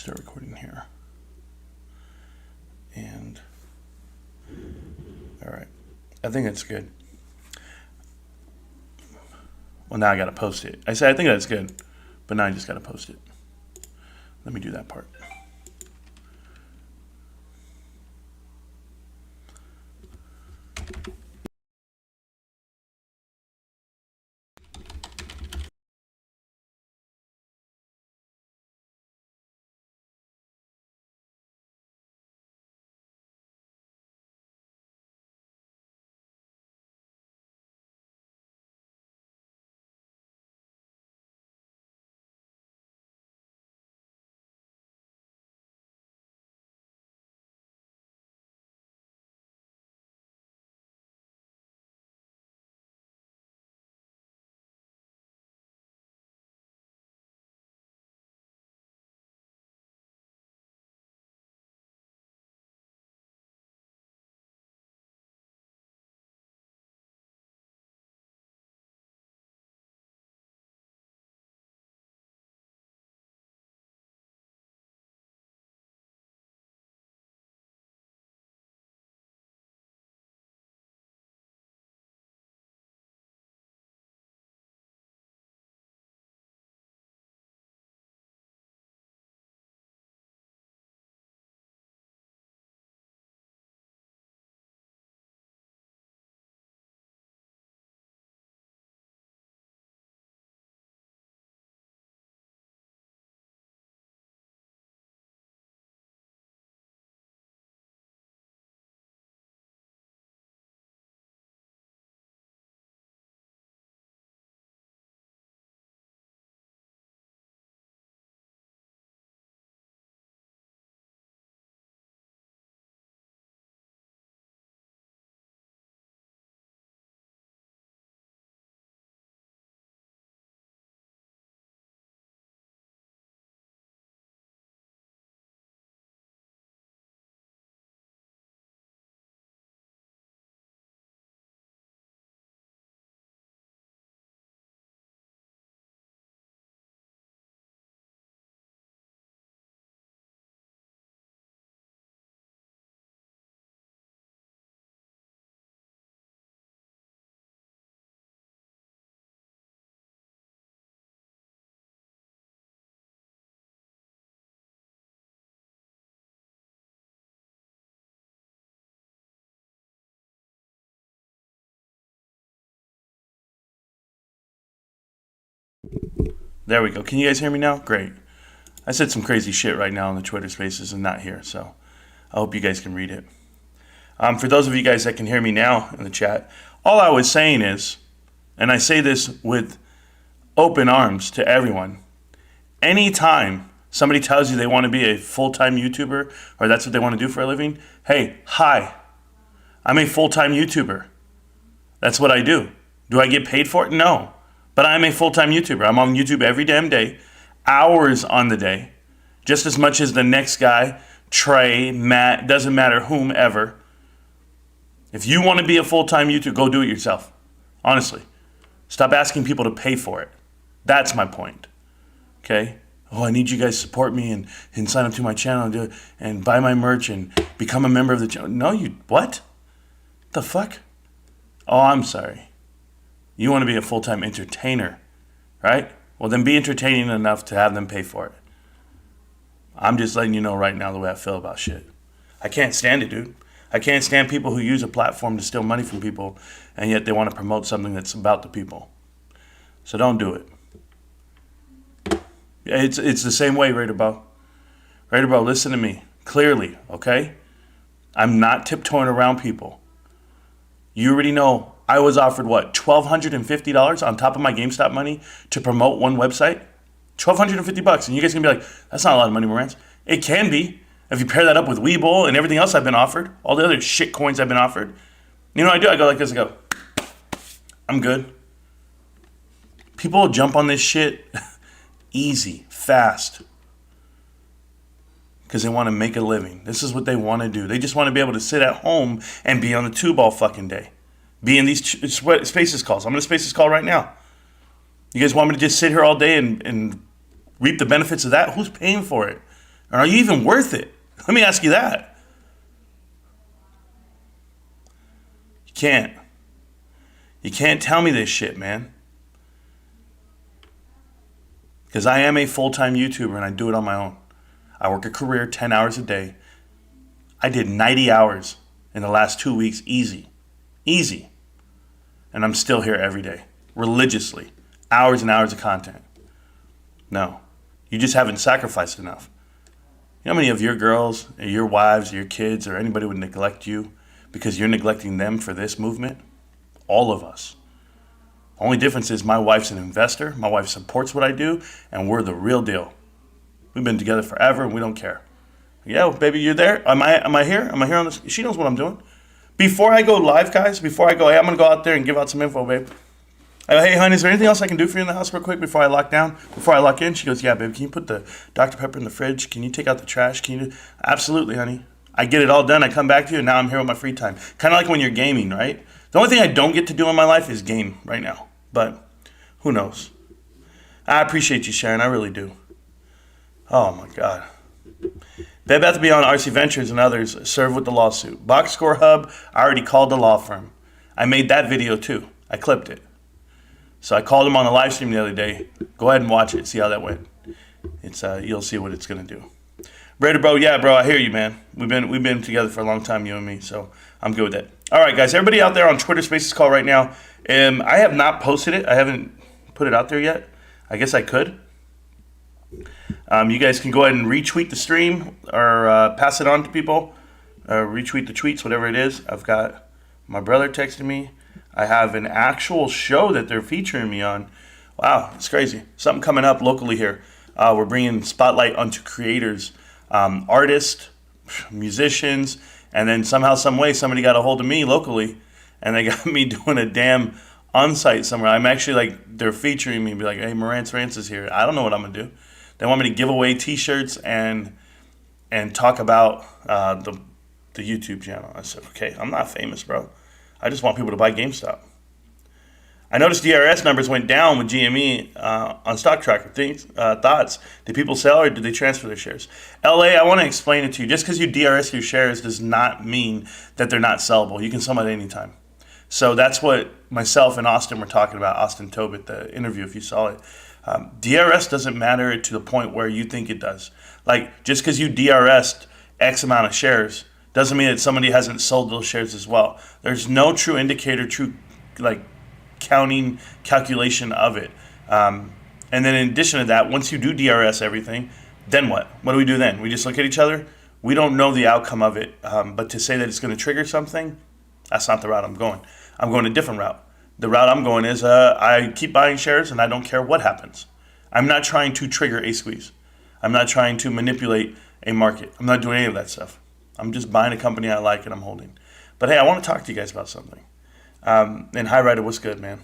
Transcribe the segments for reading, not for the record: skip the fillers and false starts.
start recording here. And all right, I think that's good. Well, now I got to post it. I said I think that's good, but now I just got to post it. Let me do that part. There we go. Can you guys hear me now? Great. I said some crazy shit right now in the Twitter Spaces and not here, so I hope you guys can read it. For those of you guys that can hear me now in the chat, all I was saying is, and I say this with open arms to everyone, anytime somebody tells you they want to be a full-time YouTuber or that's what they want to do for a living, hey, hi, I'm a full-time YouTuber. That's what I do. Do I get paid for it? No. But I'm a full-time YouTuber. I'm on YouTube every damn day, hours on the day, just as much as the next guy, Trey, Matt, doesn't matter, whomever. If you want to be a full-time YouTuber, go do it yourself. Honestly. Stop asking people to pay for it. That's my point. Okay? Oh, I need you guys to support me and sign up to my channel and do it and buy my merch and become a member of the channel. No, you, what? The fuck? Oh, I'm sorry. You want to be a full-time entertainer, right? Well, then be entertaining enough to have them pay for it. I'm just letting you know right now the way I feel about shit. I can't stand it, dude. I can't stand people who use a platform to steal money from people, and yet they want to promote something that's about the people. So don't do it. It's the same way, Raider Bro. Raider Bro, listen to me clearly, okay? I'm not tiptoeing around people. You already know I was offered, what, $1,250 on top of my GameStop money to promote one website? $1,250. And you guys can be like, that's not a lot of money, Marantz. It can be. If you pair that up with Webull and everything else I've been offered, all the other shit coins I've been offered. You know what I do? I go like this, I go, I'm good. People will jump on this shit easy, fast. Because they want to make a living. This is what they want to do. They just want to be able to sit at home and be on the tube all fucking day. Be in these Spaces calls. I'm in a Spaces call right now. You guys want me to just sit here all day and reap the benefits of that? Who's paying for it? And are you even worth it? Let me ask you that. You can't. You can't tell me this shit, man. Because I am a full-time YouTuber and I do it on my own. I work a career 10 hours a day. I did 90 hours in the last 2 weeks, easy. Easy. And I'm still here every day, religiously. Hours and hours of content. No. You just haven't sacrificed enough. You know how many of your girls, or your wives, or your kids, or anybody would neglect you because you're neglecting them for this movement? All of us. Only difference is my wife's an investor, my wife supports what I do, and we're the real deal. We've been together forever and we don't care. Yeah, baby, you're there? Am I here? Am I here on this? She knows what I'm doing. Before I go live, guys, before I go, hey, I'm going to go out there and give out some info, babe. I go, hey, honey, is there anything else I can do for you in the house real quick before I lock down? Before I lock in? She goes, yeah, babe, can you put the Dr. Pepper in the fridge? Can you take out the trash? Can you do? Absolutely, honey. I get it all done. I come back to you, and now I'm here with my free time. Kind of like when you're gaming, right? The only thing I don't get to do in my life is game right now. But who knows? I appreciate you, Sharon. I really do. Oh, my God. Bed Bath & Beyond, RC Ventures, and others serve with the lawsuit. Box Score Hub, I already called the law firm. I made that video, too. I clipped it. So I called him on the live stream the other day. Go ahead and watch it. See how that went. It's you'll see what it's going to do. Brady, bro, yeah, bro, I hear you, man. We've been together for a long time, you and me, so I'm good with that. All right, guys, everybody out there on Twitter Spaces call right now. I have not posted it. I haven't put it out there yet. I guess I could. You guys can go ahead and retweet the stream or pass it on to people. Retweet the tweets, whatever it is. I've got my brother texting me. I have an actual show that they're featuring me on. Wow, it's crazy. Something coming up locally here. We're bringing spotlight onto creators, artists, musicians, and then somehow, some way, somebody got a hold of me locally, and they got me doing a damn on-site somewhere. I'm actually like, they're featuring me, be like, hey, Marantz Rantz is here. I don't know what I'm gonna do. They want me to give away T-shirts and talk about the YouTube channel. I said, okay, I'm not famous, bro. I just want people to buy GameStop. I noticed DRS numbers went down with GME on Stock Tracker. Thoughts? Did people sell or did they transfer their shares? LA, I want to explain it to you. Just because you DRS your shares does not mean that they're not sellable. You can sell them at any time. So that's what myself and Austin were talking about, Austin Tobit, the interview, if you saw it. DRS doesn't matter to the point where you think it does. Like, just because you DRS'd X amount of shares doesn't mean that somebody hasn't sold those shares as well. There's no true indicator, counting calculation of it. And then in addition to that, once you do DRS everything, then what? What do we do then? We just look at each other? We don't know the outcome of it. But to say that it's going to trigger something, that's not the route I'm going. I'm going a different route. The route I'm going is I keep buying shares and I don't care what happens. I'm not trying to trigger a squeeze. I'm not trying to manipulate a market. I'm not doing any of that stuff. I'm just buying a company I like and I'm holding. But hey, I want to talk to you guys about something. And Hi Rider, what's good, man?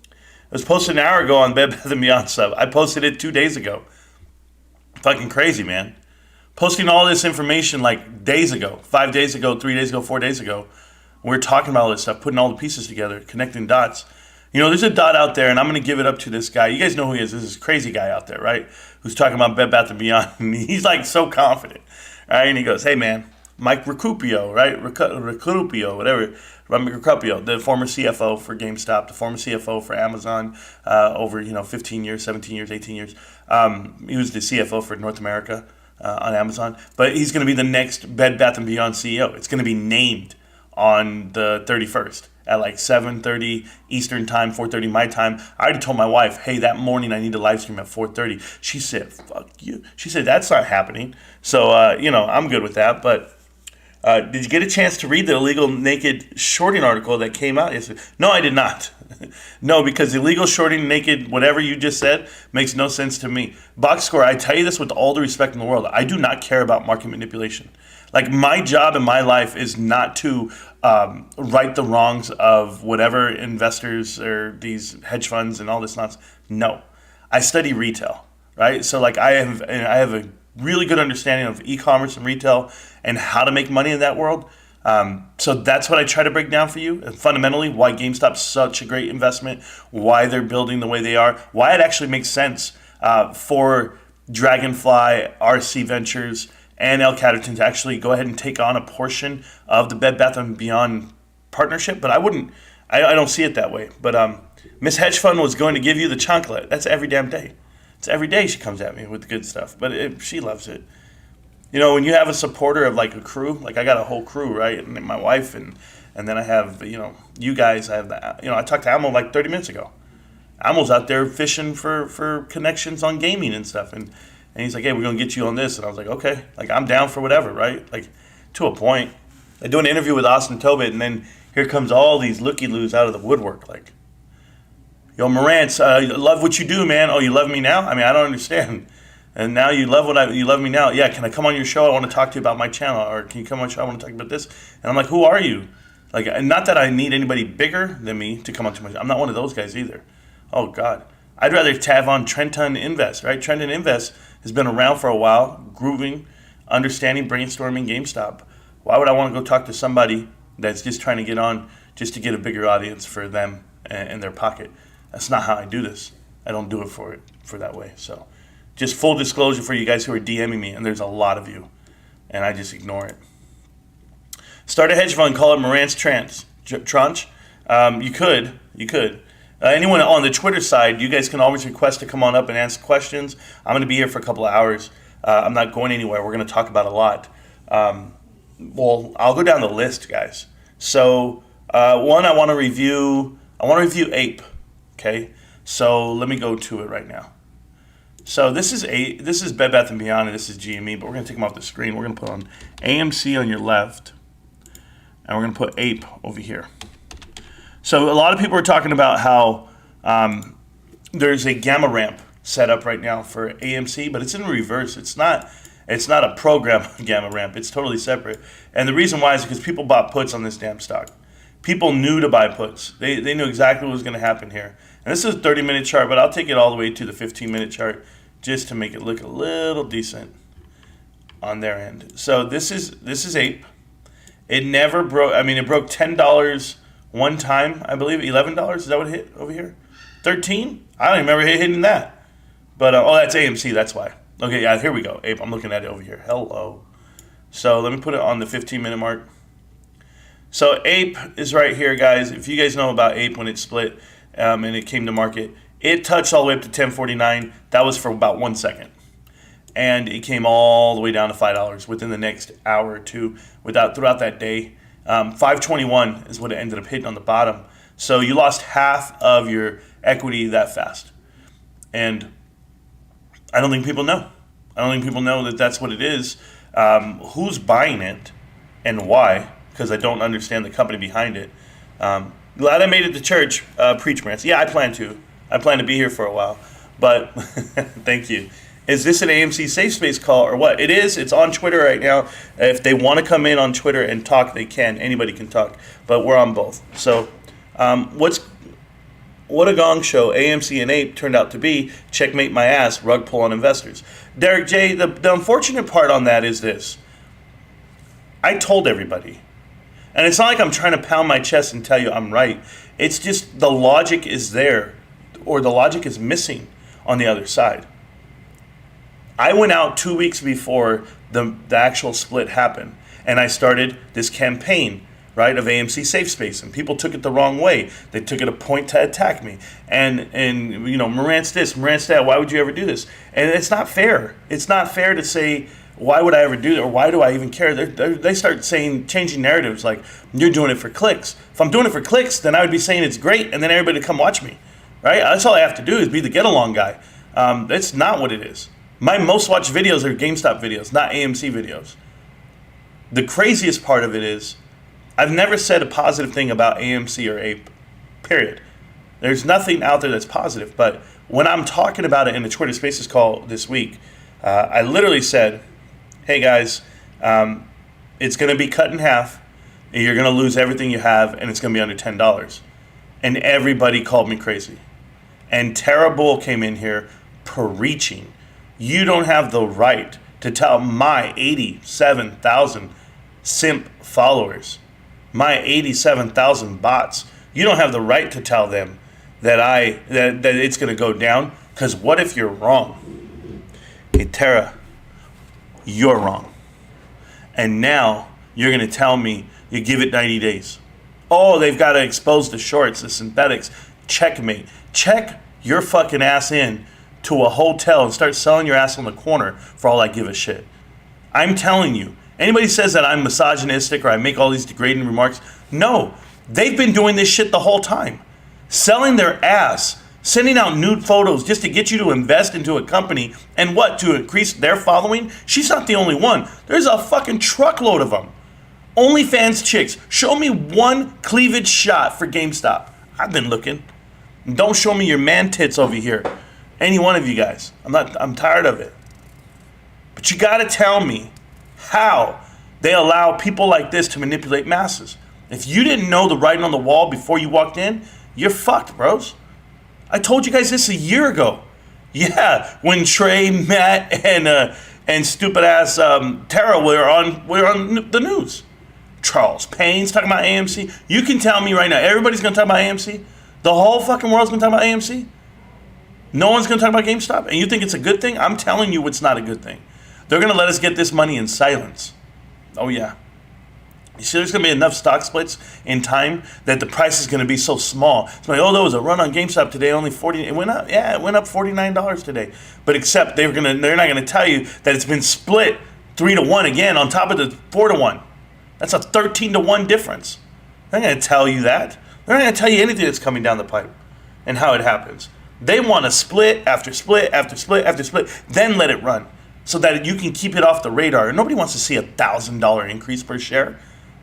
It was posted an hour ago on Bed Bath & Beyond sub. I posted it 2 days ago. Fucking crazy, man. Posting all this information like days ago, 5 days ago, 3 days ago, 4 days ago. We're talking about all this stuff, putting all the pieces together, connecting dots. You know, there's a dot out there, and I'm going to give it up to this guy. You guys know who he is. This is crazy guy out there, right? Who's talking about Bed Bath & Beyond. And he's like so confident, right? And he goes, hey, man, Mike Recupio, right? Recupio, whatever. Recupio, the former CFO for GameStop, the former CFO for Amazon over, 15 years, 17 years, 18 years. He was the CFO for North America on Amazon. But he's going to be the next Bed Bath & Beyond CEO. It's going to be named on the 31st at like 7:30 Eastern time, 4:30 my time. I already told my wife, hey, that morning I need to live stream at 4:30. She said, fuck you. She said, that's not happening. So, I'm good with that. But did you get a chance to read the illegal naked shorting article that came out yesterday? No, I did not. No, because illegal shorting naked, whatever you just said, makes no sense to me. Box Score, I tell you this with all the respect in the world. I do not care about market manipulation. Like, my job in my life is not to right the wrongs of whatever investors or these hedge funds and all this nonsense. No, I study retail, right? So, like, I have a really good understanding of e-commerce and retail and how to make money in that world. So that's what I try to break down for you. And fundamentally, why GameStop's such a great investment, why they're building the way they are, why it actually makes sense for Dragonfly, RC Ventures, and L Catterton to actually go ahead and take on a portion of the Bed Bath & Beyond partnership, but I don't see it that way. But Miss Hedge Fund was going to give you the chocolate. That's every damn day. It's every day she comes at me with the good stuff, but she loves it. You know, when you have a supporter of like a crew, like I got a whole crew, right? And my wife, and then I have, you guys. I have I talked to Amo like 30 minutes ago. Amo's out there fishing for connections on gaming and stuff, and he's like, hey, we're gonna get you on this, and I was like, okay, like I'm down for whatever, right? Like to a point. I do an interview with Austin Tobit, and then here comes all these looky-loos out of the woodwork, like, yo, Marantz, love what you do, man. Oh, you love me now? I mean, I don't understand. And now you love me now. Yeah, can I come on your show? I want to talk to you about my channel. Or can you come on your show? I want to talk about this. And I'm like, who are you? Like, not that I need anybody bigger than me to come on to my show. I'm not one of those guys either. Oh, God. I'd rather have on Trenton Invest, right? Trenton Invest has been around for a while, grooving, understanding, brainstorming, GameStop. Why would I want to go talk to somebody that's just trying to get on just to get a bigger audience for them and their pocket? That's not how I do this. I don't do it for that way. So just full disclosure for you guys who are DMing me, and there's a lot of you, and I just ignore it. Start a hedge fund, call it Marantz Rantz. Tranche. You could. Anyone on the Twitter side, you guys can always request to come on up and ask questions. I'm going to be here for a couple of hours. I'm not going anywhere. We're going to talk about a lot. Well, I'll go down the list, guys. So one, I want to review APE. Okay, so let me go to it right now. So this is Bed Bath & Beyond, and this is GME, but we're going to take them off the screen. We're going to put on AMC on your left, and we're going to put APE over here. So a lot of people are talking about how there's a gamma ramp set up right now for AMC, but it's in reverse. It's not a program gamma ramp. It's totally separate. And the reason why is because people bought puts on this damn stock. People knew to buy puts. They knew exactly what was going to happen here. And this is a 30-minute chart, but I'll take it all the way to the 15-minute chart just to make it look a little decent on their end. So this is APE. It never broke. I mean, it broke $10 one time, I believe. $11. Is that what it hit over here? 13? I don't even remember hitting that. But that's AMC. That's why. Okay, yeah, here we go. APE. I'm looking at it over here. Hello. So let me put it on the 15-minute mark. So APE is right here, guys. If you guys know about APE when it split and it came to market, it touched all the way up to 1049. That was for about 1 second. And it came all the way down to $5 within the next hour or two throughout that day. 521 is what it ended up hitting on the bottom. So you lost half of your equity that fast. And I don't think people know. I don't think people know that that's what it is. Who's buying it and why? Because I don't understand the company behind it. Glad I made it to church, preach, Marantz. Yeah, I plan to. I plan to be here for a while. But thank you. Is this an AMC Safe Space call or what? It is. It's on Twitter right now. If they want to come in on Twitter and talk, they can. Anybody can talk. But we're on both. So what a gong show AMC and APE turned out to be. Checkmate my ass, rug pull on investors. Derek J., the unfortunate part on that is this. I told everybody. And it's not like I'm trying to pound my chest and tell you I'm right. It's just the logic is there, or the logic is missing on the other side. I went out 2 weeks before the actual split happened, and I started this campaign, right, of AMC Safe Space, and people took it the wrong way. They took it a point to attack me, and Marantz this, Marantz that. Why would you ever do this? And it's not fair. It's not fair to say, why would I ever do that, or why do I even care? They start changing narratives like, you're doing it for clicks. If I'm doing it for clicks, then I would be saying it's great, and then everybody would come watch me, right? That's all I have to do is be the get-along guy. That's not what it is. My most watched videos are GameStop videos, not AMC videos. The craziest part of it is, I've never said a positive thing about AMC or APE, period. There's nothing out there that's positive, but when I'm talking about it in the Twitter Spaces call this week, I literally said, hey guys, it's going to be cut in half, and you're going to lose everything you have, and it's going to be under $10. And everybody called me crazy. And Tara Bull came in here preaching, you don't have the right to tell my 87,000 simp followers, my 87,000 bots, you don't have the right to tell them that it's going to go down, because what if you're wrong? Hey, Tara, you're wrong. And now you're going to tell me you give it 90 days. Oh, they've got to expose the shorts, the synthetics. Checkmate. Check your fucking ass in to a hotel and start selling your ass on the corner for all I give a shit. I'm telling you, anybody says that I'm misogynistic or I make all these degrading remarks, no. They've been doing this shit the whole time. Selling their ass, sending out nude photos just to get you to invest into a company and what, to increase their following? She's not the only one. There's a fucking truckload of them. OnlyFans chicks, show me one cleavage shot for GameStop. I've been looking. Don't show me your man tits over here. Any one of you guys. I'm tired of it. But you gotta tell me how they allow people like this to manipulate masses. If you didn't know the writing on the wall before you walked in, you're fucked, bros. I told you guys this a year ago. Yeah, when Trey, Matt, and stupid ass Tara were on the news. Charles Payne's talking about AMC. You can tell me right now, everybody's gonna talk about AMC? The whole fucking world's gonna talk about AMC? No one's gonna talk about GameStop? And you think it's a good thing? I'm telling you it's not a good thing. They're gonna let us get this money in silence. Oh yeah. You see, there's going to be enough stock splits in time that the price is going to be so small. It's like, oh, there was a run on GameStop today, only 40. It went up. Yeah, it went up $49 today. But except they're not going to tell you that it's been split 3-1 again on top of the 4-1. That's a 13-1 difference. They're not going to tell you that. They're not going to tell you anything that's coming down the pipe and how it happens. They want to split after split after split after split, then let it run so that you can keep it off the radar. Nobody wants to see a $1,000 increase per share.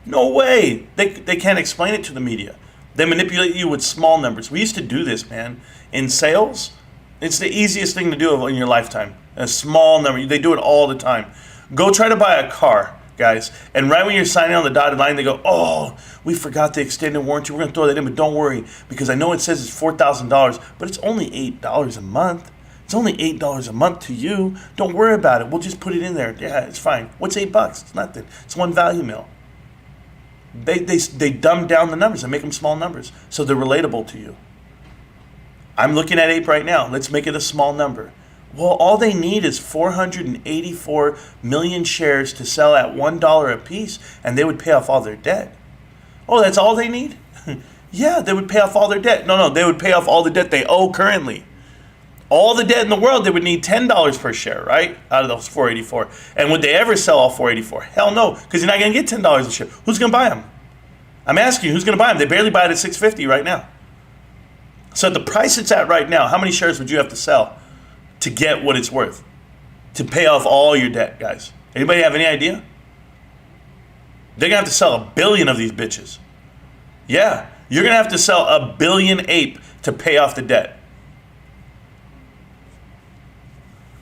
No way. They can't explain it to the media. They manipulate you with small numbers. We used to do this, man. In sales, it's the easiest thing to do in your lifetime. A small number. They do it all the time. Go try to buy a car, guys. And right when you're signing on the dotted line, they go, oh, we forgot the extended warranty. We're going to throw that in, but don't worry. Because I know it says it's $4,000, but it's only $8 a month. It's only $8 a month to you. Don't worry about it. We'll just put it in there. Yeah, it's fine. What's $8? It's nothing. It's one value mill. They dumb down the numbers and make them small numbers so they're relatable to you. I'm looking at APE right now. Let's make it a small number. Well, all they need is 484 million shares to sell at $1 a piece, and they would pay off all their debt. Oh, that's all they need? Yeah, they would pay off all their debt. No, they would pay off all the debt they owe currently. All the debt in the world, they would need $10 per share, right? Out of those 484. And would they ever sell all 484? Hell no, because you're not going to get $10 a share. Who's going to buy them? I'm asking you, who's going to buy them? They barely buy it at $6.50 right now. So at the price it's at right now, how many shares would you have to sell to get what it's worth? To pay off all your debt, guys? Anybody have any idea? They're going to have to sell 1 billion of these bitches. Yeah, you're going to have to sell 1 billion APE to pay off the debt.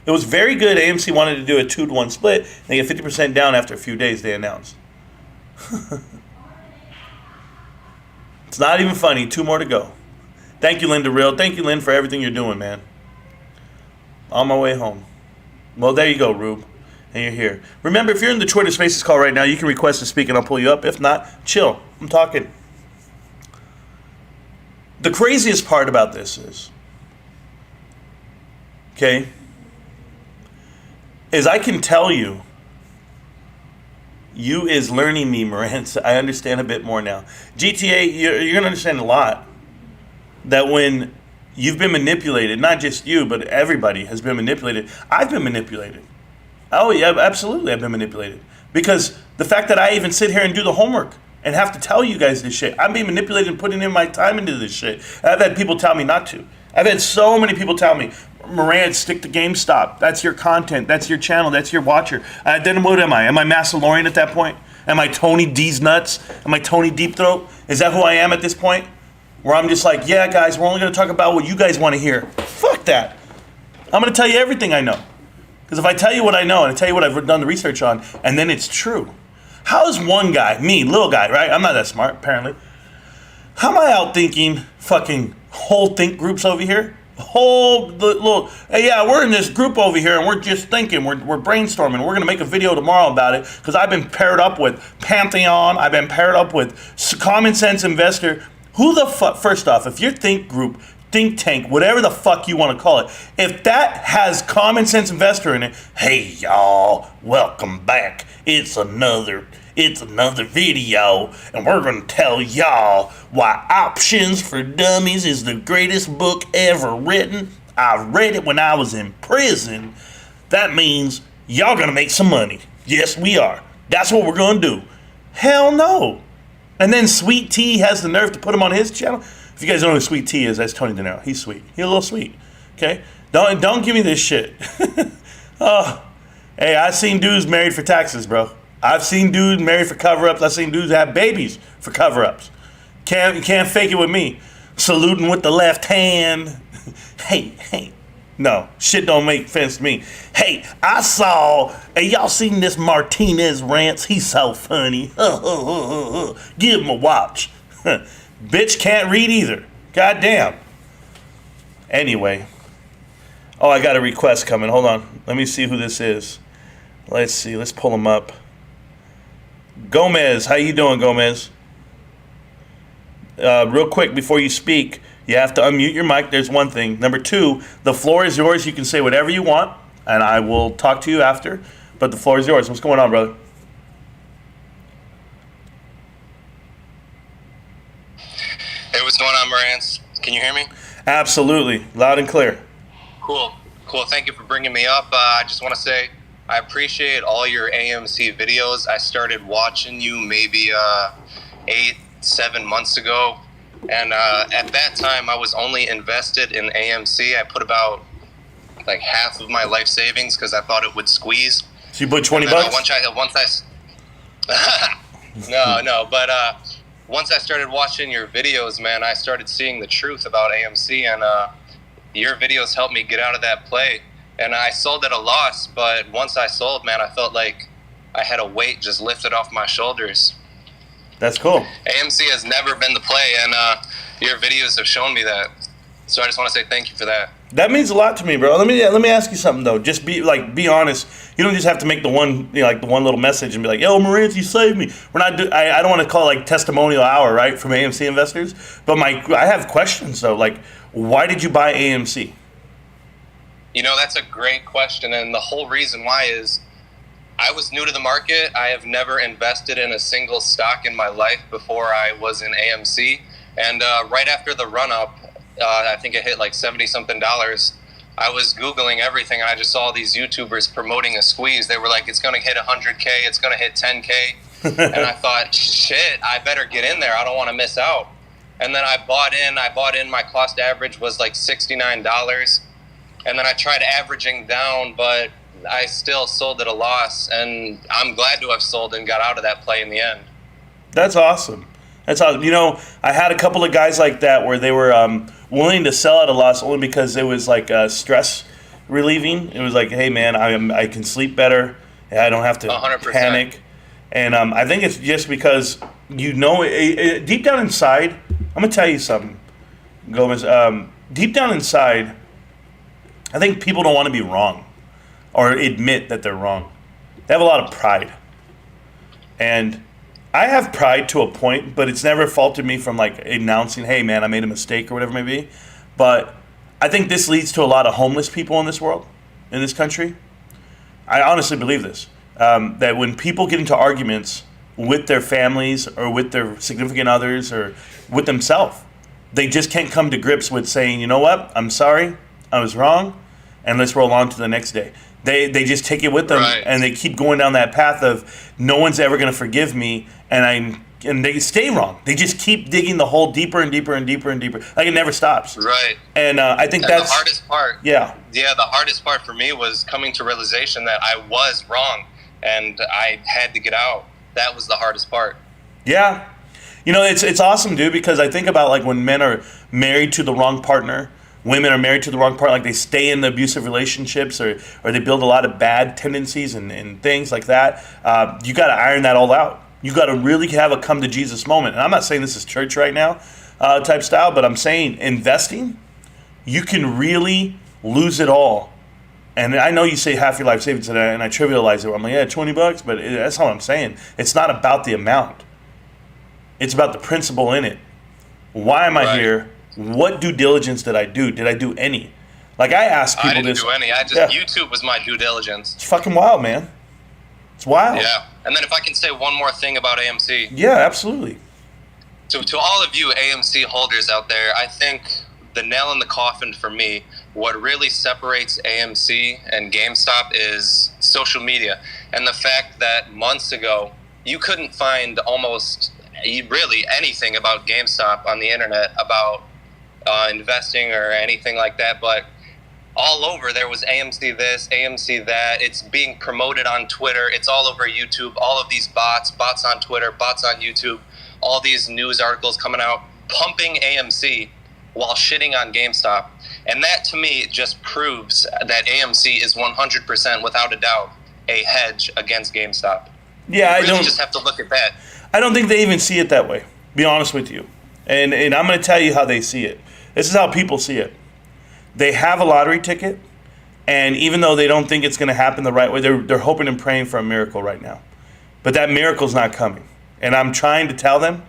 It was very good. AMC wanted to do a 2-1 split. They get 50% down after a few days, they announced. It's not even funny. 2 more to go. Thank you, Linda Real. Thank you, Lynn, for everything you're doing, man. On my way home. Well, there you go, Rube. And you're here. Remember, if you're in the Twitter Spaces call right now, you can request to speak and I'll pull you up. If not, chill. I'm talking. The craziest part about this is, okay, is I can tell you, you is learning me, Marantz. I understand a bit more now. GTA, you're going to understand a lot. That when you've been manipulated, not just you, but everybody has been manipulated. I've been manipulated. Oh, yeah, absolutely, I've been manipulated. Because the fact that I even sit here and do the homework and have to tell you guys this shit, I'm being manipulated and putting in my time into this shit. I've had people tell me not to. I've had so many people tell me, Marantz, stick to GameStop. That's your content. That's your channel. That's your watcher. Then what am I? Am I Massalorian at that point? Am I Tony D's nuts? Am I Tony Deep Throat? Is that who I am at this point? Where I'm just like, yeah, guys, we're only going to talk about what you guys want to hear. Fuck that. I'm going to tell you everything I know. Because if I tell you what I know and I tell you what I've done the research on, and then it's true. How is one guy, me, little guy, right? I'm not that smart, apparently. How am I out thinking fucking whole think groups over here? Hey, yeah, we're in this group over here and we're just thinking, we're brainstorming. We're going to make a video tomorrow about it because I've been paired up with Pantheon. I've been paired up with Common Sense Investor. Who the fuck, first off, if your think group think tank, whatever the fuck you want to call it, if that has common sense investor in it, hey y'all, welcome back. It's another video, and we're gonna tell y'all why Options for Dummies is the greatest book ever written. I read it when I was in prison. That means y'all gonna make some money. Yes, we are. That's what we're gonna do. Hell no. And then Sweet Tea has the nerve to put him on his channel. If you guys don't know who Sweet Tea is, that's Tony De Niro. He's sweet. He's a little sweet. Okay? Don't give me this shit. Oh, hey, I've seen dudes married for taxes, bro. I've seen dudes married for cover-ups. I've seen dudes have babies for cover-ups. You can't fake it with me. Saluting with the left hand. Hey. No, shit don't make sense to me. Hey, hey, y'all seen this Martinez Rantz? He's so funny. Give him a watch. Bitch can't read either. Goddamn. Anyway. Oh, I got a request coming. Hold on. Let me see who this is. Let's see. Let's pull him up. Gomez. How you doing, Gomez? Real quick, before you speak, you have to unmute your mic. There's one thing. Number two, the floor is yours. You can say whatever you want, and I will talk to you after. But the floor is yours. What's going on, brother? Hey, what's going on, Marantz? Can you hear me? Absolutely. Loud and clear. Cool. Thank you for bringing me up. I just want to say I appreciate all your AMC videos. I started watching you maybe 8-7 months ago. And at that time, I was only invested in AMC. I put about like half of my life savings because I thought it would squeeze. So you put $20? Once I started watching your videos, man, I started seeing the truth about AMC, and your videos helped me get out of that play. And I sold at a loss, but once I sold, man, I felt like I had a weight just lifted off my shoulders. That's cool. AMC has never been the play, and your videos have shown me that. So I just want to say thank you for that. That means a lot to me, bro. Let me ask you something though. Just be honest. You don't just have to make the one little message and be like, "Yo, Marantz, you saved me." I don't want to call it like testimonial hour, right, from AMC investors. But I have questions though. Like, why did you buy AMC? You know, that's a great question, and the whole reason why is I was new to the market. I have never invested in a single stock in my life before I was in AMC. And right after the run-up, I think it hit like $70-something. I was Googling everything, and I just saw these YouTubers promoting a squeeze. They were like, it's going to hit 100K, it's going to hit 10K. And I thought, shit, I better get in there. I don't want to miss out. And then I bought in. My cost average was like $69. And then I tried averaging down, but I still sold at a loss, and I'm glad to have sold and got out of that play in the end. That's awesome. You know, I had a couple of guys like that where they were willing to sell at a loss only because it was like stress relieving. It was like, hey man, I can sleep better. I don't have to 100%. Panic. And I think it's just because deep down inside, I'm gonna tell you something, Gomez. Deep down inside, I think people don't want to be wrong or admit that they're wrong. They have a lot of pride. And I have pride to a point, but it's never faulted me from like announcing, hey man, I made a mistake or whatever it may be. But I think this leads to a lot of homeless people in this world, in this country. I honestly believe this, that when people get into arguments with their families or with their significant others or with themselves, they just can't come to grips with saying, you know what, I'm sorry, I was wrong, and let's roll on to the next day. They just take it with them, right. And they keep going down that path of no one's ever going to forgive me, and they stay wrong. They just keep digging the hole deeper and deeper and deeper and deeper. Like it never stops. Right. And I think that's the hardest part. Yeah. Yeah, the hardest part for me was coming to realization that I was wrong, and I had to get out. That was the hardest part. Yeah. You know, it's awesome, dude, because I think about like when men are married to the wrong partner. Women are married to the wrong partner, like they stay in the abusive relationships or they build a lot of bad tendencies and things like that. You got to iron that all out. You got to really have a come to Jesus moment. And I'm not saying this is church right now type style, but I'm saying investing, you can really lose it all. And I know you say half your life savings, and I trivialize it. I'm like, yeah, $20, but that's not what I'm saying. It's not about the amount. It's about the principle in it. Why am I here? What due diligence did I do? Did I do any? Like, I asked people I didn't this. do any. YouTube was my due diligence. It's fucking wild, man. It's wild. Yeah. And then if I can say one more thing about AMC. Yeah, absolutely. To all of you AMC holders out there, I think the nail in the coffin for me, what really separates AMC and GameStop is social media. And the fact that months ago, you couldn't find almost really anything about GameStop on the internet about investing or anything like that. But all over there was AMC this, AMC that. It's being promoted on Twitter. It's all over YouTube. All of these bots on Twitter, bots on YouTube, all these news articles coming out, pumping AMC while shitting on GameStop. And that, to me, just proves that AMC is 100%, without a doubt, a hedge against GameStop. Yeah, you really just have to look at that. I don't think they even see it that way, be honest with you. And I'm going to tell you how they see it. This is how people see it. They have a lottery ticket, and even though they don't think it's going to happen the right way, they're hoping and praying for a miracle right now. But that miracle's not coming. And I'm trying to tell them,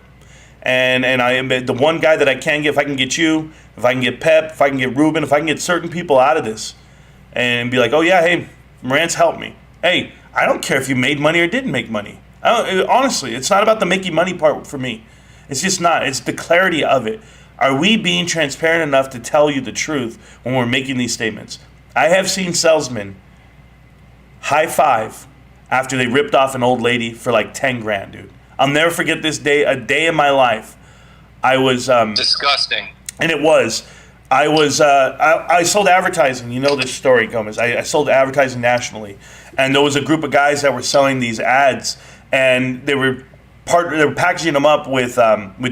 and I am the one guy that I can get, if I can get you, if I can get Pep, if I can get Ruben, if I can get certain people out of this and be like, oh yeah, hey, Marantz, help me. Hey, I don't care if you made money or didn't make money. Honestly, it's not about the making money part for me. It's just not. It's the clarity of it. Are we being transparent enough to tell you the truth when we're making these statements? I have seen salesmen high five after they ripped off an old lady for like 10 grand, dude. I'll never forget this day, a day in my life. I was disgusting. And it was. I sold advertising. You know this story, Gomez. I sold advertising nationally. And there was a group of guys that were selling these ads, and they were packaging them up with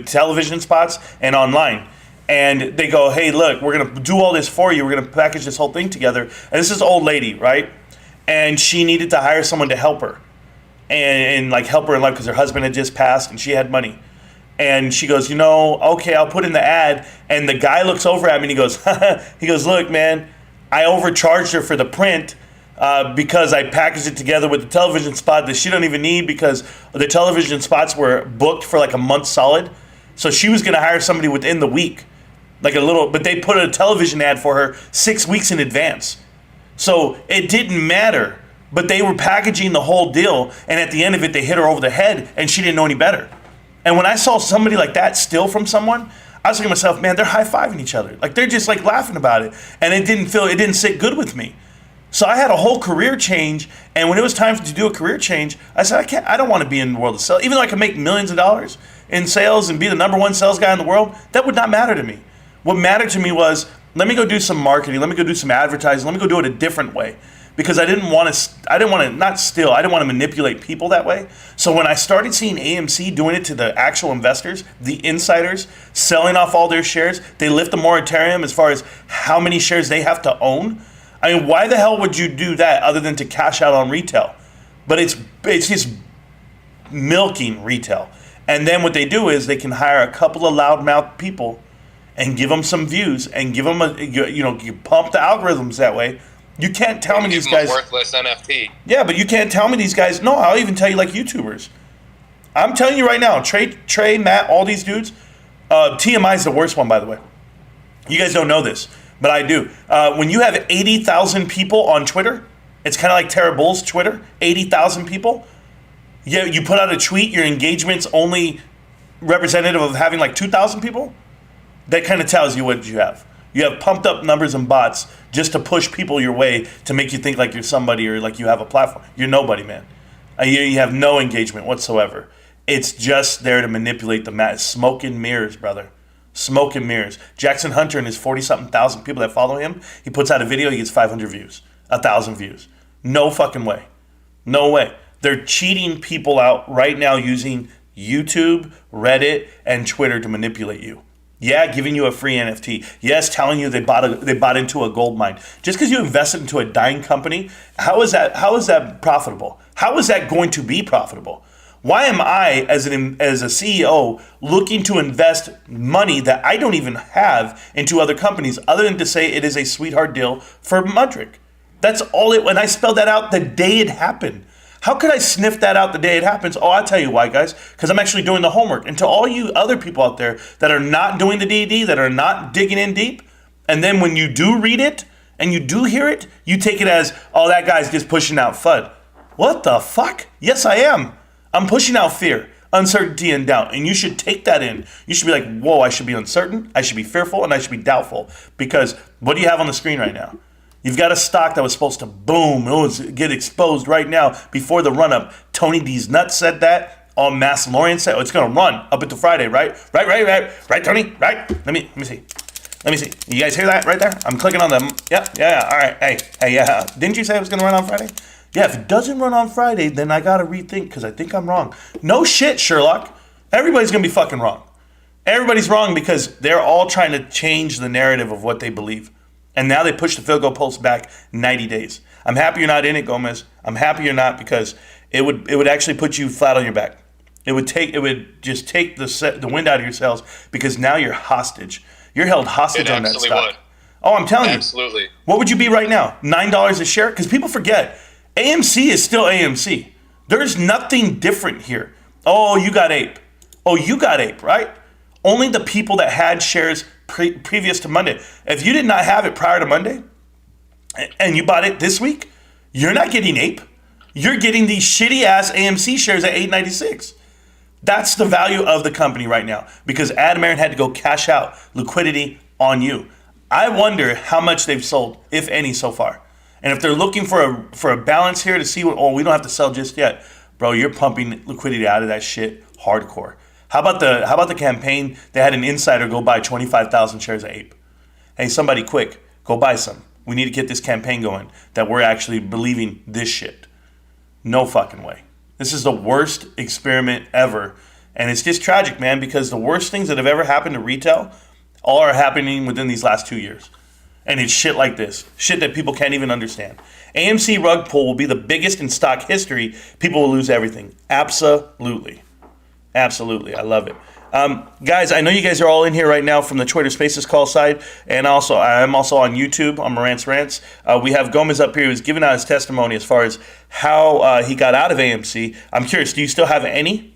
television spots and online. And they go, hey, look, we're going to do all this for you. We're going to package this whole thing together. And this is old lady, right? And she needed to hire someone to help her. And like help her in life because her husband had just passed and she had money. And she goes, okay, I'll put in the ad. And the guy looks over at me and he goes, look, man, I overcharged her for the print because I packaged it together with the television spot that she don't even need because the television spots were booked for like a month solid. So she was going to hire somebody within the week, but they put a television ad for her 6 weeks in advance. So it didn't matter, but they were packaging the whole deal. And at the end of it, they hit her over the head and she didn't know any better. And when I saw somebody like that steal from someone, I was thinking to myself, man, they're high-fiving each other. Like they're just like laughing about it. And it didn't sit good with me. So I had a whole career change, and when it was time to do a career change, I said, I don't want to be in the world of sales. Even though I could make millions of dollars in sales and be the number one sales guy in the world, that would not matter to me. What mattered to me was, let me go do some marketing, let me go do some advertising, let me go do it a different way. Because I didn't want to manipulate people that way. So when I started seeing AMC doing it to the actual investors, the insiders, selling off all their shares, they lift the moratorium as far as how many shares they have to own. I mean, why the hell would you do that other than to cash out on retail? But it's just milking retail. And then what they do is they can hire a couple of loudmouth people and give them some views and give them you pump the algorithms that way. You can't tell me these guys a worthless NFT. Yeah, but you can't tell me these guys. No, I'll even tell you like YouTubers. I'm telling you right now, Trey, Matt, all these dudes. TMI is the worst one, by the way. You guys don't know this, but I do. When you have 80,000 people on Twitter, it's kind of like Tara Bull's Twitter. 80,000 people. Yeah, you put out a tweet. Your engagement's only representative of having like 2,000 people. That kind of tells you what you have. You have pumped up numbers and bots just to push people your way to make you think like you're somebody or like you have a platform. You're nobody, man. You have no engagement whatsoever. It's just there to manipulate the mass. Smoke and mirrors, brother. Smoke and mirrors. Jackson Hunter and his 40-something thousand people that follow him, he puts out a video, he gets 500 views, 1,000 views. No fucking way. No way. They're cheating people out right now using YouTube, Reddit, and Twitter to manipulate you. Yeah, giving you a free NFT. Yes, telling you they bought into a gold mine. Just because you invested into a dying company, how is that profitable? How is that going to be profitable? Why am I, as a CEO, looking to invest money that I don't even have into other companies, other than to say it is a sweetheart deal for Mudrick? That's all it. When I spelled that out the day it happened. How could I sniff that out the day it happens? Oh, I'll tell you why, guys. Because I'm actually doing the homework. And to all you other people out there that are not doing the DD, that are not digging in deep, and then when you do read it and you do hear it, you take it as, oh, that guy's just pushing out FUD. What the fuck? Yes, I am. I'm pushing out fear, uncertainty, and doubt. And you should take that in. You should be like, whoa, I should be uncertain, I should be fearful, and I should be doubtful. Because what do you have on the screen right now? You've got a stock that was supposed to boom, get exposed right now before the run-up. Tony D's nuts said that. All Mass Lorian said, oh, it's going to run up until Friday, right? Right, Tony? Right? Let me see. You guys hear that right there? I'm clicking on them. Yeah. All right. Hey, yeah. Didn't you say it was going to run on Friday? Yeah, if it doesn't run on Friday, then I got to rethink because I think I'm wrong. No shit, Sherlock. Everybody's going to be fucking wrong. Everybody's wrong because they're all trying to change the narrative of what they believe. And now they push the field goal post back 90 days. I'm happy you're not in it, Gomez. I'm happy you're not because it would actually put you flat on your back. It would just take the wind out of your sails because now you're hostage. You're held hostage on that stock. Would. Oh, I'm telling you. Absolutely. What would you be right now? $9 a share? Because people forget. AMC is still AMC. There's nothing different here. Oh, you got APE. Oh, you got APE, right? Only the people that had shares previous to Monday. If you did not have it prior to Monday and you bought it this week, you're not getting APE. You're getting these shitty ass AMC shares at $8.96. That's the value of the company right now because Adam Aron had to go cash out liquidity on you. I wonder how much they've sold, if any, so far. And if they're looking for a balance here to see what, oh, we don't have to sell just yet, bro, you're pumping liquidity out of that shit hardcore. How about the campaign? They had an insider go buy 25,000 shares of APE. Hey, somebody quick, go buy some. We need to get this campaign going that we're actually believing this shit. No fucking way. This is the worst experiment ever. And it's just tragic, man, because the worst things that have ever happened to retail all are happening within these last 2 years. And it's shit like this. Shit that people can't even understand. AMC rug pull will be the biggest in stock history. People will lose everything. Absolutely. I love it. Guys, I know you guys are all in here right now from the Twitter Spaces call side. And also, I'm also on YouTube on Marantz Rantz. We have Gomez up here who's giving out his testimony as far as how he got out of AMC. I'm curious, do you still have any?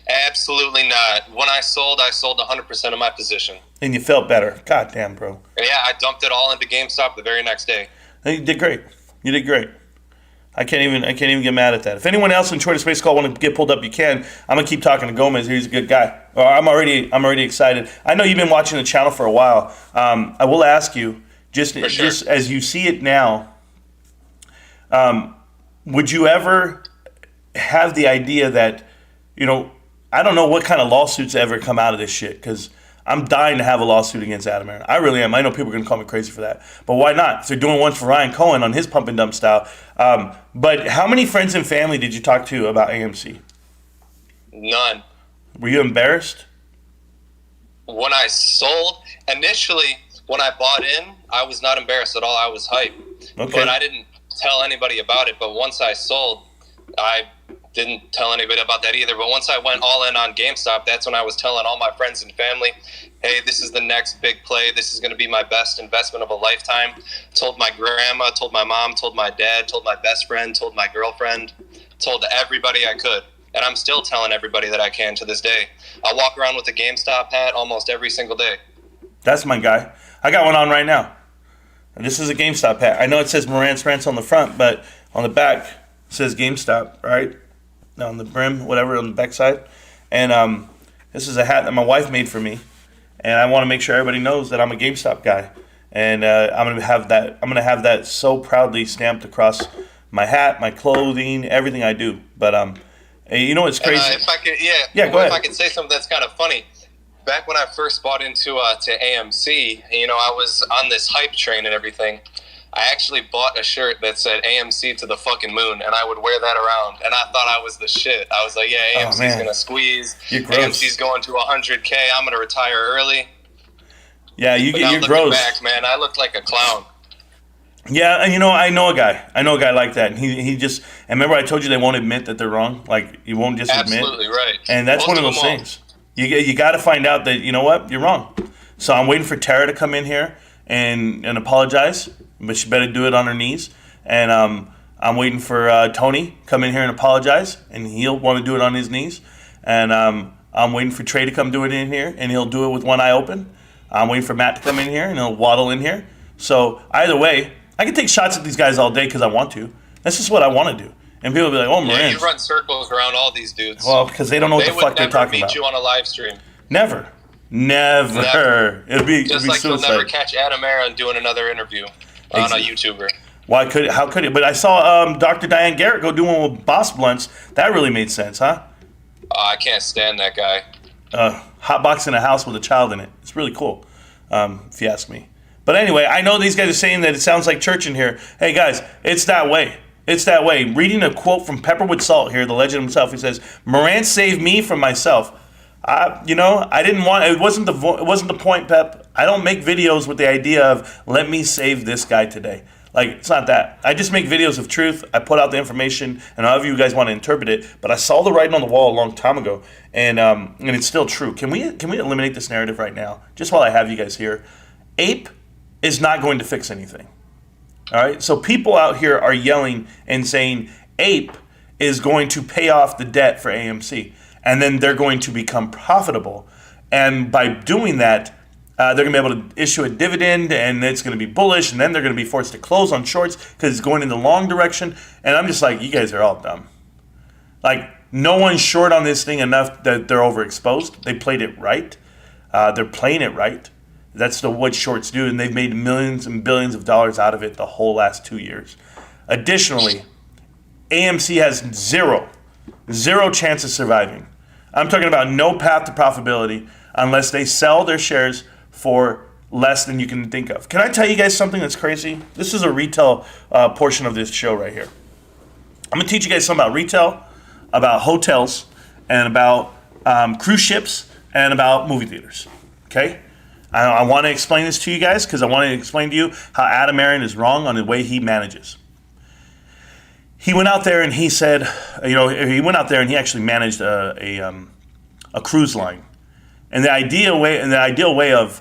Absolutely not. When I sold 100% of my position. And you felt better. God damn, bro. Yeah, I dumped it all into GameStop the very next day. You did great. I can't even get mad at that. If anyone else in Twitter Space Call want to get pulled up, you can. I'm gonna keep talking to Gomez. He's a good guy. I'm already excited. I know you've been watching the channel for a while. I will ask you, just as you see it now, would you ever have the idea that, I don't know what kind of lawsuits ever come out of this shit because I'm dying to have a lawsuit against Adam Aron. I really am. I know people are going to call me crazy for that. But why not? If they're doing one for Ryan Cohen on his pump and dump style. But how many friends and family did you talk to about AMC? None. Were you embarrassed? When I sold, initially, when I bought in, I was not embarrassed at all. I was hyped. Okay. But I didn't tell anybody about it. But once I sold, I didn't tell anybody about that either. But once I went all in on GameStop, that's when I was telling all my friends and family, hey, this is the next big play. This is going to be my best investment of a lifetime. Told my grandma, told my mom, told my dad, told my best friend, told my girlfriend, told everybody I could. And I'm still telling everybody that I can to this day. I walk around with a GameStop hat almost every single day. That's my guy. I got one on right now. And this is a GameStop hat. I know it says Marantz Rantz on the front, but on the back it says GameStop, right? On the brim, whatever, on the back side. And this is a hat that my wife made for me. And I want to make sure everybody knows that I'm a GameStop guy. And I'm gonna have that so proudly stamped across my hat, my clothing, everything I do. But you know what's crazy? If I could, go ahead. If I could say something that's kind of funny. Back when I first bought into to AMC, I was on this hype train and everything. I actually bought a shirt that said AMC to the fucking moon, and I would wear that around, and I thought I was the shit. I was like, yeah, AMC's going to squeeze. AMC's going to 100K. I'm going to retire early. Yeah, you're gross. Back, man, I looked like a clown. Yeah, and I know a guy like that, and he just, and remember I told you they won't admit that they're wrong? Like, you won't just admit. Absolutely right. And that's one of those things. You got to find out that, you know what, you're wrong. So I'm waiting for Tara to come in here and apologize. But she better do it on her knees. And I'm waiting for Tony come in here and apologize, and he'll want to do it on his knees. And I'm waiting for Trey to come do it in here, and he'll do it with one eye open. I'm waiting for Matt to come in here, and he'll waddle in here. So either way, I can take shots at these guys all day because I want to. That's just what I want to do. And people will be like, "Oh, Marantz." Yeah, you run circles around all these dudes. Well, because they don't know what the fuck they're talking about. They would never meet you on a live stream. Never. It'd be just it'd be like suicide. you'll never catch Adam Aaron doing another interview on a YouTuber. How could it? But I saw Dr. Diane Garrett go do one with Boss Blunts. That really made sense, huh? I can't stand that guy. Hotboxing a house with a child in it. It's really cool, if you ask me. But anyway, I know these guys are saying that it sounds like church in here. Hey guys, it's that way. It's that way. Reading a quote from Pepperwood Salt here, the legend himself. He says, "Marantz saved me from myself." I didn't want. It wasn't the point, Pep. I don't make videos with the idea of let me save this guy today. Like, it's not that. I just make videos of truth. I put out the information, and however you guys want to interpret it. But I saw the writing on the wall a long time ago, and it's still true. Can we eliminate this narrative right now? Just while I have you guys here, APE is not going to fix anything. All right. So people out here are yelling and saying APE is going to pay off the debt for AMC, and then they're going to become profitable, and by doing that, they're going to be able to issue a dividend, and it's going to be bullish, and then they're going to be forced to close on shorts because it's going in the long direction. And I'm just like, you guys are all dumb. Like, no one's short on this thing enough that they're overexposed. They played it right. They're playing it right. That's what shorts do, and they've made millions and billions of dollars out of it the whole last 2 years. Additionally, AMC has zero chance of surviving. I'm talking about no path to profitability unless they sell their shares for less than you can think of. Can I tell you guys something that's crazy? This is a retail portion of this show right here. I'm going to teach you guys something about retail, about hotels, and about cruise ships, and about movie theaters. Okay? I want to explain this to you guys because I want to explain to you how Adam Aaron is wrong on the way he manages. He went out there and he said, he went out there and he actually managed a cruise line. And the ideal way of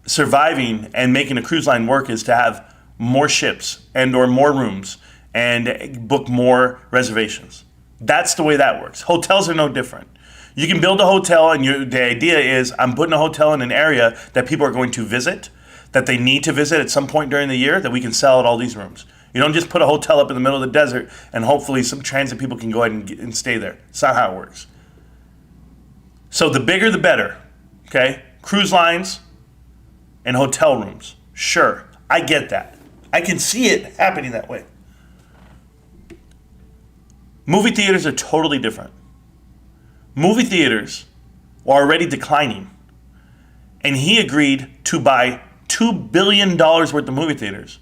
surviving and making a cruise line work is to have more ships and or more rooms and book more reservations. That's the way that works. Hotels are no different. You can build a hotel, and the idea is I'm putting a hotel in an area that people are going to visit, that they need to visit at some point during the year, that we can sell at all these rooms. You don't just put a hotel up in the middle of the desert and hopefully some transit people can go ahead and stay there. It's not how it works. So the bigger the better, okay? Cruise lines and hotel rooms. Sure, I get that. I can see it happening that way. Movie theaters are totally different. Movie theaters are already declining. And he agreed to buy $2 billion worth of movie theaters.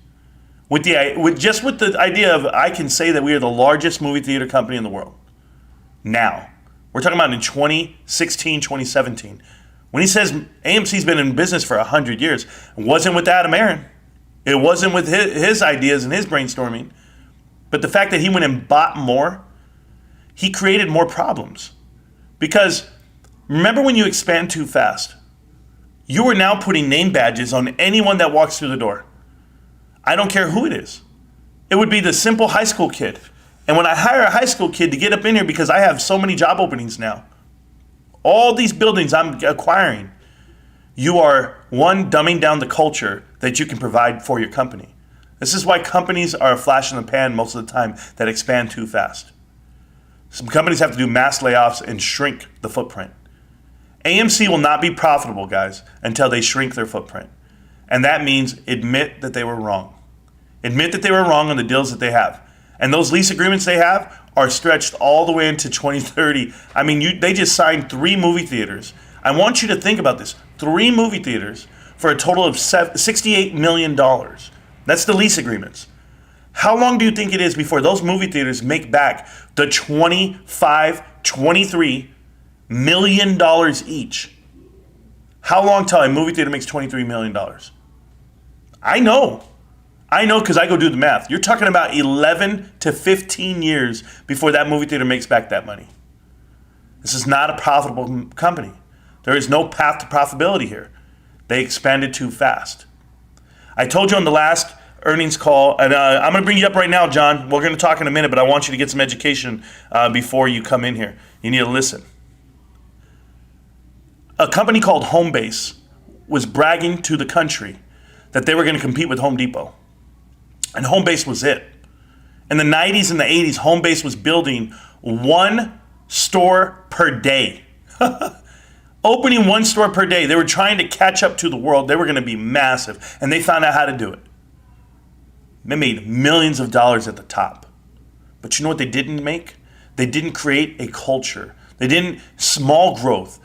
With the idea of I can say that we are the largest movie theater company in the world. Now. We're talking about in 2016, 2017. When he says AMC's been in business for 100 years, it wasn't with Adam Aaron. It wasn't with his ideas and his brainstorming. But the fact that he went and bought more, he created more problems. Because remember when you expand too fast, you are now putting name badges on anyone that walks through the door. I don't care who it is. It would be the simple high school kid. And when I hire a high school kid to get up in here because I have so many job openings now, all these buildings I'm acquiring, you are, one, dumbing down the culture that you can provide for your company. This is why companies are a flash in the pan most of the time that expand too fast. Some companies have to do mass layoffs and shrink the footprint. AMC will not be profitable, guys, until they shrink their footprint. And that means admit that they were wrong. Admit that they were wrong on the deals that they have. And those lease agreements they have are stretched all the way into 2030. I mean, they just signed 3 movie theaters. I want you to think about this. 3 movie theaters for a total of $68 million. That's the lease agreements. How long do you think it is before those movie theaters make back the $23 million each? How long till a movie theater makes $23 million? I know because I go do the math. You're talking about 11 to 15 years before that movie theater makes back that money. This is not a profitable company. There is no path to profitability here. They expanded too fast. I told you on the last earnings call. And I'm going to bring you up right now, John. We're going to talk in a minute, but I want you to get some education before you come in here. You need to listen. A company called Homebase was bragging to the country that they were going to compete with Home Depot. And Homebase was it. In the 90s and the 80s, Homebase was building one store per day. Opening one store per day. They were trying to catch up to the world. They were going to be massive. And they found out how to do it. They made millions of dollars at the top. But you know what they didn't make? They didn't create a culture. They didn't, small growth.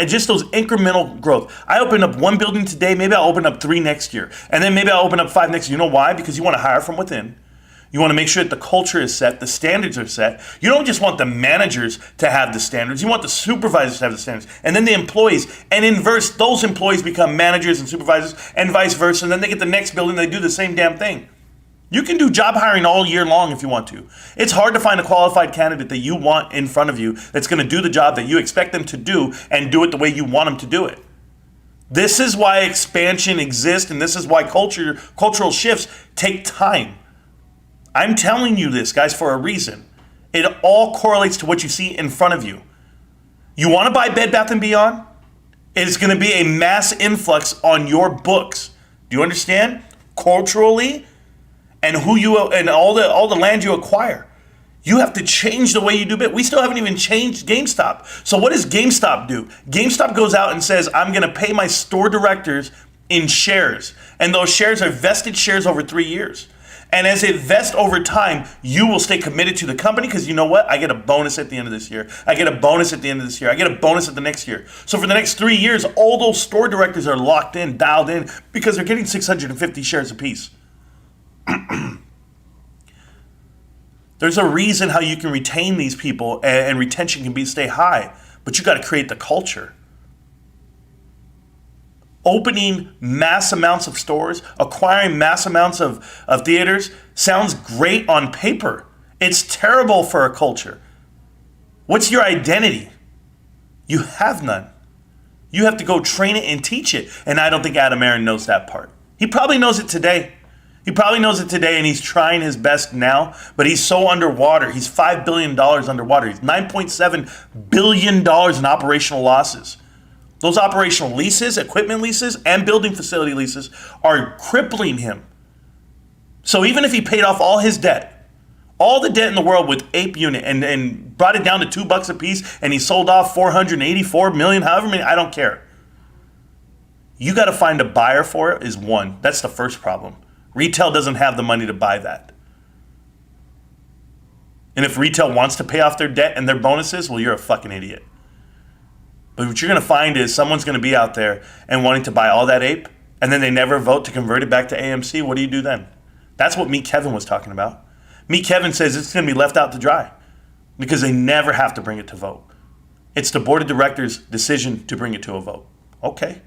Just those incremental growth. I open up one building today, maybe I'll open up 3 next year. And then maybe I'll open up 5 next year. You know why? Because you want to hire from within. You want to make sure that the culture is set, the standards are set. You don't just want the managers to have the standards. You want the supervisors to have the standards. And then the employees. And inverse, those employees become managers and supervisors and vice versa. And then they get the next building, they do the same damn thing. You can do job hiring all year long if you want to. It's hard to find a qualified candidate that you want in front of you that's going to do the job that you expect them to do and do it the way you want them to do it. This is why expansion exists, and this is why cultural shifts take time. I'm telling you this, guys, for a reason. It all correlates to what you see in front of you. You want to buy Bed Bath & Beyond? It is going to be a mass influx on your books. Do you understand? Culturally, and all the land you acquire. You have to change the way you do business. We still haven't even changed GameStop. So what does GameStop do? GameStop goes out and says, I'm going to pay my store directors in shares. And those shares are vested shares over 3 years. And as it vests over time, you will stay committed to the company because you know what? I get a bonus at the end of this year. I get a bonus at the end of this year. I get a bonus at the next year. So for the next 3 years, all those store directors are locked in, dialed in, because they're getting 650 shares apiece. There's a reason how you can retain these people and retention can stay high, but you got to create the culture. Opening mass amounts of stores, acquiring mass amounts of theaters sounds great on paper. It's terrible for a culture. What's your identity? You have none. You have to go train it and teach it. And I don't think Adam Aron knows that part. He probably knows it today. And he's trying his best now, but he's so underwater. He's $5 billion underwater. He's $9.7 billion in operational losses. Those operational leases, equipment leases, and building facility leases are crippling him. So even if he paid off all his debt, all the debt in the world with APE unit and brought it down to $2 a piece, and he sold off 484 million, however many, I don't care. You got to find a buyer for it is one. That's the first problem. Retail doesn't have the money to buy that. And if retail wants to pay off their debt and their bonuses, well, you're a fucking idiot. But what you're going to find is someone's going to be out there and wanting to buy all that APE, and then they never vote to convert it back to AMC. What do you do then? That's what Meet Kevin was talking about. Meet Kevin says it's going to be left out to dry because they never have to bring it to vote. It's the board of directors' decision to bring it to a vote. Okay.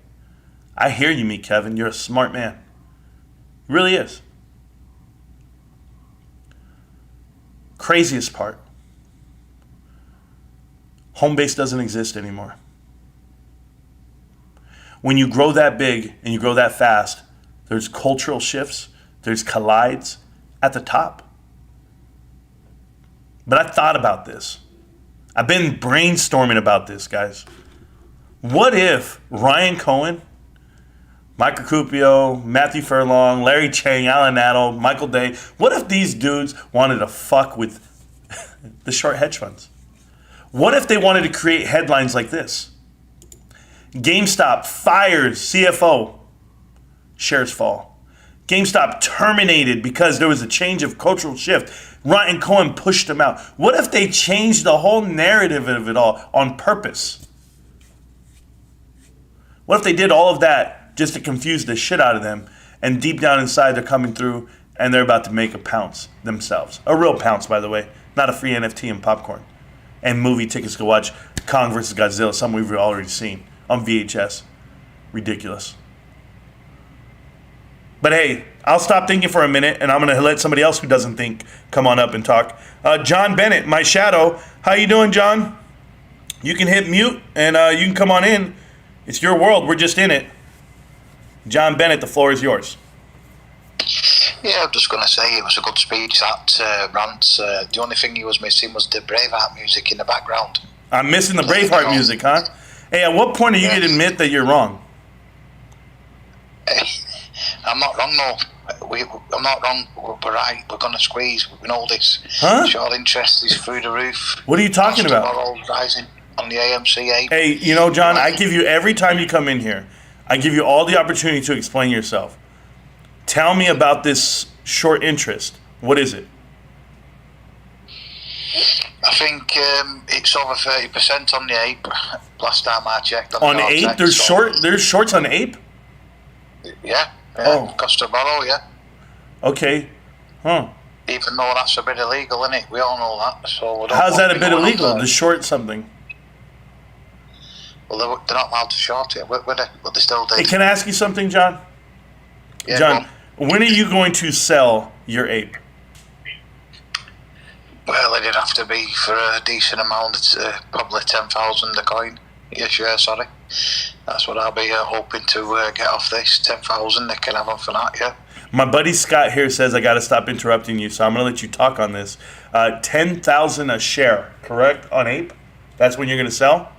I hear you, Meet Kevin. You're a smart man. It really is. Craziest part. Homebase doesn't exist anymore. When you grow that big and you grow that fast, there's cultural shifts, there's collides at the top. But I thought about this. I've been brainstorming about this, guys. What if Ryan Cohen, Michael Cupio, Matthew Furlong, Larry Chang, Alan Adel, Michael Day, what if these dudes wanted to fuck with the short hedge funds? What if they wanted to create headlines like this? GameStop fires CFO, shares fall. GameStop terminated because there was a change of cultural shift. Ryan Cohen pushed them out. What if they changed the whole narrative of it all on purpose? What if they did all of that just to confuse the shit out of them, and deep down inside they're coming through and they're about to make a pounce themselves? A real pounce, by the way, not a free NFT and popcorn. And movie tickets to watch Kong vs. Godzilla, something we've already seen on VHS. Ridiculous. But hey, I'll stop thinking for a minute, and I'm going to let somebody else who doesn't think come on up and talk. John Bennett, my shadow. How you doing, John? You can hit mute, and you can come on in. It's your world. We're just in it. John Bennett, the floor is yours. Yeah, I'm just going to say it was a good speech at Rantz. The only thing he was missing was the Braveheart music in the background. I'm missing the Braveheart music, huh? Hey, at what point are you going to admit that you're wrong? I'm not wrong, no. I'm not wrong. We're right. We're going to squeeze. We know this. Huh? Short interest is through the roof. What are you talking about? Tomorrow rising on the AMC APE. Hey, you know, John, I give you every time you come in here, I give you all the opportunity to explain yourself. Tell me about this short interest. What is it? I think it's over 30% on the APE. Last time I checked. On APE? There's shorts on APE? Yeah. Oh. Cost to borrow, yeah. Okay. Huh. Even though that's a bit illegal, isn't it? We all know that. So how's that a bit illegal? To short something? Well, they're not allowed to short it, would they? But they still do. Hey, can I ask you something, John? Yeah, John, when are you going to sell your APE? Well, it'd have to be for a decent amount. It's probably 10,000 a coin. Yeah, sure, sorry. That's what I'll be hoping to get off this. 10,000, they can have them for that, yeah. My buddy Scott here says I got to stop interrupting you, so I'm going to let you talk on this. 10,000 a share, correct, on APE? That's when you're going to sell?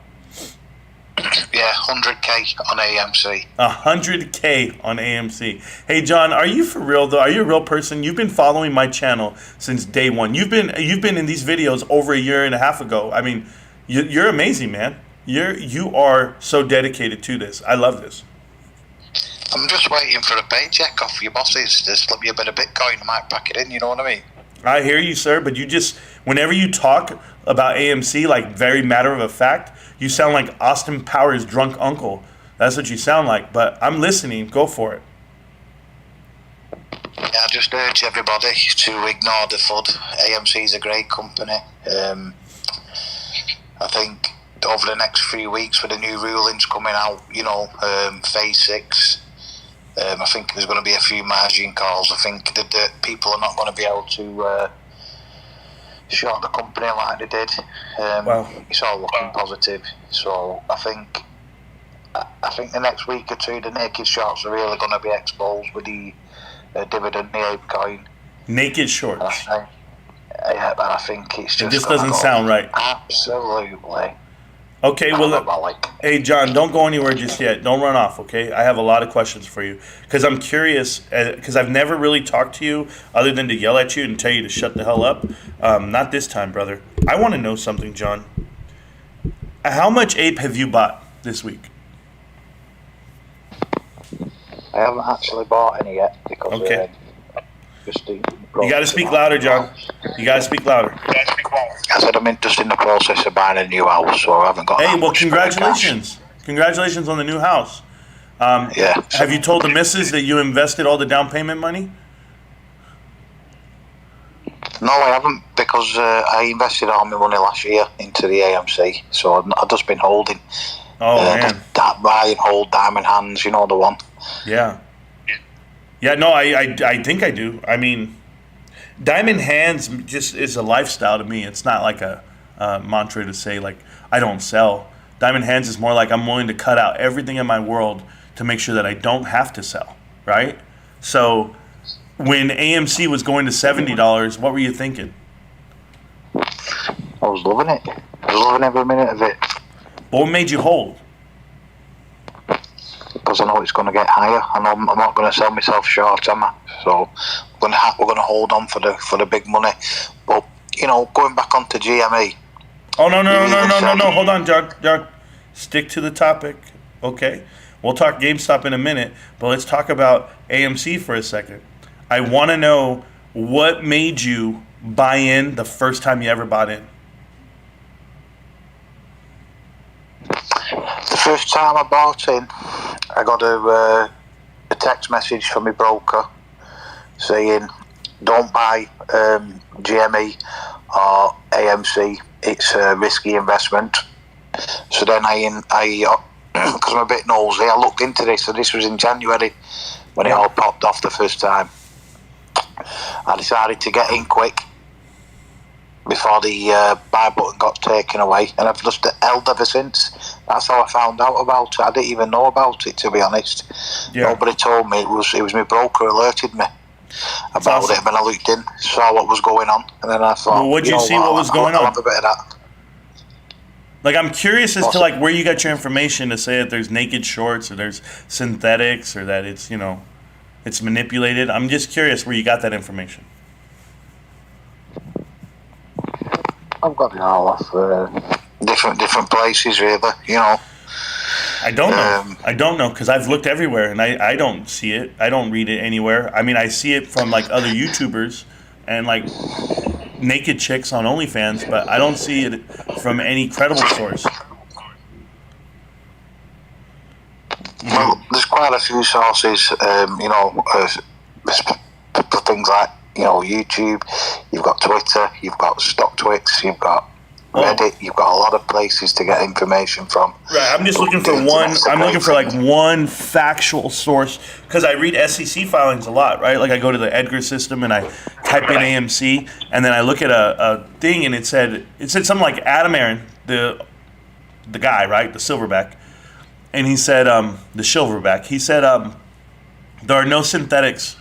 Yeah, 100K on AMC. 100K on AMC. Hey, John, are you for real, though? Are you a real person? You've been following my channel since day one. You've been in these videos over a year and a half ago. I mean, you're amazing, man. You are so dedicated to this. I love this. I'm just waiting for a paycheck off your bosses to slip you a bit of Bitcoin. I might pack it in, you know what I mean? I hear you, sir, but you just, whenever you talk about AMC, like very matter of fact, you sound like Austin Powers' drunk uncle. That's what you sound like, but I'm listening. Go for it. Yeah, I just urge everybody to ignore the FUD. AMC is a great company. I think over the next few weeks with the new rulings coming out, you know, phase 6, I think there's going to be a few margin calls. I think that people are not going to be able to short the company like they did. Wow. It's all looking positive. So I think the next week or two, the naked shorts are really going to be exposed with the dividend, the APE coin. Naked shorts. Yeah, but I think it's just. It just doesn't sound right. Absolutely. Okay, well, hey, John, don't go anywhere just yet. Don't run off, okay? I have a lot of questions for you because I'm curious, because I've never really talked to you other than to yell at you and tell you to shut the hell up. Not this time, brother. I want to know something, John. How much APE have you bought this week? I haven't actually bought any yet because okay. You got to speak louder, John. You got to speak louder. I said I'm just in the process of buying a new house, so I haven't got. Hey, well, congratulations! Congratulations on the new house. Yeah. Have you told the missus that you invested all the down payment money? No, I haven't, because I invested all my money last year into the AMC, so I've just been holding. Oh man. That buy and hold diamond hands, you know the one. Yeah. Yeah, no, I think I do. I mean, diamond hands just is a lifestyle to me. It's not like a mantra to say, like, I don't sell. Diamond hands is more like I'm willing to cut out everything in my world to make sure that I don't have to sell, right? So when AMC was going to $70, what were you thinking? I was loving it. I was loving every minute of it. What made you hold? Because I know it's going to get higher. I know I'm not going to sell myself short, am I? So we're going to hold on for the big money. But you know, going back onto GME. Oh no! Hold on, John. Stick to the topic, okay? We'll talk GameStop in a minute, but let's talk about AMC for a second. I want to know what made you buy in the first time you ever bought in. The first time I bought in, I got a text message from my broker saying, don't buy GME or AMC, it's a risky investment. So then I because I'm a bit nosy, I looked into this, so this was in January when it all popped off the first time. I decided to get in quick before the buy button got taken away, and I've just held ever since. That's how I found out about it. I didn't even know about it, to be honest. Yeah. Nobody told me. It was my broker alerted me. about awesome. it. And then I looked in, saw what was going on, and then I thought, Well, what'd you see? What was going I'll on? have a bit of that. Like, I'm curious as to like where you got your information to say that there's naked shorts or there's synthetics or that it's, you know, it's manipulated. I'm just curious where you got that information. I've got it all off different places, really. You know. I don't know. I don't know because I've looked everywhere and I don't see it. I don't read it anywhere. I mean, I see it from like other YouTubers and like naked chicks on OnlyFans, but I don't see it from any credible source. Well, there's quite a few sources, you know, for things like, you know, YouTube, you've got Twitter, you've got StockTwits, you've got Reddit, you've got a lot of places to get information from. Right, I'm just looking for one. I'm looking for like one factual source because I read SEC filings a lot, right? Like I go to the Edgar system and I type in AMC, and then I look at a thing and it said something like Adam Aaron, the guy, right, the silverback, and he said the silverback. He said there are no synthetics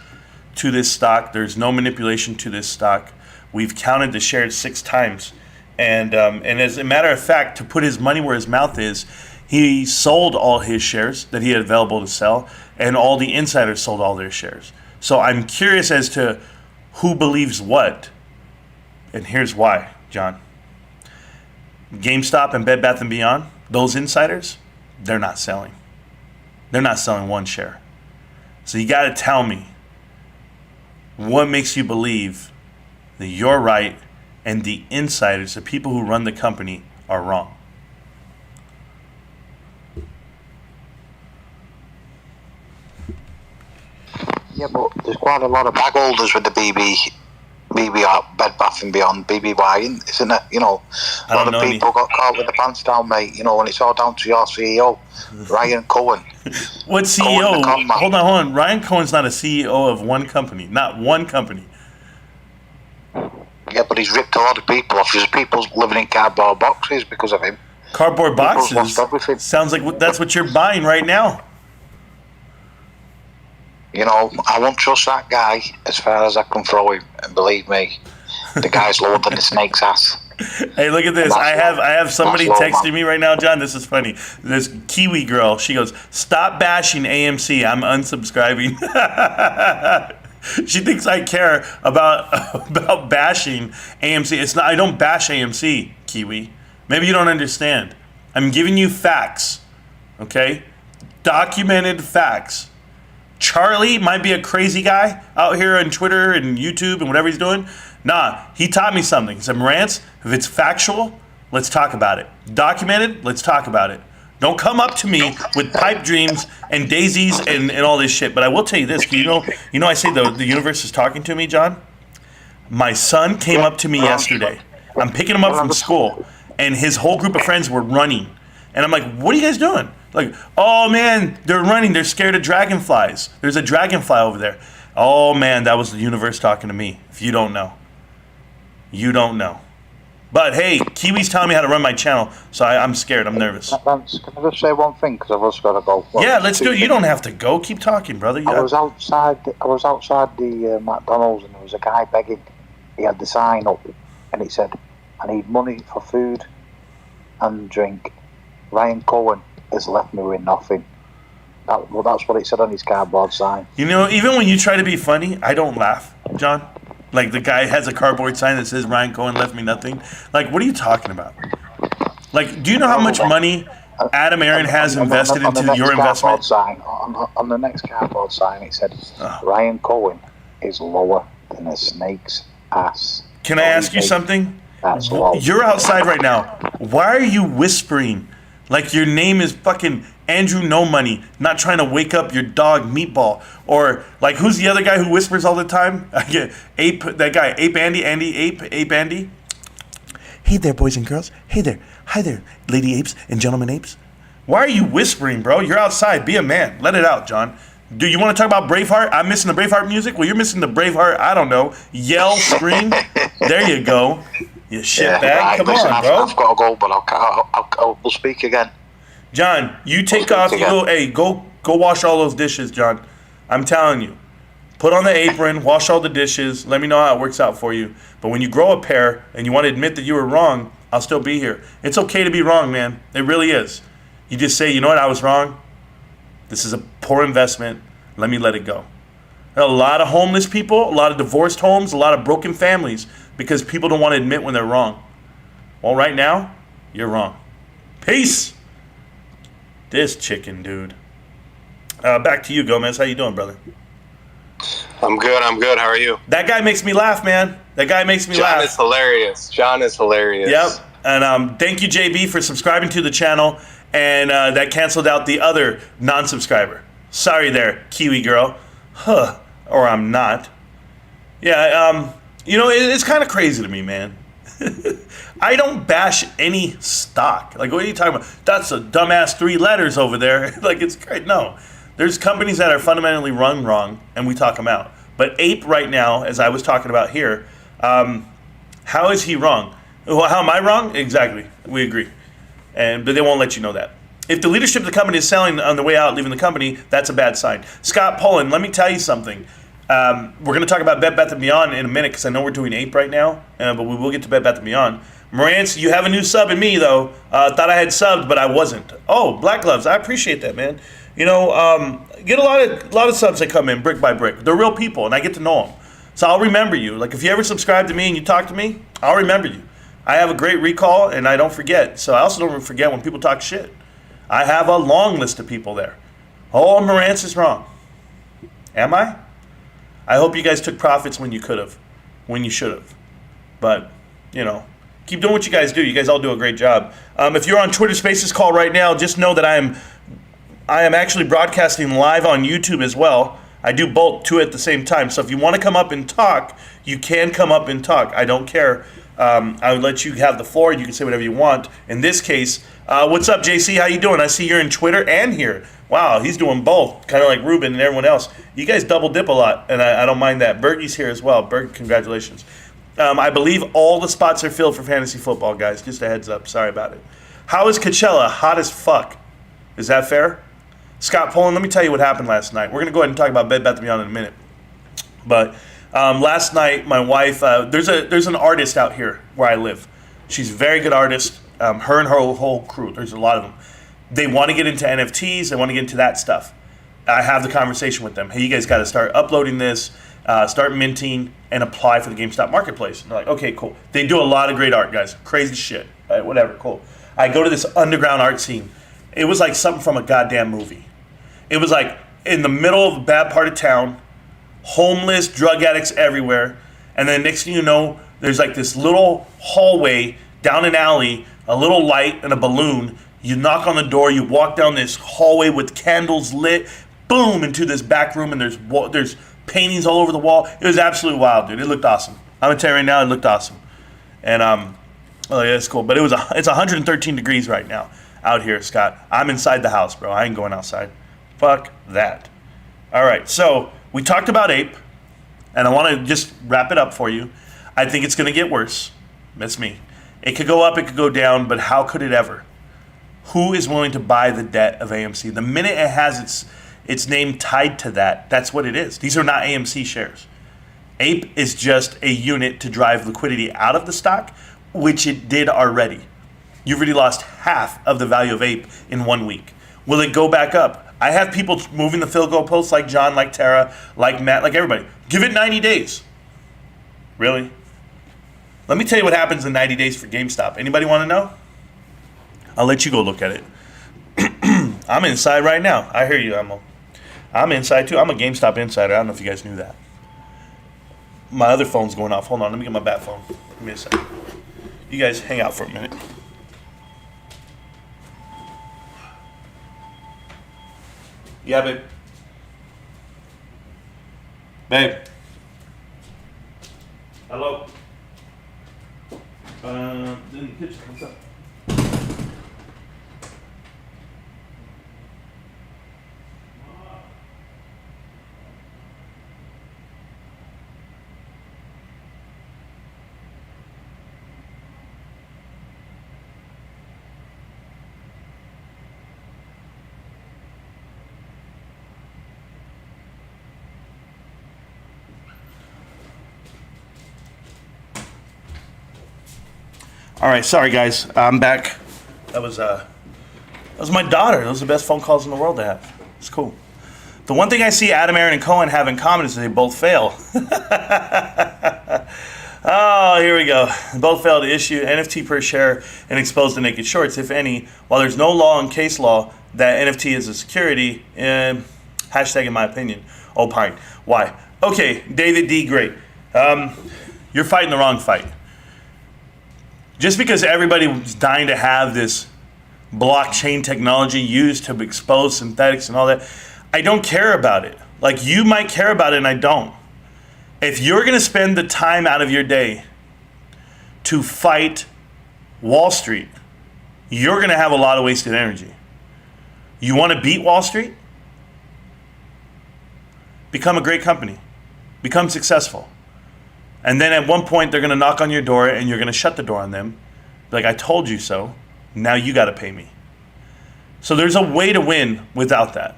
to this stock. There's no manipulation to this stock. We've counted the shares 6 times. And as a matter of fact, to put his money where his mouth is, he sold all his shares that he had available to sell, and all the insiders sold all their shares. So I'm curious as to who believes what, and here's why, John. GameStop and Bed Bath & Beyond, those insiders, they're not selling. They're not selling one share. So you got to tell me what makes you believe that you're right and the insiders, the people who run the company, are wrong. Yeah, but there's quite a lot of bag holders with the BBBY, Bed Bath and Beyond, BBBY, isn't it? You know, a lot of people got caught with the pants down, mate. You know, and it's all down to your CEO, Ryan Cohen. What CEO? Hold on. Ryan Cohen's not a CEO of one company, not one company. Yeah, but he's ripped a lot of people off. There's people living in cardboard boxes because of him. Cardboard boxes? Sounds like that's what you're buying right now. You know, I won't trust that guy as far as I can throw him. And believe me, the guy's lower than the snake's ass. Hey, look at this. I have somebody texting me right now, John. This is funny. This Kiwi girl, she goes, "Stop bashing AMC. I'm unsubscribing." She thinks I care about bashing AMC. It's not. I don't bash AMC, Kiwi. Maybe you don't understand. I'm giving you facts, okay? Documented facts. Charlie might be a crazy guy out here on Twitter and YouTube and whatever he's doing. Nah, he taught me something. He said, Marantz, if it's factual, let's talk about it. Documented, let's talk about it. Don't come up to me with pipe dreams and daisies and all this shit. But I will tell you this. You know I say the universe is talking to me, John? My son came up to me yesterday. I'm picking him up from school, and his whole group of friends were running. And I'm like, what are you guys doing? Like, oh, man, they're running. They're scared of dragonflies. There's a dragonfly over there. Oh, man, that was the universe talking to me. If you don't know. You don't know. But, hey, Kiwi's telling me how to run my channel, so I'm scared. I'm nervous. Lance, can I just say one thing? Because I've also got to go. Yeah, let's do it. You don't have to go. Keep talking, brother. I was outside the McDonald's, and there was a guy begging. He had the sign up, and it said, I need money for food and drink. Ryan Cohen has left me with nothing. That's what it said on his cardboard sign. You know, even when you try to be funny, I don't laugh, John. Like, the guy has a cardboard sign that says Ryan Cohen left me nothing. Like, what are you talking about? Like, do you know how much money Adam Aaron has invested into your investment? On the next cardboard sign, it said, Ryan Cohen is lower than a snake's ass. Can I ask you something? That's low. You're outside right now. Why are you whispering like your name is fucking Andrew No Money, not trying to wake up your dog Meatball? Or like, who's the other guy who whispers all the time? Ape, that guy, Ape Andy. Hey there, boys and girls. Hey there. Hi there, lady apes and gentlemen apes. Why are you whispering, bro? You're outside. Be a man. Let it out, John. Do you want to talk about Braveheart? I'm missing the Braveheart music? Well, you're missing the Braveheart, I don't know, yell, scream. There you go. You shitbag. Right, come listen, on, bro. I've got to go, but we'll speak again. John, you take off. You go. Hey, go wash all those dishes, John. I'm telling you. Put on the apron, wash all the dishes, let me know how it works out for you. But when you grow a pair and you want to admit that you were wrong, I'll still be here. It's okay to be wrong, man. It really is. You just say, you know what, I was wrong. This is a poor investment. Let me let it go. A lot of homeless people, a lot of divorced homes, a lot of broken families because people don't want to admit when they're wrong. Well, right now, you're wrong. Peace. This chicken, dude. Back to you, Gomez. How you doing, brother? I'm good. How are you? That guy makes me laugh, man. That guy makes me laugh. John is hilarious. Yep. And thank you, JB, for subscribing to the channel. And that canceled out the other non-subscriber. Sorry there, Kiwi girl. Huh. Or I'm not. Yeah, it's kind of crazy to me, man. I don't bash any stock. Like, what are you talking about? That's a dumbass 3 letters over there. Like, it's great. No. There's companies that are fundamentally run wrong, and we talk them out. But Ape right now, as I was talking about here, how is he wrong? Well, how am I wrong? Exactly. We agree. But they won't let you know that. If the leadership of the company is selling on the way out, leaving the company, that's a bad sign. Scott Pullen, let me tell you something. We're going to talk about Bed Bath & Beyond in a minute because I know we're doing Ape right now, but we will get to Bed Bath & Beyond. Marantz, you have a new sub in me, though. Thought I had subbed, but I wasn't. Oh, Black Gloves, I appreciate that, man. Get a lot of subs that come in brick by brick. They're real people, and I get to know them. So I'll remember you. Like, if you ever subscribe to me and you talk to me, I'll remember you. I have a great recall, and I don't forget. So I also don't forget when people talk shit. I have a long list of people there. Oh, Marantz is wrong. Am I? I hope you guys took profits when you could have, when you should have. But, keep doing what you guys do. You guys all do a great job. If you're on Twitter Spaces call right now, just know that I am actually broadcasting live on YouTube as well. I do both two at the same time. So if you want to come up and talk, you can come up and talk. I don't care. I would let you have the floor. You can say whatever you want. In this case, what's up, JC? How you doing? I see you're in Twitter and here. Wow, he's doing both, kind of like Ruben and everyone else. You guys double dip a lot, and I don't mind that. Bergie's here as well. Berg, congratulations. I believe all the spots are filled for fantasy football, guys. Just a heads up. Sorry about it. How is Coachella? Hot as fuck. Is that fair? Scott Poland, let me tell you what happened last night. We're going to go ahead and talk about Bed Bath & Beyond in a minute. But last night, my wife, there's an artist out here where I live. She's a very good artist. Her and her whole crew, there's a lot of them. They want to get into NFTs. They want to get into that stuff. I have the conversation with them. Hey, you guys got to start uploading this, start minting, and apply for the GameStop marketplace. And they're like, okay, cool. They do a lot of great art, guys. Crazy shit. Whatever, cool. I go to this underground art scene. It was like something from a goddamn movie. It was like in the middle of a bad part of town, homeless, drug addicts everywhere. And then next thing you know, there's like this little hallway down an alley, a little light and a balloon. You knock on the door, you walk down this hallway with candles lit, boom, into this back room, and there's paintings all over the wall. It was absolutely wild, dude. It looked awesome. I'm gonna tell you right now, it looked awesome. And oh yeah, it's cool. But it's 113 degrees right now out here, Scott. I'm inside the house, bro. I ain't going outside. Fuck that. All right, so we talked about Ape, and I want to just wrap it up for you. I think it's gonna get worse. That's me. It could go up, it could go down, but how could it ever? Who is willing to buy the debt of AMC? The minute it has its name tied to that, that's what it is. These are not AMC shares. Ape is just a unit to drive liquidity out of the stock, which it did already. You've already lost half of the value of Ape in 1 week. Will it go back up? I have people moving the field goal posts like John, like Tara, like Matt, like everybody. Give it 90 days. Really? Let me tell you what happens in 90 days for GameStop. Anybody want to know? I'll let you go look at it. I'm inside right now. I hear you, Emil. I'm inside too. I'm a GameStop insider. I don't know if you guys knew that. My other phone's going off. Hold on. Let me get my bat phone. Give me a second. You guys hang out for a minute. Yeah, babe. Babe. Hello. In the kitchen. What's up? All right, sorry guys, I'm back. That was my daughter. Those are the best phone calls in the world to have. It's cool. The one thing I see Adam, Aaron, and Cohen have in common is they both fail. Oh, here we go. Both failed to issue NFT per share and expose the naked shorts, if any, while there's no law and case law that NFT is a security. Hashtag in my opinion. Opine. Why? Okay, David D. Great. You're fighting the wrong fight. Just because everybody's dying to have this blockchain technology used to expose synthetics and all that, I don't care about it. Like, you might care about it and I don't. If you're going to spend the time out of your day to fight Wall Street, you're going to have a lot of wasted energy. You want to beat Wall Street? Become a great company. Become successful. And then at one point, they're going to knock on your door and you're going to shut the door on them. Like, I told you so. Now you got to pay me. So there's a way to win without that.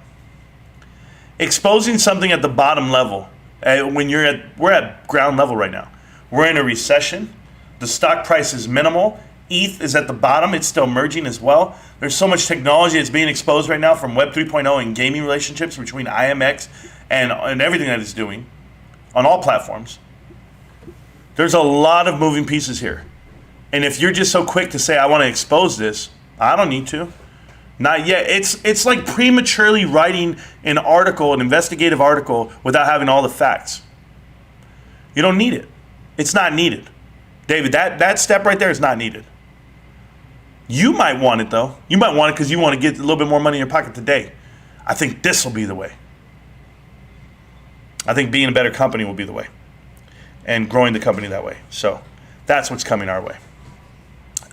Exposing something at the bottom level, we're at ground level right now. We're in a recession. The stock price is minimal. ETH is at the bottom. It's still merging as well. There's so much technology that's being exposed right now from Web 3.0 and gaming relationships between IMX and everything that it's doing on all platforms. There's a lot of moving pieces here. And if you're just so quick to say, I want to expose this, I don't need to. Not yet. It's like prematurely writing an article, an investigative article, without having all the facts. You don't need it. It's not needed. David, that step right there is not needed. You might want it, though. You might want it because you want to get a little bit more money in your pocket today. I think this will be the way. I think being a better company will be the way. And growing the company that way. So that's what's coming our way.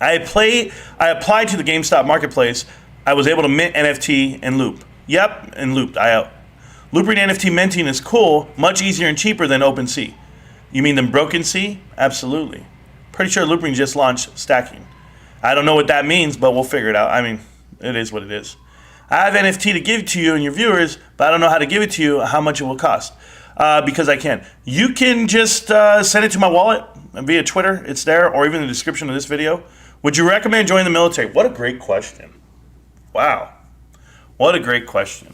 I applied to the GameStop marketplace. I was able to mint NFT and loop. Yep, and looped. Looping NFT minting is cool, much easier and cheaper than OpenSea. You mean than BrokenSea? Absolutely. Pretty sure Looping just launched stacking. I don't know what that means, but we'll figure it out. I mean, it is what it is. I have NFT to give to you and your viewers, but I don't know how to give it to you, how much it will cost. Because I can. You can just send it to my wallet via Twitter. It's there, or even in the description of this video. Would you recommend joining the military? What a great question. Wow. What a great question.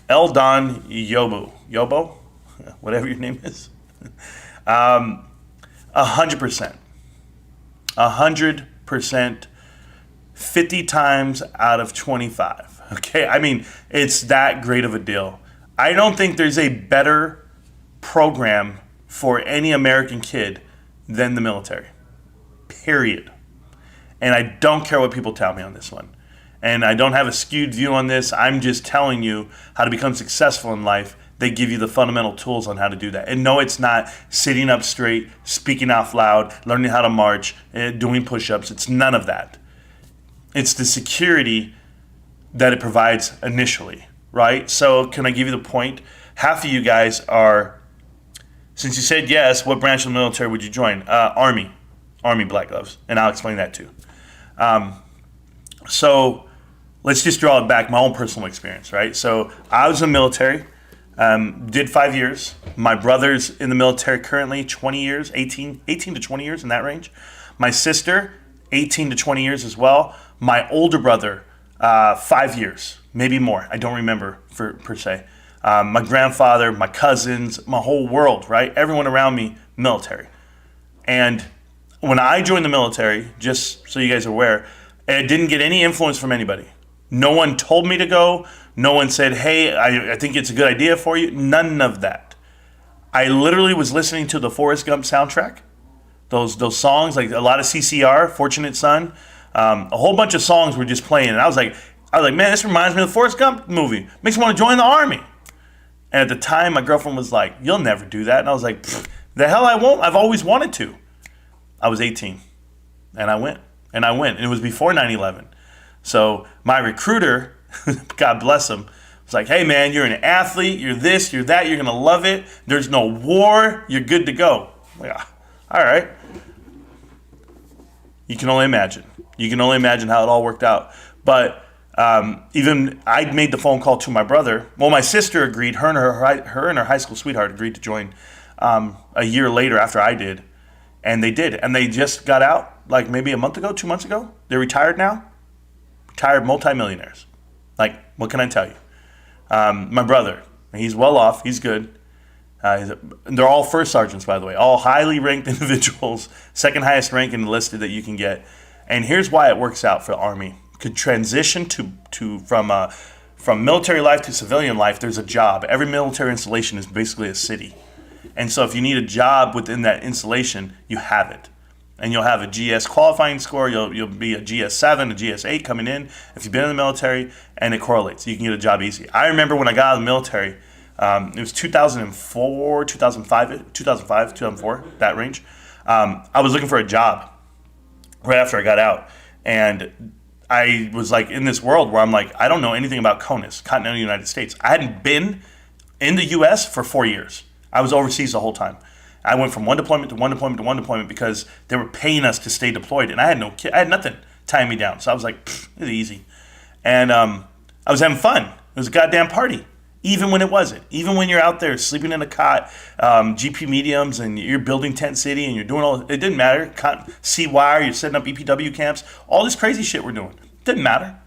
Eldon Yobo? Whatever your name is. 100%. 100%. 50 times out of 25. Okay? I mean, it's that great of a deal. I don't think there's a better program for any American kid than the military. Period. And I don't care what people tell me on this one. And I don't have a skewed view on this. I'm just telling you how to become successful in life. They give you the fundamental tools on how to do that. And no, it's not sitting up straight, speaking out loud, learning how to march, doing push-ups. It's none of that. It's the security that it provides initially. Right? So can I give you the point? Half of you guys are, since you said yes, what branch of the military would you join? Army Black Gloves. And I'll explain that too. So let's just draw it back, my own personal experience, right? So I was in the military, did 5 years. My brother's in the military currently 20 years, 18 to 20 years, in that range. My sister, 18 to 20 years as well. My older brother, 5 years. Maybe more. I don't remember per se. My grandfather, my cousins, my whole world, right? Everyone around me, military. And when I joined the military, just so you guys are aware, I didn't get any influence from anybody. No one told me to go. No one said, hey, I think it's a good idea for you. None of that. I literally was listening to the Forrest Gump soundtrack. Those songs, like a lot of CCR, Fortunate Son. A whole bunch of songs were just playing. And I was like, man, this reminds me of the Forrest Gump movie. Makes me want to join the Army. And at the time, my girlfriend was like, you'll never do that. And I was like, the hell I won't. I've always wanted to. I was 18. And I went. And it was before 9/11. So my recruiter, God bless him, was like, hey, man, you're an athlete. You're this, you're that. You're going to love it. There's no war. You're good to go. I'm like, all right. You can only imagine. You can only imagine how it all worked out. But even I made the phone call to my brother. Well, my sister agreed. Her and her high school sweetheart agreed to join a year later after I did. And they did. And they just got out like maybe a month ago, 2 months ago. They're retired now. Retired multimillionaires. Like, what can I tell you? My brother, he's well off. He's good. They're all first sergeants, by the way. All highly ranked individuals. Second highest rank enlisted that you can get. And here's why it works out for the Army. Could transition from military life to civilian life, there's a job. Every military installation is basically a city. And so if you need a job within that installation, you have it. And you'll have a GS qualifying score, you'll be a GS7, a GS8 coming in if you've been in the military, and it correlates. You can get a job easy. I remember when I got out of the military, it was 2004, 2004, that range. I was looking for a job right after I got out. And I was like in this world where I'm like, I don't know anything about CONUS, continental United States. I hadn't been in the U.S. for 4 years. I was overseas the whole time. I went from one deployment to one deployment to one deployment because they were paying us to stay deployed, and I had nothing tying me down. So I was like, it's easy, and I was having fun. It was a goddamn party, even when it wasn't. Even when you're out there sleeping in a cot, GP mediums, and you're building tent city, and you're doing all. It didn't matter. C-wire, you're setting up EPW camps, all this crazy shit we're doing. It didn't matter.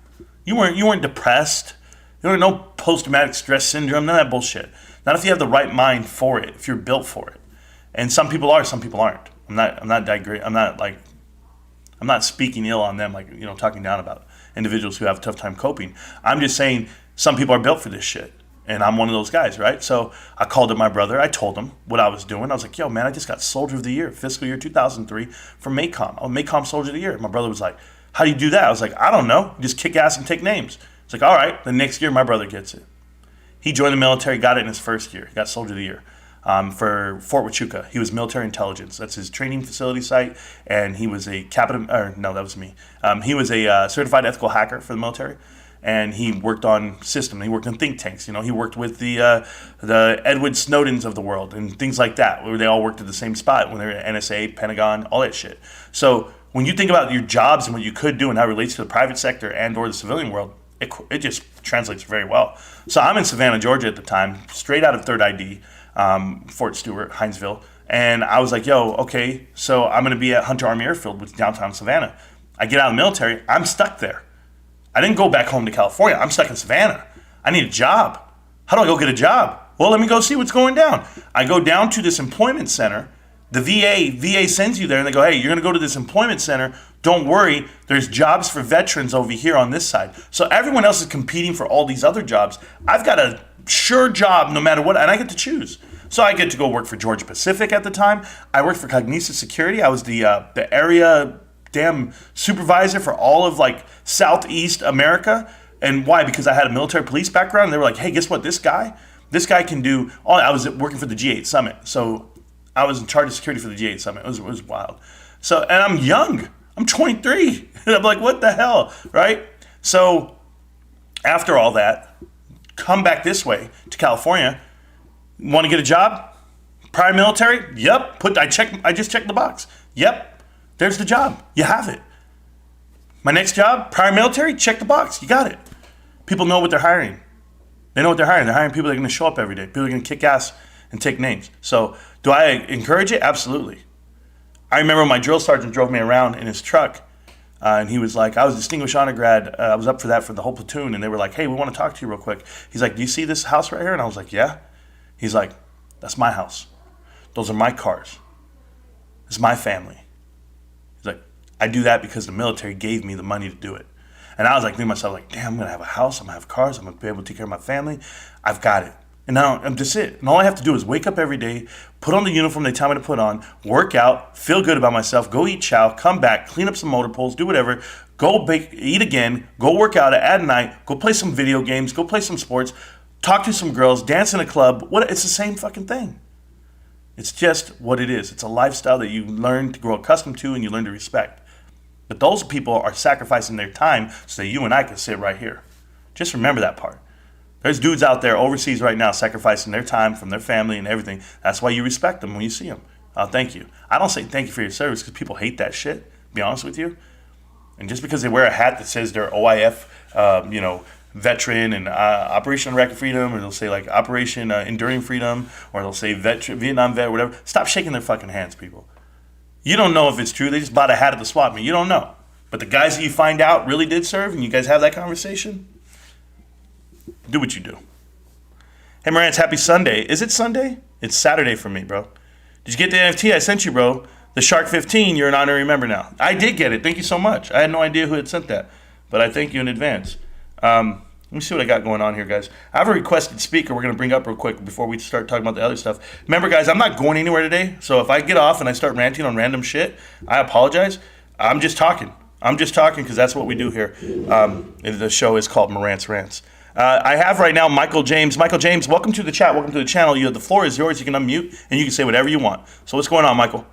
You weren't depressed. There was no post-traumatic stress syndrome. None of that bullshit. Not if you have the right mind for it. If you're built for it. And some people are, some people aren't. I'm not speaking ill on them, like, talking down about individuals who have a tough time coping. I'm just saying some people are built for this shit. And I'm one of those guys, right? So I called up my brother. I told him what I was doing. I was like, yo, man, I just got Soldier of the Year, fiscal year 2003 from MACOM. Oh, MACOM Soldier of the Year. My brother was like, how do you do that? I was like, I don't know. Just kick ass and take names. It's like, all right. The next year, my brother gets it. He joined the military, got it in his first year. He got Soldier of the Year. For Fort Huachuca. He was military intelligence. That's his training facility site, and he was a he was a certified ethical hacker for the military, and he worked on systems. He worked in think tanks. He worked with the Edward Snowdens of the world and things like that, where they all worked at the same spot when they were at NSA, Pentagon, all that shit. So when you think about your jobs and what you could do and how it relates to the private sector and or the civilian world, it just translates very well. So I'm in Savannah, Georgia at the time, straight out of 3rd ID. Fort Stewart, Hinesville, and I was like, yo, okay, so I'm going to be at Hunter Army Airfield, which is downtown Savannah. I get out of the military, I'm stuck there. I didn't go back home to California, I'm stuck in Savannah. I need a job. How do I go get a job? Well, let me go see what's going down. I go down to this employment center. The VA sends you there, and they go, hey, you're going to go to this employment center. Don't worry, there's jobs for veterans over here on this side. So everyone else is competing for all these other jobs. I've got a sure job no matter what, and I get to choose. So I get to go work for Georgia Pacific at the time. I worked for Cognizant Security. I was the area supervisor for all of like Southeast America. And why? Because I had a military police background. And they were like, hey, guess what? This guy can do all. I was working for the G8 Summit. So I was in charge of security for the G8 Summit. It was wild. So, and I'm young. I'm 23. And I'm like, what the hell, right? So after all that, come back this way to California. Want to get a job? Prior military? Yep. I just checked the box. Yep. There's the job. You have it. My next job? Prior military? Check the box. You got it. People know what they're hiring. They know what they're hiring. They're hiring people that are going to show up every day. People that are going to kick ass and take names. So do I encourage it? Absolutely. I remember my drill sergeant drove me around in his truck. And he was like, I was a distinguished honor grad. I was up for that for the whole platoon. And they were like, hey, we want to talk to you real quick. He's like, do you see this house right here? And I was like, yeah. He's like, that's my house. Those are my cars. It's my family. He's like, I do that because the military gave me the money to do it. And I was like, thinking to myself, like, damn, I'm going to have a house. I'm going to have cars. I'm going to be able to take care of my family. I've got it. And now I'm just it. And all I have to do is wake up every day, put on the uniform they tell me to put on, work out, feel good about myself, go eat chow, come back, clean up some motor pools, do whatever, go bake, eat again, go work out at night, go play some video games, go play some sports, talk to some girls, dance in a club. It's the same fucking thing. It's just what it is. It's a lifestyle that you learn to grow accustomed to and you learn to respect. But those people are sacrificing their time so that you and I can sit right here. Just remember that part. There's dudes out there overseas right now sacrificing their time from their family and everything. That's why you respect them when you see them. Thank you. I don't say thank you for your service because people hate that shit, to be honest with you. And just because they wear a hat that says they're OIF, veteran and Operation Iraqi Freedom, or they'll say like Operation Enduring Freedom, or they'll say Vietnam vet, whatever. Stop shaking their fucking hands, people. You don't know if it's true. They just bought a hat at the swap meet. You don't know. But the guys that you find out really did serve, and you guys have that conversation, do what you do. Hey, Marantz, happy Sunday. Is it Sunday? It's Saturday for me, bro. Did you get the NFT I sent you, bro? The Shark 15, you're an honorary member now. I did get it. Thank you so much. I had no idea who had sent that, but I thank you in advance. Let me see what I got going on here, guys. I have a requested speaker we're going to bring up real quick before we start talking about the other stuff. Remember, guys, I'm not going anywhere today, so if I get off and I start ranting on random shit, I apologize. I'm just talking. Because that's what we do here. The show is called Marantz Rantz. I have right now Michael James. Michael James, welcome to the chat. Welcome to the channel. The floor is yours. You can unmute, and you can say whatever you want. So what's going on, Michael?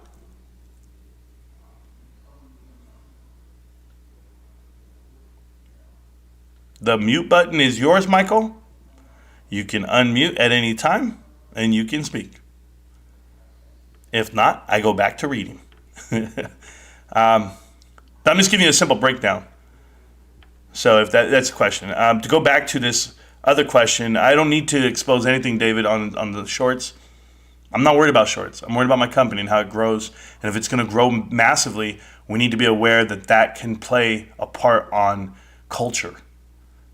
The mute button is yours, Michael. You can unmute at any time, and you can speak. If not, I go back to reading. I'm just giving you a simple breakdown. So if that's a question. To go back to this other question, I don't need to expose anything, David, on the shorts. I'm not worried about shorts. I'm worried about my company and how it grows. And if it's going to grow massively, we need to be aware that that can play a part on culture.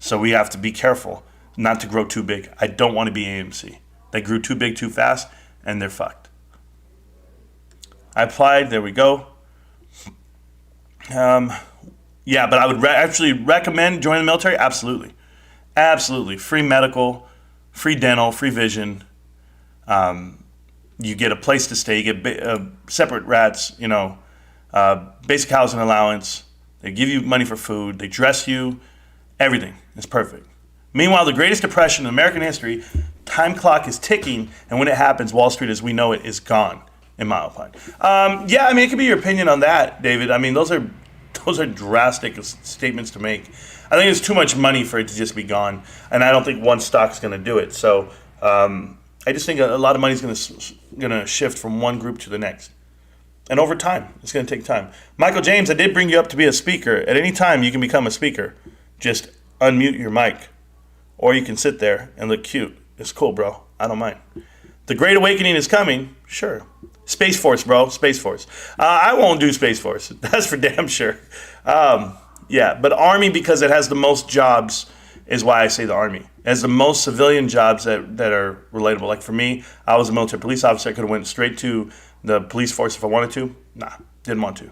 So we have to be careful not to grow too big. I don't want to be AMC. They grew too big too fast, and they're fucked. I applied. There we go. Yeah, but I would actually recommend joining the military. Absolutely. Absolutely. Free medical, free dental, free vision. You get a place to stay. You get separate rats, basic housing allowance. They give you money for food. They dress you. Everything is perfect. Meanwhile, the greatest depression in American history, time clock is ticking, and when it happens, Wall Street as we know it is gone, in my opinion. Yeah, I mean, it could be your opinion on that, David. I mean, those are drastic statements to make. I think it's too much money for it to just be gone, and I don't think one stock's going to do it. So I just think a lot of money is going to shift from one group to the next. And over time, it's going to take time. Michael James, I did bring you up to be a speaker. At any time, you can become a speaker. Just unmute your mic, or you can sit there and look cute. It's cool, bro. I don't mind. The Great Awakening is coming. Sure. Space Force, bro. Space Force. I won't do Space Force. That's for damn sure. Yeah, but Army, because it has the most jobs, is why I say the Army. It has the most civilian jobs that are relatable. Like for me, I was a military police officer. I could have went straight to the police force if I wanted to. Nah, didn't want to.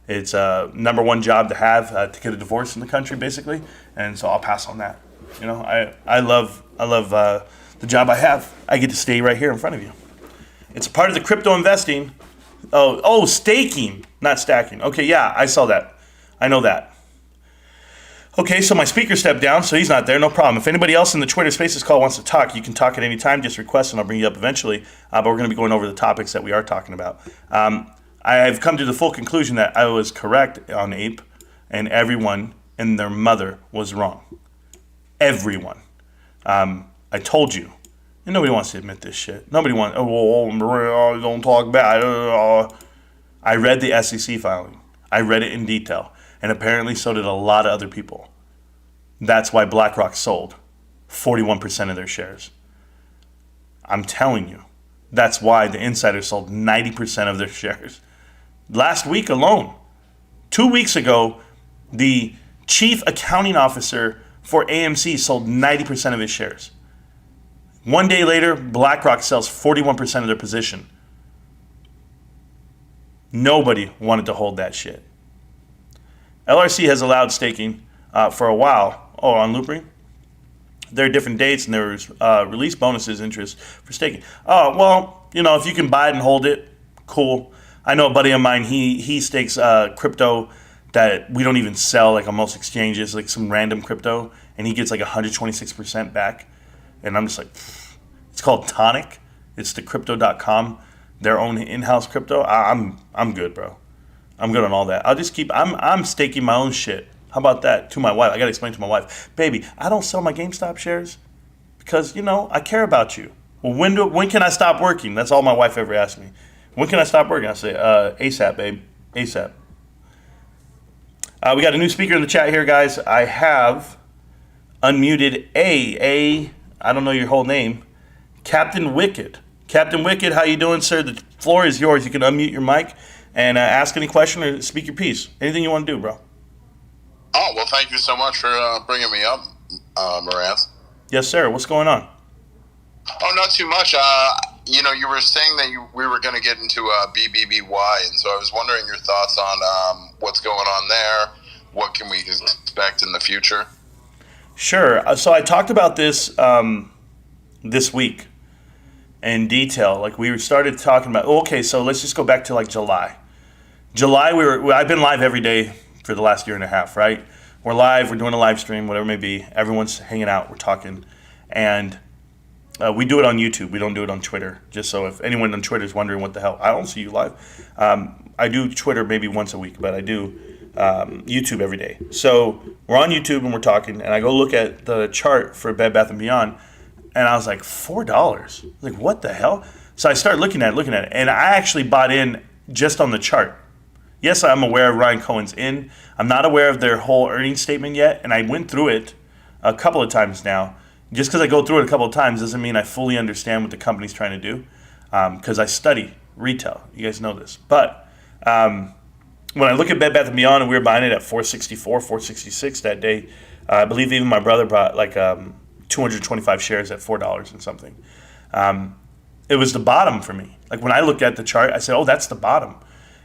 It's number one job to have to get a divorce in the country, basically, and so I'll pass on that. I love the job I have. I get to stay right here in front of you. It's a part of the crypto investing. Oh, staking, not stacking. Okay, yeah, I saw that. I know that. Okay, so my speaker stepped down, so he's not there. No problem. If anybody else in the Twitter Spaces call wants to talk, you can talk at any time. Just request, and I'll bring you up eventually. But we're going to be going over the topics that we are talking about. I've come to the full conclusion that I was correct on APE, and everyone and their mother was wrong. Everyone. I told you. And nobody wants to admit this shit. Nobody wants, don't talk bad. I read the SEC filing. I read it in detail. And apparently so did a lot of other people. That's why BlackRock sold 41% of their shares. I'm telling you. That's why the insiders sold 90% of their shares. Last week alone, 2 weeks ago, the chief accounting officer for AMC sold 90% of his shares. 1 day later, BlackRock sells 41% of their position. Nobody wanted to hold that shit. LRC has allowed staking for a while. Oh, on Loopring? There are different dates, and there's release bonuses interest for staking. Oh, well, if you can buy it and hold it, cool. I know a buddy of mine, he stakes crypto that we don't even sell like on most exchanges, like some random crypto, and he gets like 126% back. And I'm just like, it's called Tonic. It's the crypto.com, their own in-house crypto. I'm good, bro. I'm good on all that. I'll just I'm staking my own shit. How about that? To my wife. I got to explain to my wife, baby, I don't sell my GameStop shares because, I care about you. Well, when can I stop working? That's all my wife ever asked me. When can I stop working? I say, ASAP, babe. ASAP. We got a new speaker in the chat here, guys. I have unmuted I don't know your whole name. Captain Wicked. Captain Wicked, how you doing, sir? The floor is yours. You can unmute your mic and ask any question or speak your piece. Anything you want to do, bro. Oh, well, thank you so much for bringing me up, Marantz. Yes, sir. What's going on? Oh, not too much. You were saying that we were going to get into BBBY, and so I was wondering your thoughts on what's going on there. What can we expect in the future? Sure. So I talked about this this week in detail. Like we started talking about. Okay, so let's just go back to like July. I've been live every day for the last year and a half. Right? We're live. We're doing a live stream, whatever it may be. Everyone's hanging out. We're talking, and we do it on YouTube. We don't do it on Twitter. Just so if anyone on Twitter is wondering what the hell, I don't see you live. I do Twitter maybe once a week, but I do YouTube every day. So we're on YouTube and we're talking, and I go look at the chart for Bed Bath & Beyond, and I was like, $4? Like, what the hell? So I started looking at it, and I actually bought in just on the chart. Yes, I'm aware of Ryan Cohen's in. I'm not aware of their whole earnings statement yet, and I went through it a couple of times now. Just because I go through it a couple of times doesn't mean I fully understand what the company's trying to do, because I study retail. You guys know this. But when I look at Bed Bath & Beyond, and we were buying it at $464, $466 that day, I believe even my brother bought like 225 shares at $4 and something. It was the bottom for me. Like when I looked at the chart, I said, oh, that's the bottom.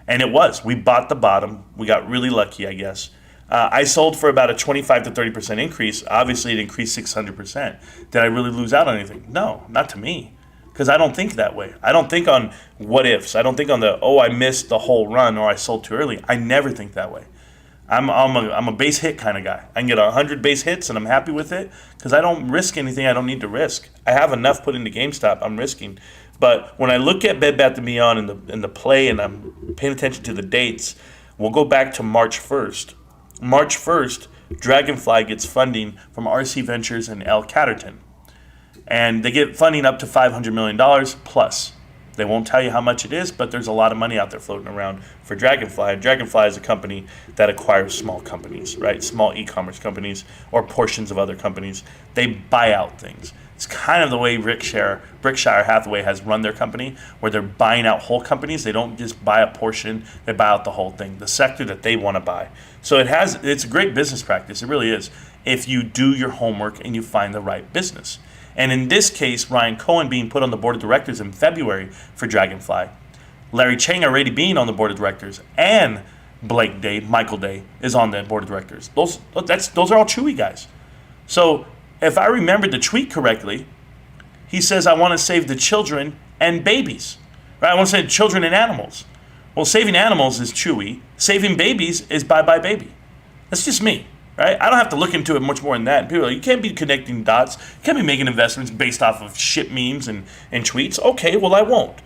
And it was. We bought the bottom. We got really lucky, I guess. I sold for about a 25 to 30% increase. Obviously, it increased 600%. Did I really lose out on anything? No, not to me, because I don't think that way. I don't think on what ifs. I don't think on I missed the whole run or I sold too early. I never think that way. I'm a base hit kind of guy. I can get 100 base hits and I'm happy with it because I don't risk anything I don't need to risk. I have enough put into GameStop. I'm risking. But when I look at Bed Bath & Beyond in the play and I'm paying attention to the dates, we'll go back to March 1st. March 1st, Dragonfly gets funding from RC Ventures and L. Catterton. And they get funding up to $500 million plus. They won't tell you how much it is, but there's a lot of money out there floating around for Dragonfly. Dragonfly is a company that acquires small companies, right? Small e-commerce companies or portions of other companies. They buy out things. It's kind of the way Berkshire Hathaway has run their company, where they're buying out whole companies. They don't just buy a portion, they buy out the whole thing, the sector that they want to buy. So it's a great business practice. It really is, if you do your homework and you find the right business. And in this case, Ryan Cohen being put on the board of directors in February for Dragonfly, Larry Chang already being on the board of directors, and Michael Day is on the board of directors. Those are all Chewy guys. So if I remembered the tweet correctly, he says, I want to save the children and babies. Right? I want to save children and animals. Well, saving animals is Chewy. Saving babies is Bye Bye Baby. That's just me. Right? I don't have to look into it much more than that. And people are like, you can't be connecting dots. You can't be making investments based off of shit memes and tweets. Okay, well, I won't.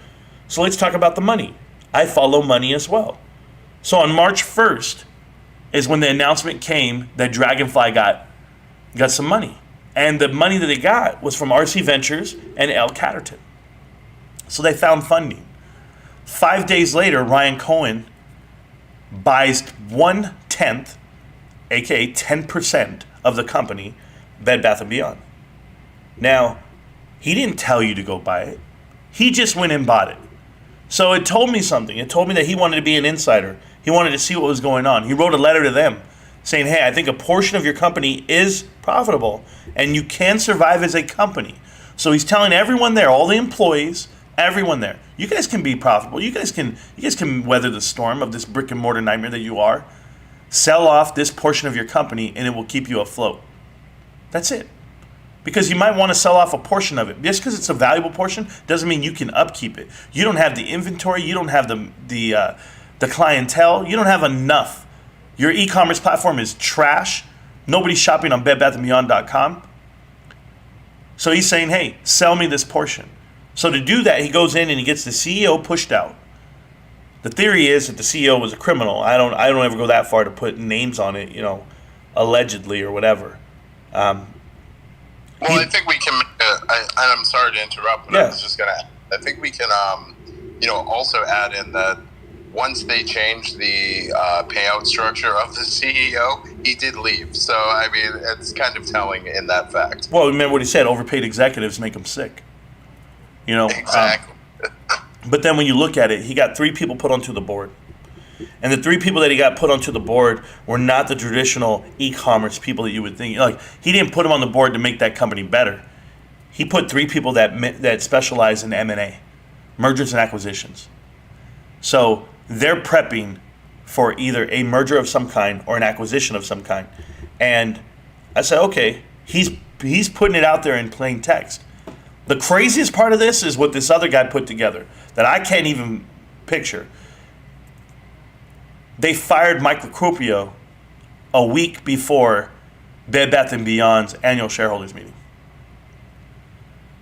So let's talk about the money. I follow money as well. So on March 1st is when the announcement came that Dragonfly got some money. And the money that they got was from RC Ventures and L. Catterton. So they found funding. 5 days later, Ryan Cohen buys 1/10, aka 10% of the company, Bed Bath & Beyond. Now, he didn't tell you to go buy it. He just went and bought it. So it told me something. It told me that he wanted to be an insider. He wanted to see what was going on. He wrote a letter to them saying, hey, I think a portion of your company is profitable and you can survive as a company. So he's telling everyone there, all the employees, everyone there, you guys can be profitable. You guys can weather the storm of this brick and mortar nightmare that you are. Sell off this portion of your company and it will keep you afloat. That's it. Because you might want to sell off a portion of it. Just because it's a valuable portion doesn't mean you can upkeep it. You don't have the inventory. You don't have the clientele. You don't have enough. Your e-commerce platform is trash. Nobody's shopping on bedbathandbeyond.com. So he's saying, hey, sell me this portion. So to do that, he goes in and he gets the CEO pushed out. The theory is that the CEO was a criminal. I don't ever go that far to put names on it, allegedly or whatever. Well, I think we can. I'm sorry to interrupt, but yeah. I was just gonna. I think we can, also add in that once they changed the payout structure of the CEO, he did leave. So I mean, it's kind of telling in that fact. Well, remember what he said: overpaid executives make him sick. Exactly. But then when you look at it, he got 3 people put onto the board. And the 3 people that he got put onto the board were not the traditional e-commerce people that you would think. Like, he didn't put them on the board to make that company better. He put 3 people that specialize in M&A, mergers and acquisitions. So they're prepping for either a merger of some kind or an acquisition of some kind. And I said, okay, he's putting it out there in plain text. The craziest part of this is what this other guy put together that I can't even picture. They fired Mike Recupio a week before Bed Bath & Beyond's annual shareholders meeting.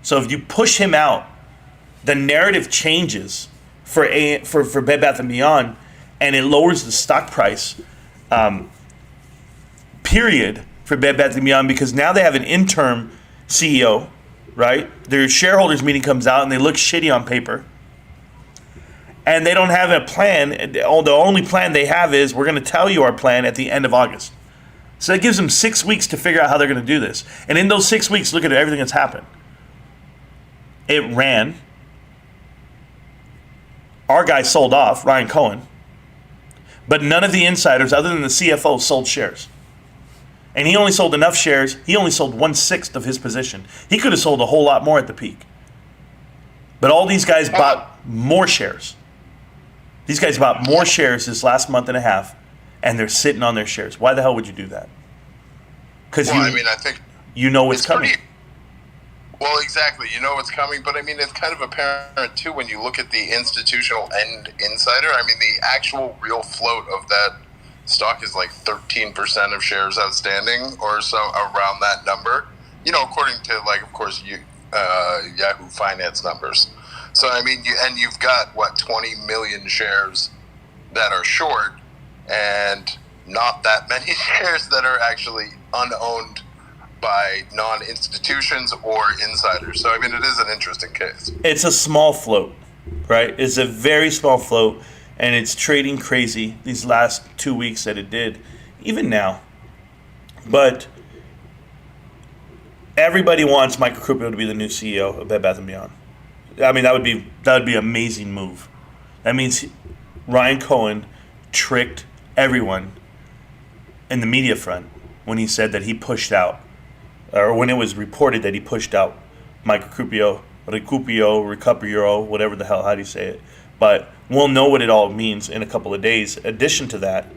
So if you push him out, the narrative changes for Bed Bath & Beyond, and it lowers the stock price, period, for Bed Bath & Beyond, because now they have an interim CEO, right? Their shareholders meeting comes out, and they look shitty on paper. And they don't have a plan. The only plan they have is, we're going to tell you our plan at the end of August. So that gives them 6 weeks to figure out how they're going to do this. And in those 6 weeks, look at everything that's happened. It ran. Our guy sold off, Ryan Cohen. But none of the insiders, other than the CFO, sold shares. And he only sold enough shares. He only sold 1/6 of his position. He could have sold a whole lot more at the peak. But all these guys bought more shares. These guys bought more shares this last month and a half, and they're sitting on their shares. Why the hell would you do that? Because I think you know what's coming. Well, exactly. You know what's coming, but I mean, it's kind of apparent too when you look at the institutional end insider. I mean, the actual real float of that stock is like 13% of shares outstanding, or so, around that number. You know, according to, like, of course, Yahoo Finance numbers. So I mean, you've got 20 million shares that are short, and not that many shares that are actually unowned by non-institutions or insiders. So I mean, it is an interesting case. It's a small float, right? It's a very small float, and it's trading crazy these last 2 weeks that it did, even now. But everybody wants Mike Recupio to be the new CEO of Bed Bath & Beyond. I mean, that would be an amazing move. That means Ryan Cohen tricked everyone in the media front when he said that he pushed out, or when it was reported that he pushed out Mike Recupio, whatever the hell, how do you say it? But we'll know what it all means in a couple of days. In addition to that,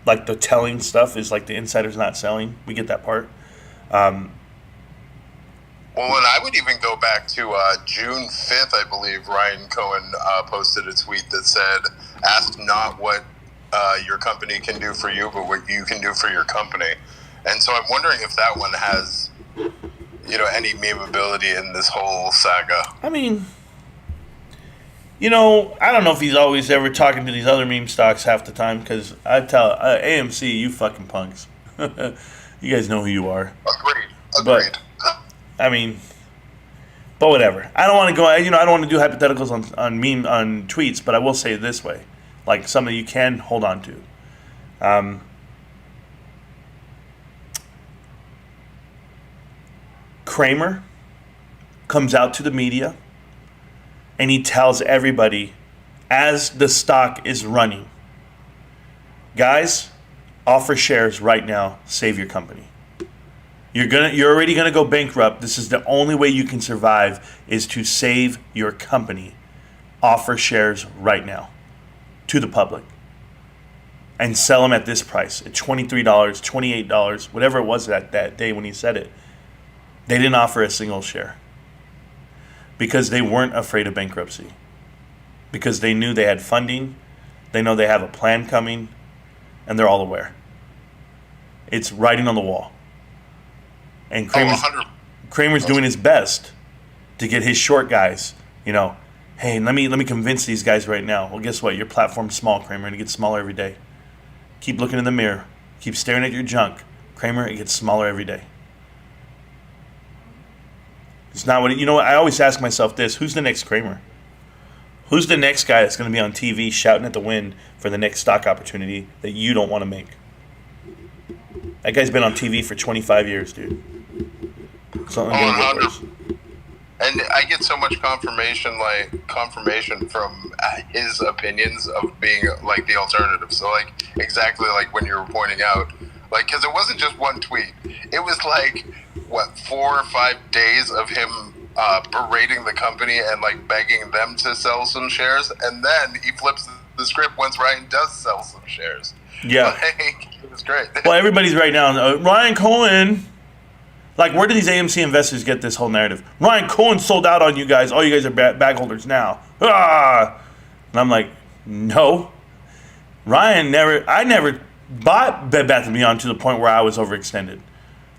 like the telling stuff is like the insiders not selling. We get that part. Well, and I would even go back to June 5th, I believe, Ryan Cohen posted a tweet that said, ask not what your company can do for you, but what you can do for your company. And so I'm wondering if that one has, any memeability in this whole saga. I mean, I don't know if he's always ever talking to these other meme stocks half the time, because I tell AMC, you fucking punks. You guys know who you are. Agreed. But, I mean, but whatever. I don't want to go. I don't want to do hypotheticals on tweets. But I will say it this way, like something you can hold on to. Kramer comes out to the media, and he tells everybody, as the stock is running, guys, offer shares right now. Save your company. You're already gonna go bankrupt. This is the only way you can survive, is to save your company. Offer shares right now to the public and sell them at this price, at $23, $28, whatever it was that day when he said it. They didn't offer a single share because they weren't afraid of bankruptcy, because they knew they had funding, they know they have a plan coming, and they're all aware. It's writing on the wall. And Kramer's doing his best to get his short guys, hey, let me convince these guys right now. Well, guess what? Your platform's small, Kramer, and it gets smaller every day. Keep looking in the mirror. Keep staring at your junk. Kramer, it gets smaller every day. It's not what I always ask myself this: who's the next Kramer? Who's the next guy that's going to be on TV shouting at the wind for the next stock opportunity that you don't want to make? That guy's been on TV for 25 years, dude. So and I get so much confirmation from his opinions of being like the alternative. So like exactly like when you were pointing out, like because it wasn't just one tweet, it was like what 4 or 5 days of him berating the company and like begging them to sell some shares, and then he flips the script once Ryan does sell some shares. Yeah, like, it was great. Well, everybody's right now. Ryan Cohen. Like, where do these AMC investors get this whole narrative? Ryan Cohen sold out on you guys. All you guys are bag holders now. Ah! And I'm like, no. I never bought Bed Bath & Beyond to the point where I was overextended.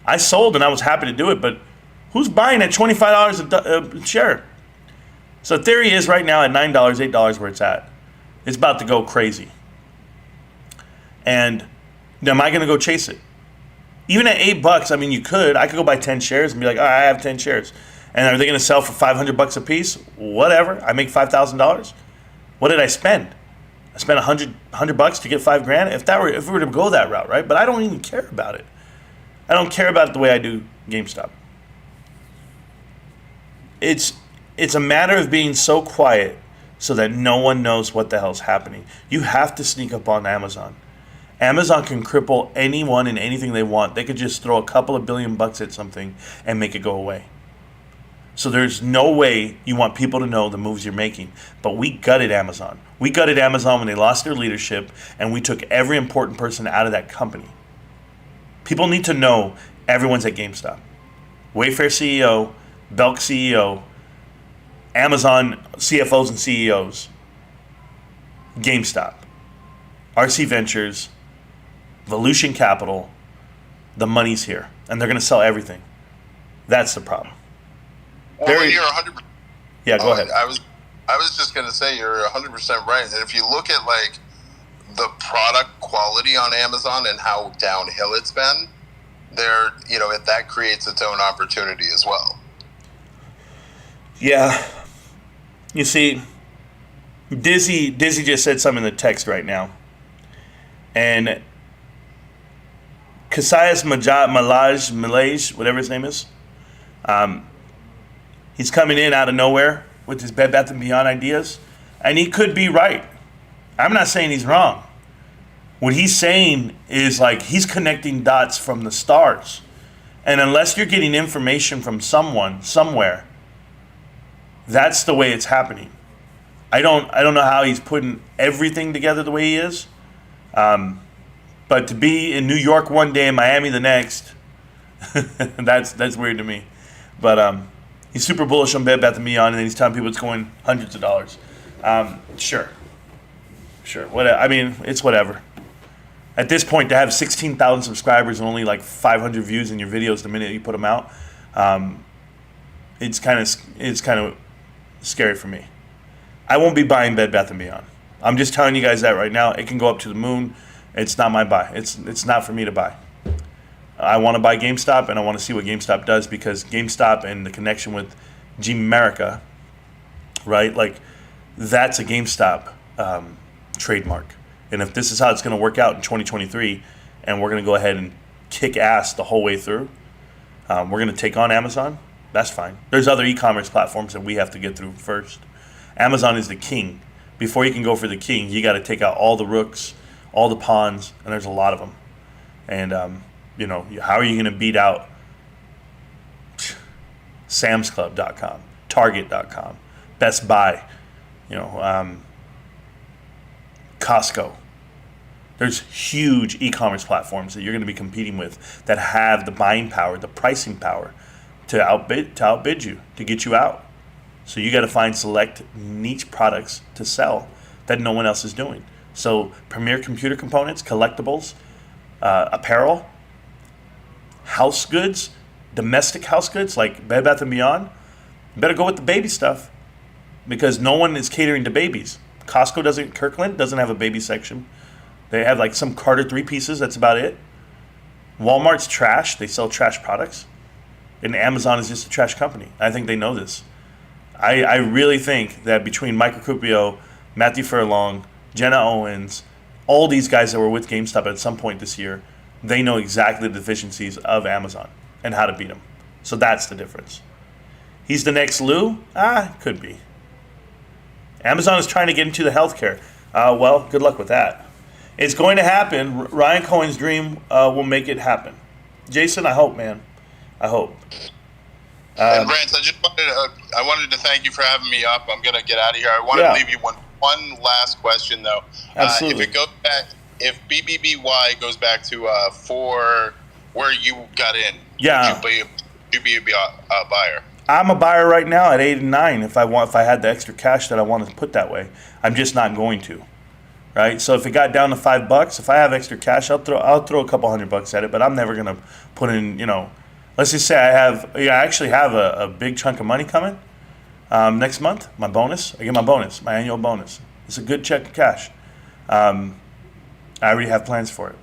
I sold and I was happy to do it, but who's buying at $25 a share? So theory is right now at $9, $8 where it's at. It's about to go crazy. And am I going to go chase it? Even at $8, I mean, I could go buy 10 shares and be like, I have 10 shares. And are they going to sell for $500 a piece? Whatever. I make $5,000. What did I spend? I spent $100 to get $5,000. If we were to go that route, right? But I don't even care about it. I don't care about it the way I do GameStop. It's a matter of being so quiet so that no one knows what the hell's happening. You have to sneak up on Amazon. Amazon can cripple anyone and anything they want. They could just throw a couple of $billion at something and make it go away. So there's no way you want people to know the moves you're making. But we gutted Amazon. We gutted Amazon when they lost their leadership, and we took every important person out of that company. People need to know everyone's at GameStop. Wayfair CEO, Belk CEO, Amazon CFOs and CEOs, GameStop, RC Ventures, Volution Capital, the money's here, and they're going to sell everything. That's the problem. Well, you're 100%. Yeah, go ahead. I was just going to say you're 100% right. And if you look at like the product quality on Amazon and how downhill it's been, that creates its own opportunity as well. Yeah. You see, Dizzy just said something in the text right now. And Casillas Malaj, whatever his name is, he's coming in out of nowhere with his Bed Bath & Beyond ideas. And he could be right. I'm not saying he's wrong. What he's saying is like he's connecting dots from the stars. And unless you're getting information from someone, somewhere, that's the way it's happening. I don't know how he's putting everything together the way he is. But to be in New York one day and Miami the next, that's weird to me. But he's super bullish on Bed Bath & Beyond, and then he's telling people it's going hundreds of dollars. Sure. I mean, it's whatever. At this point, to have 16,000 subscribers and only like 500 views in your videos the minute you put them out, it's kind of scary for me. I won't be buying Bed Bath & Beyond. I'm just telling you guys that right now. It can go up to the moon. It's not my buy. It's not for me to buy. I want to buy GameStop, and I want to see what GameStop does, because GameStop and the connection with G-America, right? Like, that's a GameStop trademark. And if this is how it's going to work out in 2023, and we're going to go ahead and kick ass the whole way through, we're going to take on Amazon, that's fine. There's other e-commerce platforms that we have to get through first. Amazon is the king. Before you can go for the king, you got to take out all the rooks, all the pawns, and there's a lot of them. And, how are you going to beat out SamsClub.com, Target.com, Best Buy, Costco? There's huge e-commerce platforms that you're going to be competing with that have the buying power, the pricing power to outbid you, to get you out. So you got to find select niche products to sell that no one else is doing. So premier computer components, collectibles, apparel, house goods, domestic house goods like Bed Bath & Beyond, you better go with the baby stuff, because no one is catering to babies. Kirkland doesn't have a baby section. They have like some Carter 3 pieces, that's about it. Walmart's trash, they sell trash products. And Amazon is just a trash company. I think they know this. I really think that between Mike Ricupio, Matthew Furlong, Jenna Owens, all these guys that were with GameStop at some point this year, they know exactly the deficiencies of Amazon and how to beat them. So that's the difference. He's the next Lou? Could be. Amazon is trying to get into the healthcare. Well, good luck with that. It's going to happen. Ryan Cohen's dream will make it happen. Jason, I hope, man. I hope. And Rance, I wanted to thank you for having me up. I'm gonna get out of here. I wanted to leave you one last question though. Absolutely. If it goes back, if BBBY goes back to for where you got in, would you be a buyer? I'm a buyer right now at 8 and 9. If I had the extra cash that I want to put that way, I'm just not going to. Right. So if it got down to $5, if I have extra cash, I'll throw a couple $100 at it. But I'm never gonna put in, Let's just say I actually have a big chunk of money coming next month. My bonus, I get my bonus, my annual bonus. It's a good check of cash. I already have plans for it.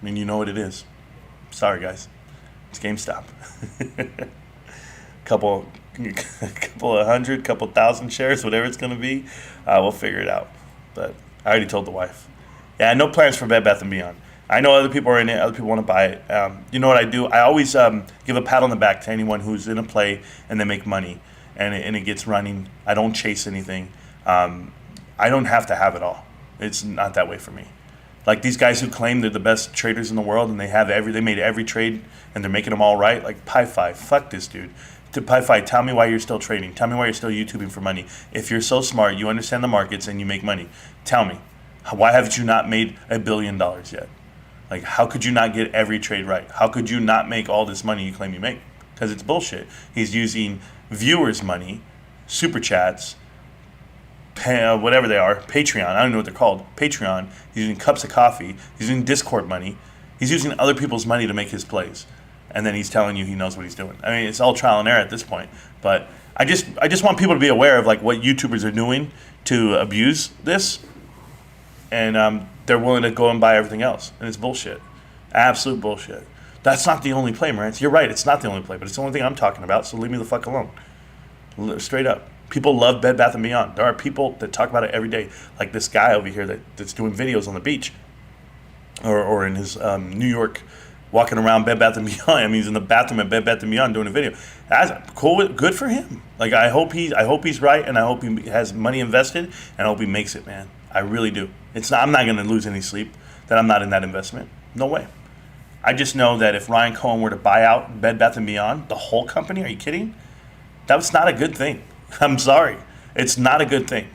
I mean, you know what it is. Sorry, guys. It's GameStop. couple of hundred, couple thousand shares, whatever it's going to be. We'll figure it out. But I already told the wife. Yeah, no plans for Bed Bath & Beyond. I know other people are in it. Other people want to buy it. You know what I do? I always give a pat on the back to anyone who's in a play and they make money and it gets running. I don't chase anything. I don't have to have it all. It's not that way for me. Like these guys who claim they're the best traders in the world and they made every trade and they're making them all right. Like Pi-Fi, fuck this dude. To Pi-Fi, tell me why you're still trading. Tell me why you're still YouTubing for money. If you're so smart, you understand the markets and you make money. Tell me, why haven't you not made $1 billion yet? Like, how could you not get every trade right? How could you not make all this money you claim you make? Because it's bullshit. He's using viewers' money, super chats, whatever they are, Patreon. I don't know what they're called. Patreon. He's using cups of coffee. He's using Discord money. He's using other people's money to make his plays. And then he's telling you he knows what he's doing. I mean, it's all trial and error at this point. But I just want people to be aware of like what YouTubers are doing to abuse this. And they're willing to go and buy everything else. And it's bullshit. Absolute bullshit. That's not the only play, Marantz. You're right, it's not the only play, but it's the only thing I'm talking about, so leave me the fuck alone. Straight up. People love Bed Bath & Beyond. There are people that talk about it every day. Like this guy over here that's doing videos on the beach. Or in his New York, walking around Bed Bath & Beyond. I mean, he's in the bathroom at Bed Bath & Beyond doing a video. That's cool. Good for him. Like, I hope he's right, and I hope he has money invested, and I hope he makes it, man. I really do. I'm not going to lose any sleep that I'm not in that investment. No way. I just know that if Ryan Cohen were to buy out Bed Bath & Beyond, the whole company, are you kidding? That's not a good thing. I'm sorry. It's not a good thing.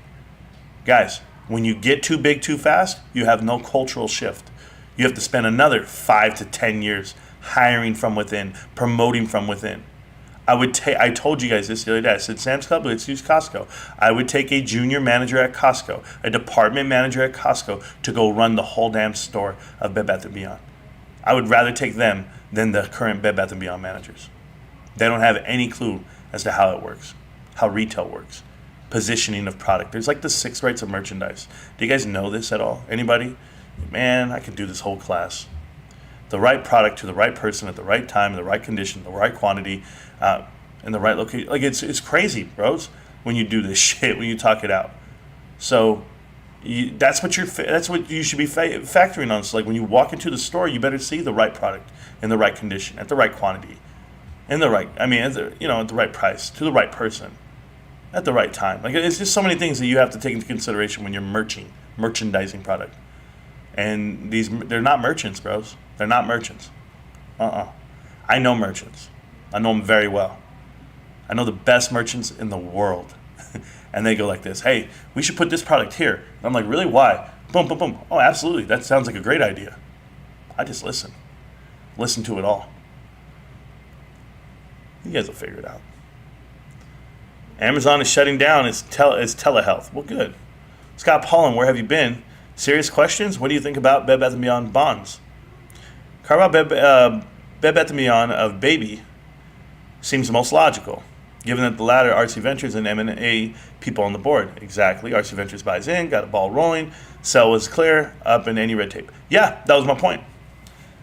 Guys, when you get too big too fast, you have no cultural shift. You have to spend another 5 to 10 years hiring from within, promoting from within. I told you guys this the other day. I said, Sam's Club, let's use Costco. I would take a junior manager at Costco, a department manager at Costco to go run the whole damn store of Bed Bath & Beyond. I would rather take them than the current Bed Bath & Beyond managers. They don't have any clue as to how it works, how retail works, positioning of product. There's like the 6 rights of merchandise. Do you guys know this at all? Anybody? Man, I could do this whole class. The right product to the right person at the right time, in the right condition, the right quantity, in the right location. Like it's crazy, bros. When you do this shit, when you talk it out. So that's what you should be factoring on. So like when you walk into the store, you better see the right product in the right condition, at the right quantity, at the right price, to the right person, at the right time. Like it's just so many things that you have to take into consideration when you're merchandising product. And they're not merchants, bros. They're not merchants. I know merchants. I know them very well. I know the best merchants in the world. And they go like this, hey, we should put this product here. And I'm like, really? Why? Boom, boom, boom. Oh, absolutely. That sounds like a great idea. I just listen. Listen to it all. You guys will figure it out. Amazon is shutting down its telehealth. Well, good. Scott Paulin, where have you been? Serious questions? What do you think about Bed Bath & Beyond bonds? Carve out Bed Bath & Beyond of Baby seems the most logical, given that the latter RC Ventures and M&A people on the board. Exactly. RC Ventures buys in, got a ball rolling, sell was clear, up in any red tape. Yeah, that was my point.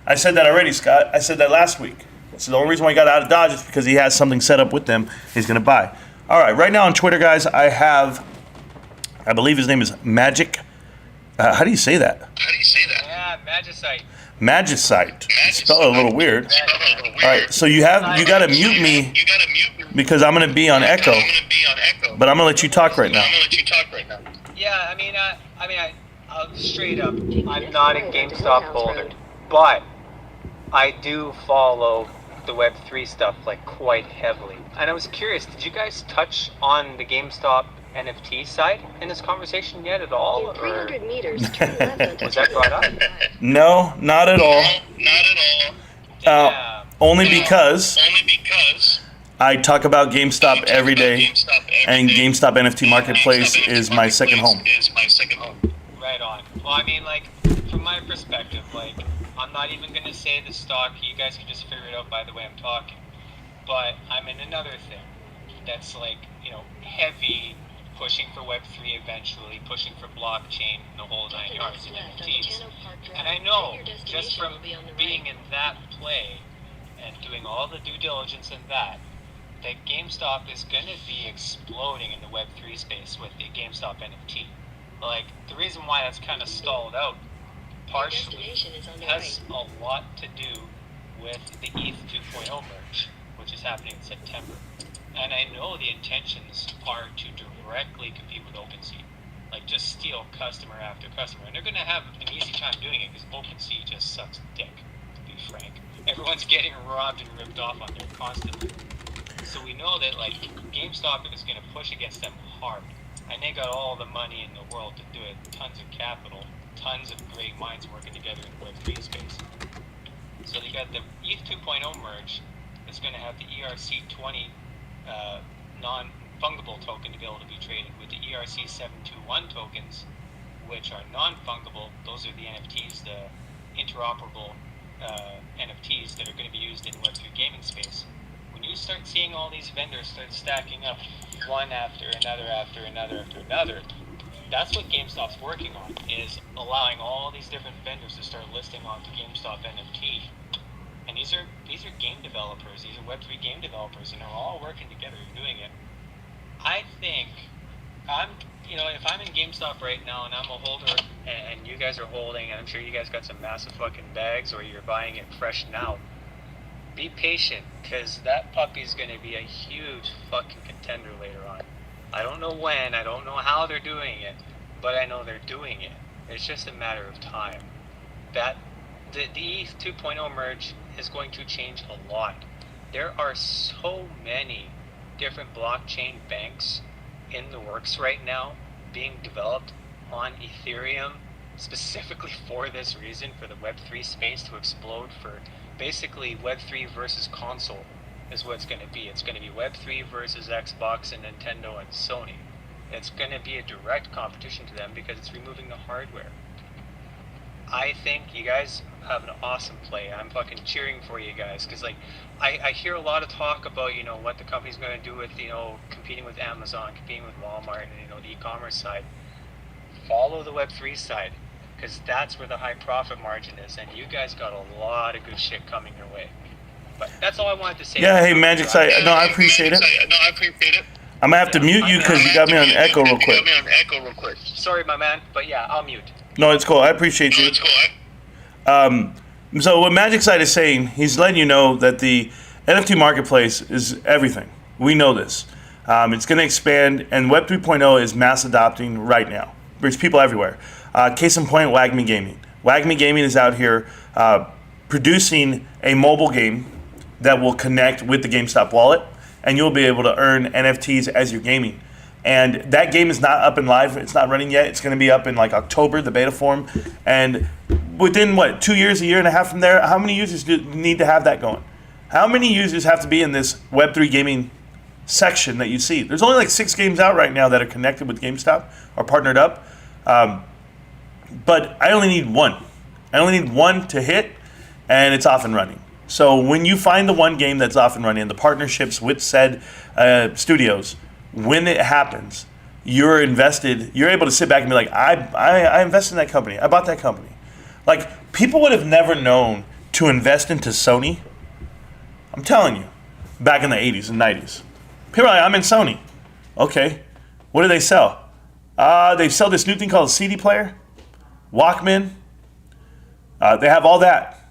I said that already, Scott. I said that last week. So the only reason why he got out of Dodge is because he has something set up with them he's going to buy. All right, right now on Twitter, guys, I believe his name is Magic. How do you say that? Yeah, Magicite. Magicite. Spell it a little weird. All right, so you got to mute me because I'm going to be on Echo. But I'm going to let you talk right now. Yeah, I'll straight up. I'm not a GameStop holder, but I do follow the Web3 stuff like quite heavily. And I was curious, did you guys touch on the GameStop NFT side in this conversation yet at all? In 300 meters, turn left onto Was that brought up? No, not at all. Only because I talk about GameStop every day, and GameStop NFT Marketplace is my second home. Right on. Well, from my perspective, I'm not even going to say the stock. You guys can just figure it out by the way I'm talking. But I'm in another thing that's heavy, pushing for Web3 eventually, pushing for blockchain, the whole 9 yards in NFTs. And I know, just from being in that play and doing all the due diligence in that GameStop is going to be exploding in the Web3 space with the GameStop NFT. The reason why that's kind of stalled out partially has a lot to do with the ETH 2.0 merge, which is happening in September. And I know the intentions are to directly compete with OpenSea, just steal customer after customer. And they're going to have an easy time doing it because OpenSea just sucks dick, to be frank. Everyone's getting robbed and ripped off on there constantly. So we know that GameStop is going to push against them hard. And they got all the money in the world to do it, tons of capital, tons of great minds working together in the Web3 space. So they got the ETH 2.0 merge that's going to have the ERC20 non-fungible token to be able to be traded with the ERC 721 tokens, which are non-fungible. Those are the NFTs, the interoperable NFTs that are going to be used in the Web3 gaming space. When you start seeing all these vendors start stacking up one after another after another after another, that's what GameStop's working on, is allowing all these different vendors to start listing onto GameStop NFT. And these are game developers, these are Web3 game developers, and they're all working together doing it. I think if I'm in GameStop right now and I'm a holder and you guys are holding, and I'm sure you guys got some massive fucking bags or you're buying it fresh now, be patient, because that puppy's going to be a huge fucking contender later on. I don't know when, I don't know how they're doing it, but I know they're doing it. It's just a matter of time. The ETH 2.0 merge is going to change a lot. There are so many different blockchain banks in the works right now being developed on Ethereum specifically for this reason, for the Web3 space to explode, for basically Web3 versus console is what it's going to be. It's going to be Web3 versus Xbox and Nintendo and Sony. It's going to be a direct competition to them because it's removing the hardware. I think you guys have an awesome play. I'm fucking cheering for you guys because I hear a lot of talk about what the company's going to do with competing with Amazon, competing with Walmart, and the e-commerce side. Follow the Web3 side, because that's where the high profit margin is, and you guys got a lot of good shit coming your way. But that's all I wanted to say. Yeah, hey, Magic Side. No, I appreciate it. I'm going to have to mute you because you got me on echo real quick. Sorry, my man, but yeah, I'll mute. No, it's cool. I appreciate you. So what Magic Side is saying, he's letting you know that the NFT marketplace is everything. We know this. It's going to expand, and Web 3.0 is mass adopting right now. There's people everywhere. Case in point, Wagme Gaming. Wagme Gaming is out here producing a mobile game that will connect with the GameStop Wallet, and you'll be able to earn NFTs as you're gaming. And that game is not up and live. It's not running yet. It's going to be up in October, the beta form. And within, 2 years, a year and a half from there, how many users do need to have that going? How many users have to be in this Web3 gaming section that you see? There's only 6 games out right now that are connected with GameStop or partnered up. But I only need one. I only need one to hit, and it's off and running. So when you find the one game that's off and running, the partnerships with said studios, when it happens, you're invested. You're able to sit back and be like, I invested in that company. I bought that company. People would have never known to invest into Sony. I'm telling you, back in the 80s and 90s. People are like, I'm in Sony. Okay. What do they sell? They sell this new thing called a CD player, Walkman. They have all that.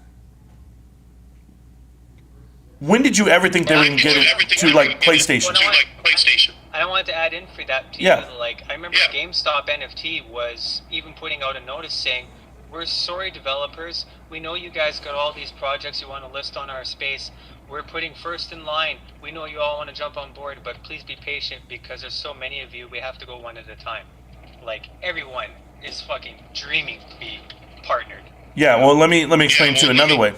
When did you ever think they were going to get it to PlayStation? I wanted to add in for that too. Yeah. Like, I remember GameStop NFT was even putting out a notice saying, "We're sorry, developers. We know you guys got all these projects you want to list on our space. We're putting first in line. We know you all want to jump on board, but please be patient because there's so many of you. We have to go one at a time." Like, everyone is fucking dreaming to be partnered. Yeah, well, let me explain to you another way.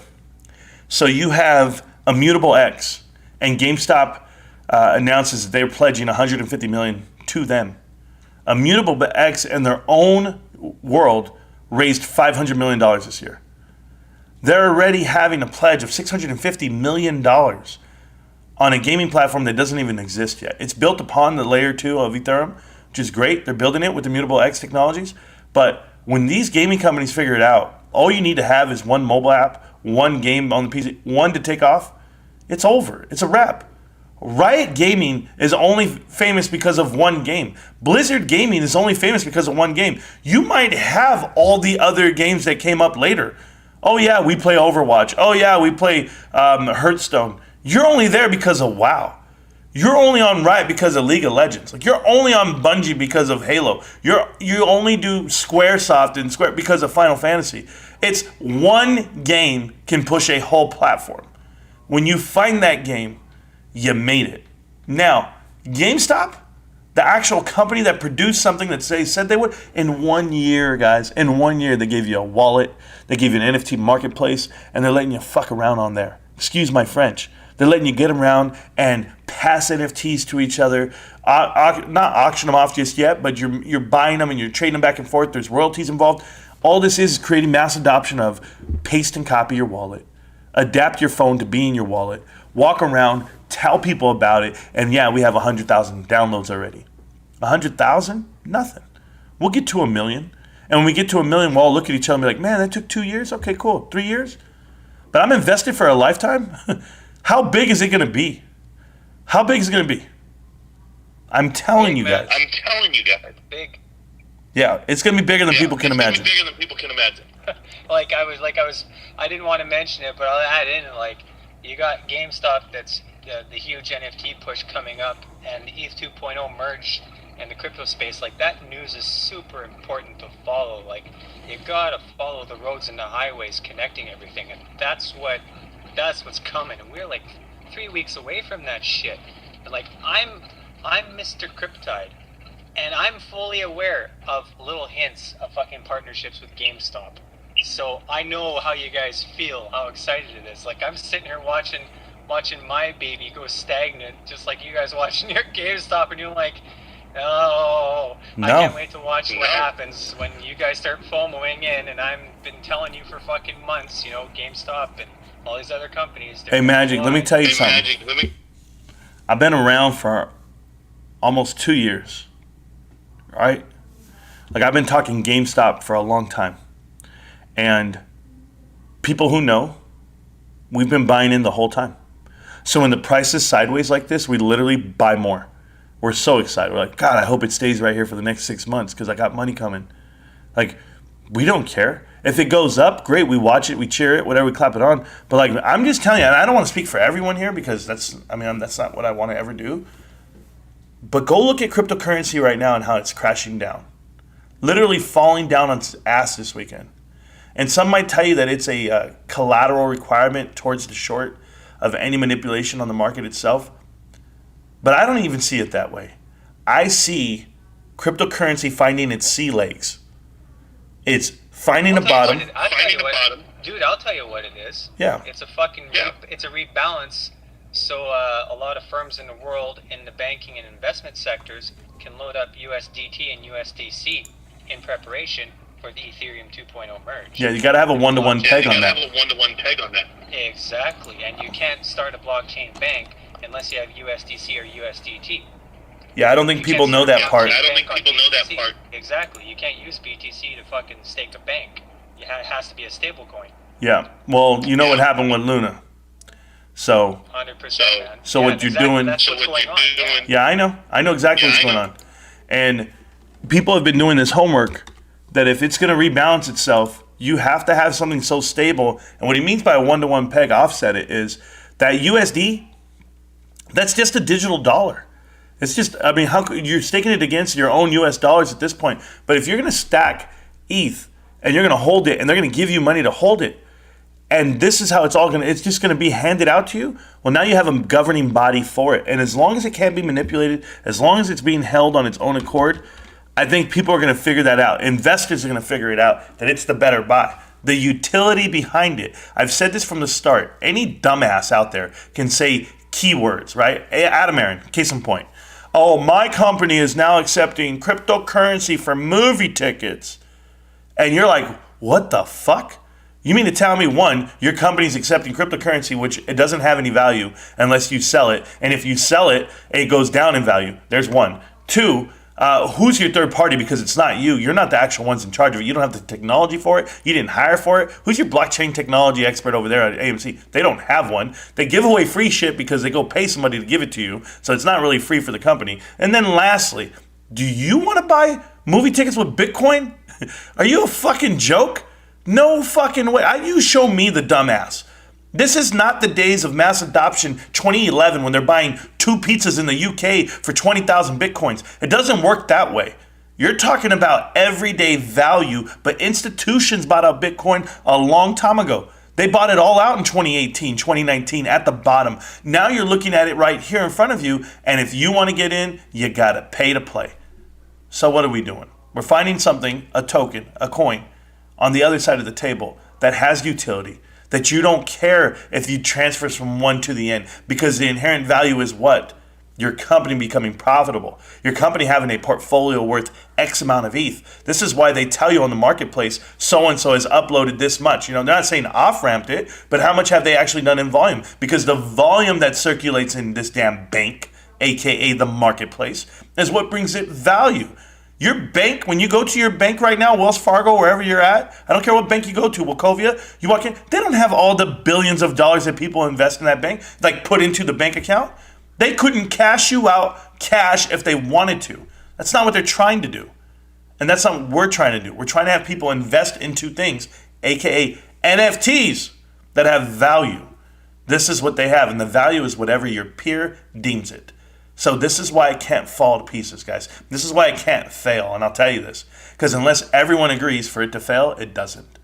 So you have Immutable X, and GameStop announces that they're pledging $150 million to them. Immutable X, in their own world, raised $500 million this year. They're already having a pledge of $650 million on a gaming platform that doesn't even exist yet. It's built upon the layer 2 of Ethereum, which is great. They're building it with Immutable X technologies. But when these gaming companies figure it out, all you need to have is one mobile app, one game on the PC, one to take off. It's over. It's a wrap. Riot Gaming is only famous because of one game. Blizzard Gaming is only famous because of one game. You might have all the other games that came up later. Oh yeah, we play Overwatch. Oh yeah, we play Hearthstone. You're only there because of WoW. You're only on Riot because of League of Legends. Like, you're only on Bungie because of Halo. You only do Squaresoft and Square because of Final Fantasy. It's one game can push a whole platform. When you find that game, you made it. Now, GameStop, the actual company that produced something that they said they would, in 1 year, guys, in 1 year, they gave you a wallet, they gave you an NFT marketplace, and they're letting you fuck around on there. Excuse my French. They're letting you get around and pass NFTs to each other. Not auction them off just yet, but you're buying them and you're trading them back and forth. There's royalties involved. All this is creating mass adoption of paste and copy your wallet. Adapt your phone to be in your wallet. Walk around, tell people about it, and yeah, we have 100,000 downloads already. 100,000? Nothing. We'll get to 1 million. And when we get to 1 million, we'll all look at each other and be like, man, that took 2 years? Okay, cool. 3 years? But I'm invested for a lifetime? How big is it going to be? How big is it going to be? I'm telling you guys. Big. Yeah, it's going to be bigger than people can imagine. I didn't want to mention it, but I'll add in, like, you got GameStop that's the huge NFT push coming up, and the ETH 2.0 merge in the crypto space. Like, that news is super important to follow. Like, you gotta follow the roads and the highways connecting everything, and that's what's coming. And we're like 3 weeks away from that shit. And like, I'm Mr. Cryptide, and I'm fully aware of little hints of fucking partnerships with GameStop. So I know how you guys feel, how excited it is. Like, I'm sitting here watching my baby go stagnant, just like you guys watching your GameStop, and you're like, oh, no. I can't wait to watch what happens when you guys start FOMOing in. And I've been telling you for fucking months, you know, GameStop and all these other companies. Hey, Magic, let me tell you something. I've been around for almost 2 years, right? Like, I've been talking GameStop for a long time. And people who know, we've been buying in the whole time. So when the price is sideways like this, we literally buy more. We're so excited. We're like, God, I hope it stays right here for the next 6 months because I got money coming. Like, we don't care. If it goes up, great. We watch it, we cheer it, whatever, we clap it on. But like, I'm just telling you, and I don't want to speak for everyone here because that's not what I want to ever do. But go look at cryptocurrency right now and how it's crashing down. Literally falling down on its ass this weekend. And some might tell you that it's a collateral requirement towards the short of any manipulation on the market itself. But I don't even see it that way. I see cryptocurrency finding its sea legs. It's finding a bottom. Dude, I'll tell you what it is. Yeah. It's a it's a rebalance. So a lot of firms in the world in the banking and investment sectors can load up USDT and USDC in preparation for the Ethereum 2.0 merge. Yeah, you got to have a one-to-one peg on that. Exactly, and you can't start a blockchain bank unless you have USDC or USDT. Yeah, I don't think people know that part. Exactly, you can't use BTC to fucking stake a bank. It has to be a stable coin. Yeah, well, you know what happened with Luna. So 100%, man. So what you're doing... That's what's going on. Yeah, I know exactly what's going on. And people have been doing this homework that if it's going to rebalance itself, you have to have something so stable. And what he means by a one-to-one peg offset it is that USD, that's just a digital dollar. It's just, I mean, you're staking it against your own US dollars at this point. But if you're going to stack ETH and you're going to hold it and they're going to give you money to hold it, and this is how it's just going to be handed out to you, well, now you have a governing body for it. And as long as it can't be manipulated, as long as it's being held on its own accord, I think people are going to figure that out. Investors are going to figure it out, that it's the better buy. The utility behind it. I've said this from the start. Any dumbass out there can say keywords, right? Adam Aaron, case in point. Oh, my company is now accepting cryptocurrency for movie tickets. And you're like, what the fuck? You mean to tell me, one, your company's accepting cryptocurrency, which it doesn't have any value unless you sell it. And if you sell it, it goes down in value. There's one. Two, who's your third party? Because it's not you. You're not the actual ones in charge of it. You don't have the technology for it. You didn't hire for it. Who's your blockchain technology expert over there at AMC? They don't have one. They give away free shit because they go pay somebody to give it to you. So it's not really free for the company. And then lastly, do you want to buy movie tickets with Bitcoin? Are you a fucking joke? No fucking way. You show me the dumbass. This is not the days of mass adoption 2011 when they're buying 2 pizzas in the UK for 20,000 Bitcoins. It doesn't work that way. You're talking about everyday value, but institutions bought out Bitcoin a long time ago. They bought it all out in 2018, 2019 at the bottom. Now you're looking at it right here in front of you, and if you want to get in, you got to pay to play. So what are we doing? We're finding something, a token, a coin, on the other side of the table that has utility, that you don't care if you transfer from one to the end, because the inherent value is what? Your company becoming profitable. Your company having a portfolio worth X amount of ETH. This is why they tell you on the marketplace, so-and-so has uploaded this much. They're not saying off-ramped it, but how much have they actually done in volume? Because the volume that circulates in this damn bank, aka the marketplace, is what brings it value. Your bank, when you go to your bank right now, Wells Fargo, wherever you're at, I don't care what bank you go to, Wachovia, you walk in, they don't have all the billions of dollars that people invest in that bank, like put into the bank account. They couldn't cash you out cash if they wanted to. That's not what they're trying to do. And that's not what we're trying to do. We're trying to have people invest into things, aka NFTs, that have value. This is what they have, and the value is whatever your peer deems it. So this is why it can't fall to pieces, guys. This is why it can't fail, and I'll tell you this. Because unless everyone agrees for it to fail, it doesn't.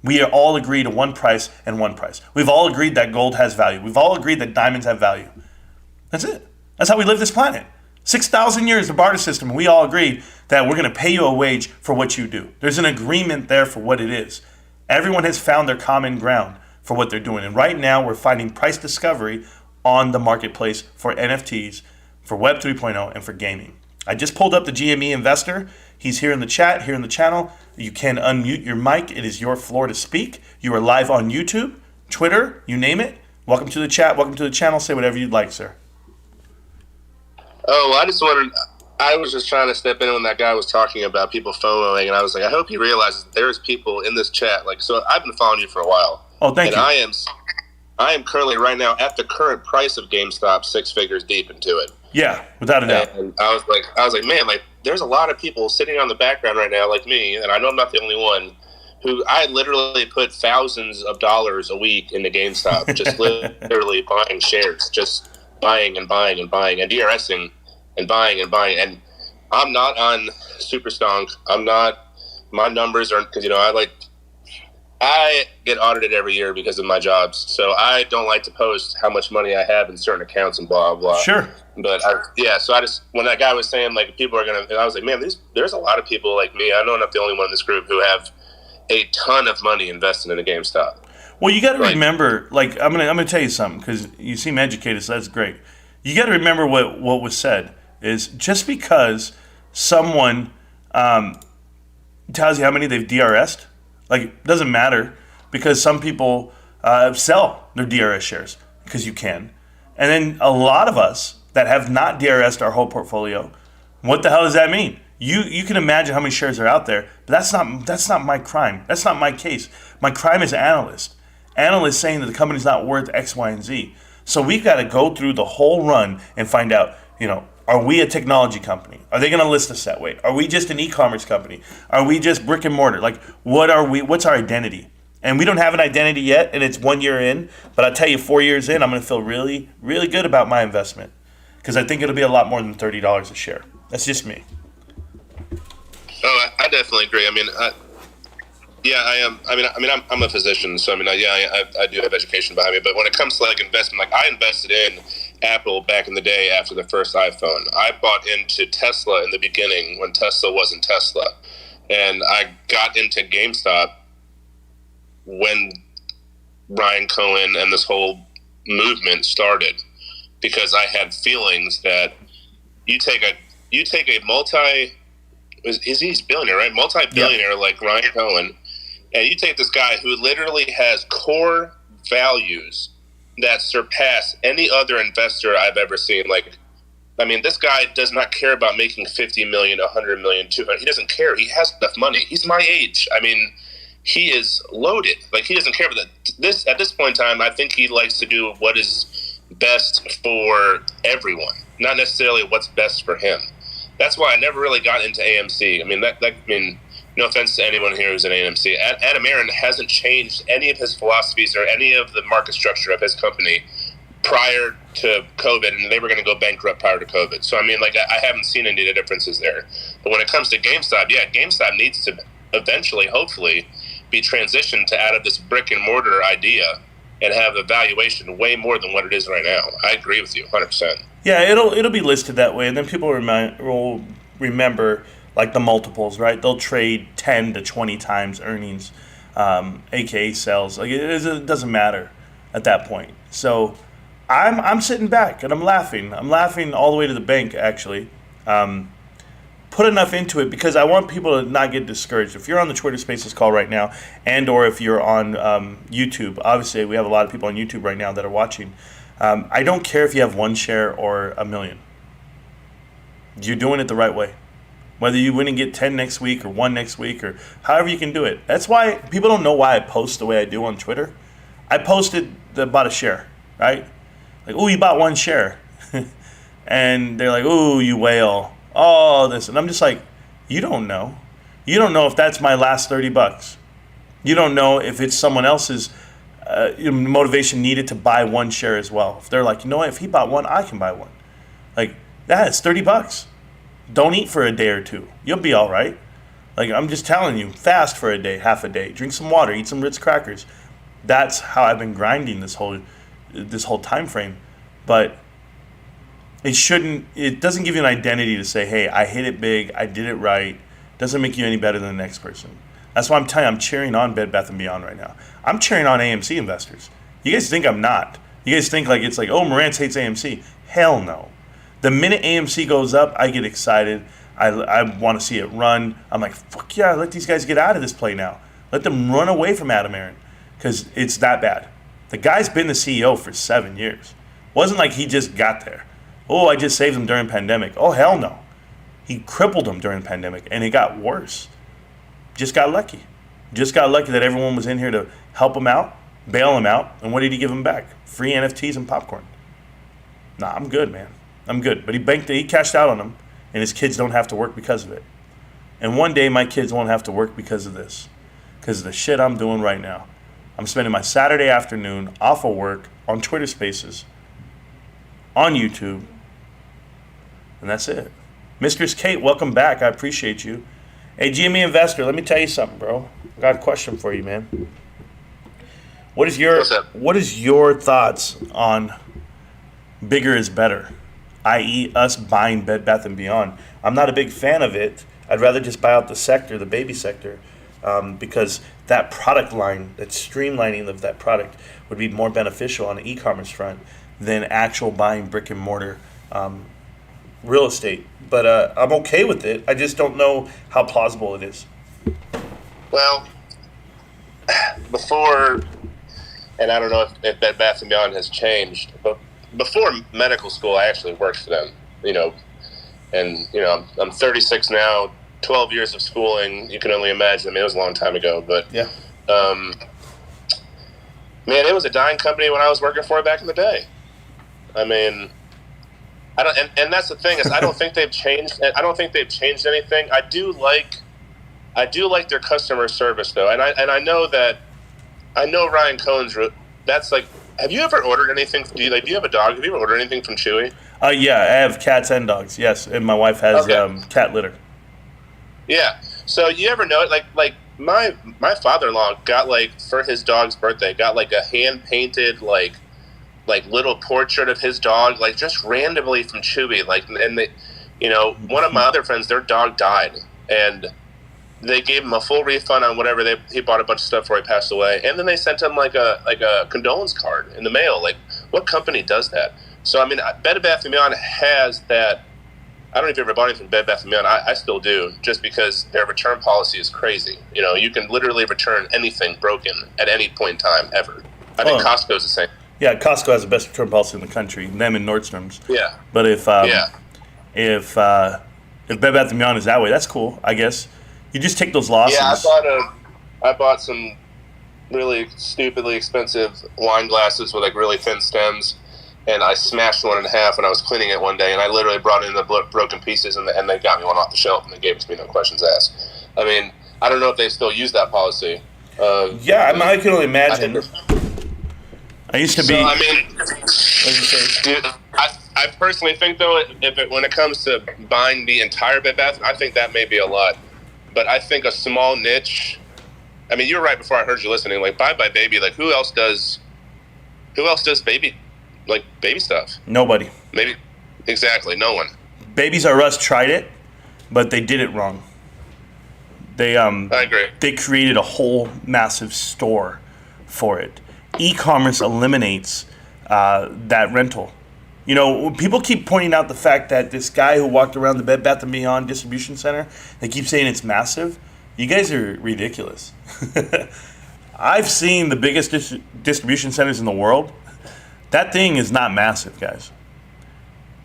We are all agreed to one price and one price. We've all agreed that gold has value. We've all agreed that diamonds have value. That's it. That's how we live this planet. 6,000 years, the barter system, and we all agreed that we're going to pay you a wage for what you do. There's an agreement there for what it is. Everyone has found their common ground for what they're doing. And right now, we're finding price discovery on the marketplace for NFTs, for Web 3.0, and for gaming. I just pulled up the GME investor. He's here in the chat, here in the channel. You can unmute your mic. It is your floor to speak. You are live on YouTube, Twitter, you name it. Welcome to the chat. Welcome to the channel. Say whatever you'd like, sir. Oh, I was just trying to step in when that guy was talking about people FOMOing, and I was like, I hope he realizes that there's people in this chat. So I've been following you for a while. Oh, thank you. I am currently right now at the current price of GameStop 6 figures deep into it. Yeah, without a doubt. And I was like, man, there's a lot of people sitting on the background right now, like me, and I know I'm not the only one, who I literally put thousands of dollars a week into GameStop, just literally buying shares, just buying and buying and buying and DRSing and buying and buying. And I'm not on Super Stonk. My numbers are, because, I get audited every year because of my jobs, so I don't like to post how much money I have in certain accounts and blah, blah. Sure. But, when that guy was saying, people are going to, I was like, man, there's a lot of people like me. I know I'm not the only one in this group who have a ton of money invested in a GameStop. Well, you got to remember, I'm gonna tell you something, because you seem educated, so that's great. You got to remember what was said is just because someone tells you how many they've DRS'd, it doesn't matter, because some people sell their DRS shares because you can, and then a lot of us that have not DRS'd our whole portfolio, what the hell does that mean? You can imagine how many shares are out there, but that's not my crime. That's not my case. My crime is analyst. Analysts saying that the company's not worth X, Y, and Z. So we've got to go through the whole run and find out, are we a technology company? Are they going to list us that way? Are we just an e-commerce company? Are we just brick and mortar? What are we? What's our identity? And we don't have an identity yet, and it's 1 year in. But I'll tell you, 4 years in, I'm going to feel really, really good about my investment. because I think it'll be a lot more than $30 a share. That's just me. Oh, I definitely agree. I mean, I am. I'm a physician, so I do have education behind me. But when it comes to like investment, like I invested in Apple back in the day after the first iPhone. I bought into Tesla in the beginning when Tesla wasn't Tesla, and I got into GameStop when Ryan Cohen and this whole movement started, because I had feelings that you take a he's billionaire, right? Multi-billionaire like Ryan Cohen, and you take this guy who literally has core values that surpass any other investor I've ever seen. Like, I mean, this guy does not care about making 50 million, 100 million, 200. He doesn't care. He has enough money. He's my age. I mean, he is loaded. Like, he doesn't care about that. At this point in time, I think he likes to do what is best for everyone, not necessarily what's best for him. That's why I never really got into AMC. I mean, no offense to anyone here who's in AMC. Adam Aaron hasn't changed any of his philosophies or any of the market structure of his company prior to COVID, and they were going to go bankrupt prior to COVID. So, I mean, like, I haven't seen any of the differences there. But when it comes to GameStop, GameStop needs to eventually, hopefully, be transitioned to out of this brick and mortar idea and have a valuation way more than what it is right now. I agree with you 100%. Yeah, it'll be listed that way, and then people will remember like the multiples, right? They'll trade 10 to 20 times earnings, aka sales. Like it doesn't matter at that point. So I'm sitting back and I'm laughing. I'm laughing all the way to the bank, actually. Put enough into it because I want people to not get discouraged. If you're on the Twitter Spaces call right now, and or if you're on YouTube, obviously we have a lot of people on YouTube right now that are watching. I don't care if you have 1 share or 1 million. You're doing it the right way. Whether you win and get 10 next week or 1 next week or however you can do it. That's why people don't know why I post the way I do on Twitter. I posted about a share, right? Like, ooh, you bought 1 share. And they're like, ooh, you whale. Oh, this. And I'm just like, you don't know. You don't know if that's my last $30. You don't know if it's someone else's motivation needed to buy 1 share as well. If they're like, you know what, if he bought 1, I can buy 1. Like, that's $30. Don't eat for a day or 2. You'll be all right. Like, I'm just telling you, fast for a day, half a day. Drink some water, eat some Ritz crackers. That's how I've been grinding this whole time frame. But it doesn't give you an identity to say, hey, I hit it big, I did it right. Doesn't make you any better than the next person. That's why I'm telling you, I'm cheering on Bed Bath & Beyond right now. I'm cheering on AMC investors. You guys think I'm not. You guys think like it's like, oh, Marantz hates AMC. Hell no. The minute AMC goes up, I get excited. I want to see it run. I'm like, fuck yeah, let these guys get out of this play now. Let them run away from Adam Aaron because it's that bad. The guy's been the CEO for 7 years. Wasn't like he just got there. Oh, I just saved him during pandemic. Oh, hell no. He crippled him during the pandemic, and it got worse. Just got lucky. Just got lucky that everyone was in here to help him out, bail him out, and what did he give him back? Free NFTs and popcorn. Nah, I'm good, man. I'm good. But he cashed out on them, and his kids don't have to work because of it. And one day my kids won't have to work because of this. Because of the shit I'm doing right now. I'm spending my Saturday afternoon off of work on Twitter Spaces, on YouTube, and that's it. Mistress Kate, welcome back. I appreciate you. Hey, GME Investor, let me tell you something, bro. I got a question for you, man. What is your thoughts on bigger is better, i.e. us buying Bed Bath & Beyond? I'm not a big fan of it. I'd rather just buy out the sector, the baby sector, because that product line, that streamlining of that product would be more beneficial on the e-commerce front than actual buying brick and mortar real estate. But I'm okay with it. I just don't know how plausible it is. Well, before, and I don't know if Bed Bath & Beyond has changed, but before medical school, I actually worked for them, and, I'm 36 now, 12 years of schooling. You can only imagine. I mean, it was a long time ago, but yeah. Man, it was a dying company when I was working for it back in the day. I mean, I don't, and that's the thing is I don't think they've changed. I don't think they've changed anything. I do like their customer service though, and I know Ryan Cohen's. That's like have you ever ordered anything? Do you have a dog? Have you ever ordered anything from Chewy? Yeah, I have cats and dogs. Yes, and my wife has cat litter. Yeah. So you ever know it? Like my father-in-law got for his dog's birthday, got a hand-painted like little portrait of his dog, just randomly from Chewy. And they, one of my other friends, their dog died, and they gave him a full refund on whatever he bought a bunch of stuff before he passed away, and then they sent him a condolence card in the mail. What company does that? So I mean, Bed Bath & Beyond has that. I don't know if you ever bought anything from Bed Bath & Beyond. I still do, just because their return policy is crazy. You can literally return anything broken at any point in time ever. I think Costco's the same. Yeah, Costco has the best return policy in the country. Them and Nordstrom's. Yeah. But if Bed Bath & Beyond is that way, that's cool. I guess you just take those losses. Yeah, I bought some really stupidly expensive wine glasses with really thin stems, and I smashed one in half when I was cleaning it one day, and I literally brought in the broken pieces, and they got me one off the shelf, and they gave it to me, no questions asked. I mean, I don't know if they still use that policy. I can only imagine. I used to be. So, I mean, dude, I personally think, though, when it comes to buying the entire Bed Bath, I think that may be a lot. But I think a small niche. I mean, you were right before I heard you listening. Bye Bye Baby. Who else does baby stuff? Nobody. Maybe. Exactly. No one. Babies R Us tried it, but they did it wrong. I agree. They created a whole massive store for it. E-commerce eliminates that rental. People keep pointing out the fact that this guy who walked around the Bed Bath & Beyond distribution center, they keep saying it's massive. You guys are ridiculous. I've seen the biggest distribution centers in the world. That thing is not massive, guys.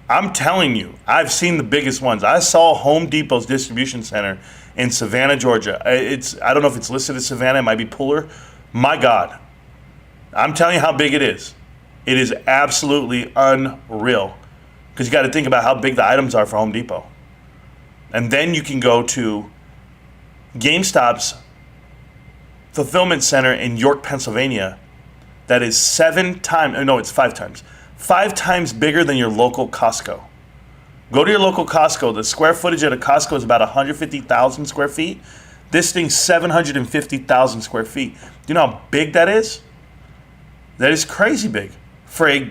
I'm telling you, I've seen the biggest ones. I saw Home Depot's distribution center in Savannah, Georgia. I don't know if it's listed as Savannah. It might be Pooler. My God. I'm telling you how big it is. It is absolutely unreal, because you got to think about how big the items are for Home Depot. And then you can go to GameStop's fulfillment center in York, Pennsylvania, that is 5 times. 5 times bigger than your local Costco. Go to your local Costco. The square footage at a Costco is about 150,000 square feet. This thing's 750,000 square feet. Do you know how big that is? That is crazy big for a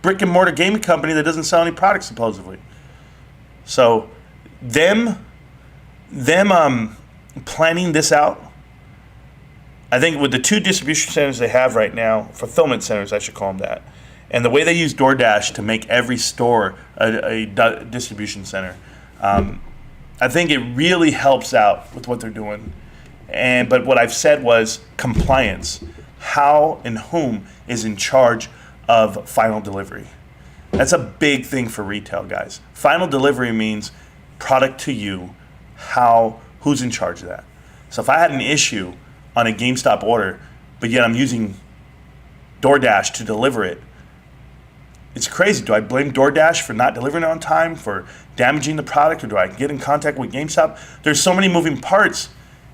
brick and mortar gaming company that doesn't sell any products, supposedly. So them planning this out, I think with the 2 distribution centers they have right now, fulfillment centers, I should call them that, and the way they use DoorDash to make every store a distribution center, I think it really helps out with what they're doing. But what I've said was compliance. How and whom is in charge of final delivery? That's a big thing for retail, guys. Final delivery means product to you. Who's in charge of that? So if I had an issue on a GameStop order, but yet I'm using DoorDash to deliver it, it's crazy. Do I blame DoorDash for not delivering it on time, for damaging the product, or do I get in contact with GameStop? There's so many moving parts.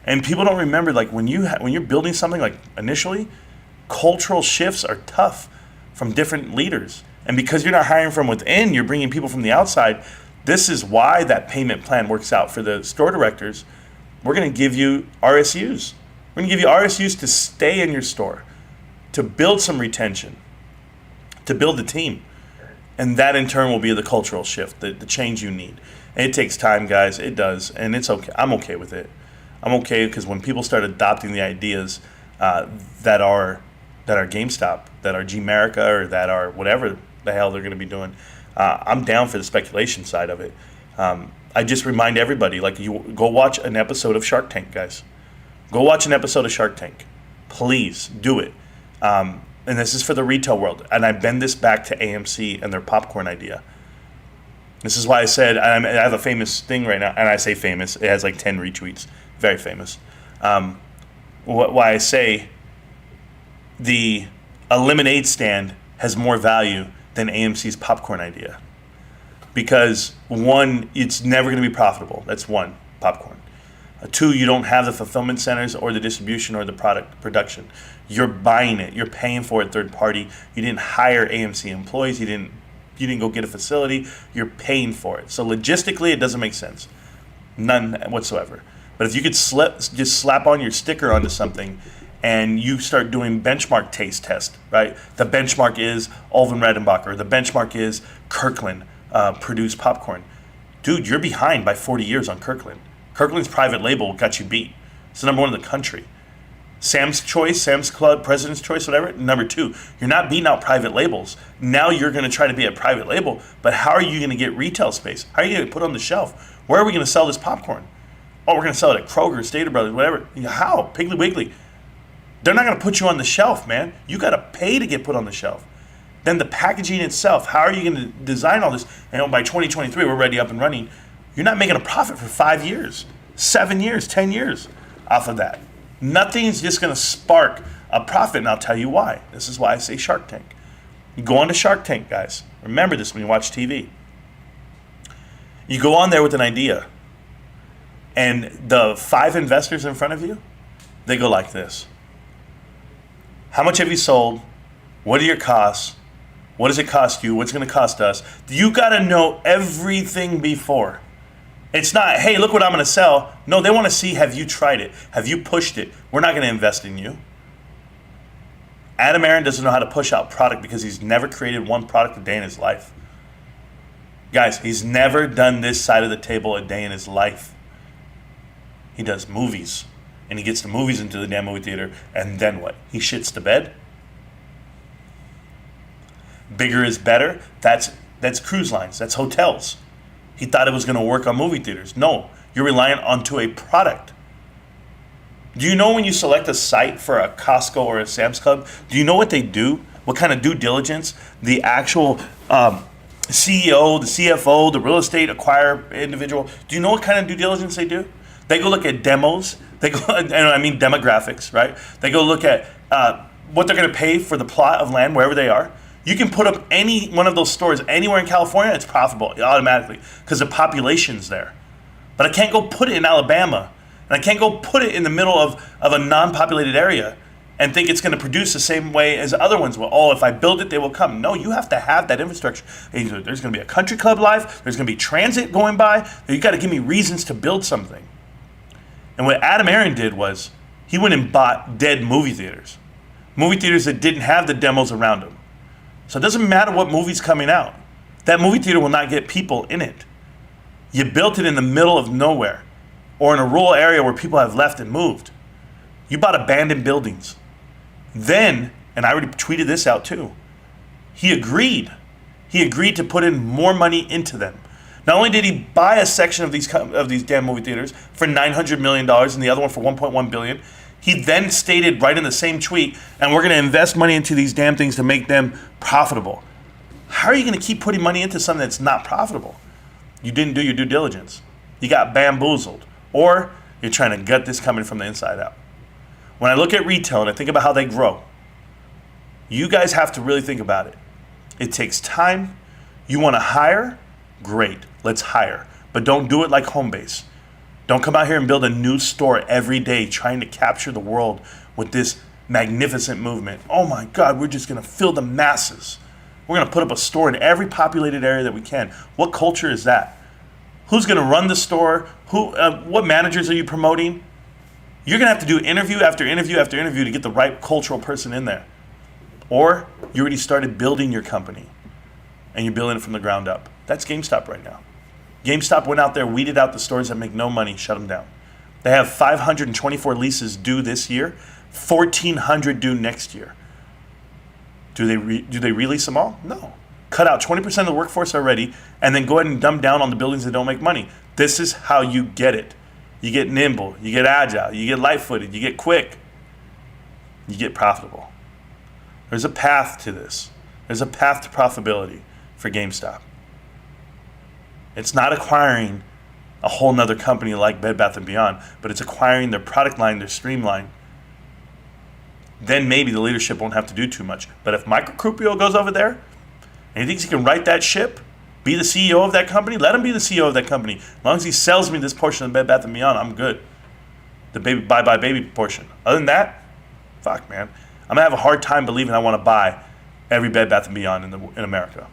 And people don't remember, when you're building something, initially, cultural shifts are tough from different leaders. And because you're not hiring from within, you're bringing people from the outside. This is why that payment plan works out for the store directors. We're going to give you RSUs. We're going to give you RSUs to stay in your store, to build some retention, to build the team. And that in turn will be the cultural shift, the change you need. And it takes time, guys. It does. And it's okay. I'm okay with it. I'm okay because when people start adopting the ideas that are GameStop, that are Gmerica, or that are whatever the hell they're going to be doing, I'm down for the speculation side of it. I just remind everybody, you go watch an episode of Shark Tank, guys. Go watch an episode of Shark Tank. Please do it. And this is for the retail world. And I bend this back to AMC and their popcorn idea. This is why I said, I have a famous thing right now, and I say famous, it has 10 retweets. Very famous. Why I say the lemonade stand has more value than AMC's popcorn idea. Because one, it's never going to be profitable. That's one, popcorn. Two, you don't have the fulfillment centers or the distribution or the product production. You're buying it. You're paying for it third party. You didn't hire AMC employees. You didn't go get a facility. You're paying for it. So logistically, it doesn't make sense. None whatsoever. But if you could just slap on your sticker onto something and you start doing benchmark taste test, right? The benchmark is Alvin Redenbacher. The benchmark is Kirkland produced popcorn. Dude, you're behind by 40 years on Kirkland. Kirkland's private label got you beat. It's the number one in the country. Sam's Choice, Sam's Club, President's Choice, whatever, number two. You're not beating out private labels. Now you're going to try to be a private label, but how are you going to get retail space? How are you going to put it on the shelf? Where are we going to sell this popcorn? Oh, we're going to sell it at Kroger, Stater Brothers, whatever. How? Piggly Wiggly. They're not going to put you on the shelf, man. You got to pay to get put on the shelf. Then the packaging itself, how are you going to design all this? And by 2023, we're ready, up and running. You're not making a profit for 5 years, 7 years, 10 years off of that. Nothing's just going to spark a profit, and I'll tell you why. This is why I say Shark Tank. You go on to Shark Tank, guys. Remember this when you watch TV. You go on there with an idea, and the 5 investors in front of you, they go like this. How much have you sold? What are your costs? What does it cost you? What's it going to cost us? You got to know everything before. It's not, hey, look what I'm going to sell. No, they want to see, have you tried it? Have you pushed it? We're not going to invest in you. Adam Aron doesn't know how to push out product because he's never created one product a day in his life. Guys, he's never done this side of the table a day in his life. He does movies. And he gets the movies into the damn movie theater. And then what? He shits the bed? Bigger is better? That's cruise lines. That's hotels. He thought it was going to work on movie theaters. No, you're reliant onto a product. Do you know when you select a site for a Costco or a Sam's Club, do you know what they do? What kind of due diligence the actual CEO, the CFO, the real estate acquirer individual, do you know what kind of due diligence they do? They go look at demos. They go, and I mean demographics, right? They go look at what they're going to pay for the plot of land wherever they are. You can put up any one of those stores anywhere in California, it's profitable automatically because the population's there. But I can't go put it in Alabama, and I can't go put it in the middle of a non-populated area and think it's going to produce the same way as other ones will. Oh, if I build it, they will come. No, you have to have that infrastructure. There's going to be a country club life. There's going to be transit going by. You got to give me reasons to build something. And what Adam Aron did was he went and bought dead movie theaters that didn't have the demos around them. So it doesn't matter what movie's coming out. That movie theater will not get people in it. You built it in the middle of nowhere or in a rural area where people have left and moved. You bought abandoned buildings. Then, and I already tweeted this out too, he agreed to put in more money into them. Not only did he buy a section of these damn movie theaters for $900 million and the other one for $1.1 billion, he then stated right in the same tweet, and we're going to invest money into these damn things to make them profitable. How are you going to keep putting money into something that's not profitable? You didn't do your due diligence. You got bamboozled. Or you're trying to gut this company from the inside out. When I look at retail and I think about how they grow, you guys have to really think about it. It takes time. You want to hire? Great. Let's hire. But don't do it like Homebase. Don't come out here and build a new store every day trying to capture the world with this magnificent movement. Oh my God, we're just going to fill the masses. We're going to put up a store in every populated area that we can. What culture is that? Who's going to run the store? What managers are you promoting? You're going to have to do interview after interview after interview to get the right cultural person in there. Or you already started building your company and you're building it from the ground up. That's GameStop right now. GameStop went out there, weeded out the stores that make no money, shut them down. They have 524 leases due this year, 1,400 due next year. Do they release them all? No. Cut out 20% of the workforce already, and then go ahead and dumb down on the buildings that don't make money. This is how you get it. You get nimble, you get agile, you get light-footed, you get quick, you get profitable. There's a path to this. There's a path to profitability for GameStop. It's not acquiring a whole nother company like Bed Bath & Beyond, but it's acquiring their product line, their streamline. Then maybe the leadership won't have to do too much. But if Michael Crupio goes over there and he thinks he can right that ship, be the CEO of that company, let him be the CEO of that company. As long as he sells me this portion of Bed Bath & Beyond, I'm good. the baby bye baby portion. Other than that, fuck, man. I'm going to have a hard time believing I want to buy every Bed Bath & Beyond in America.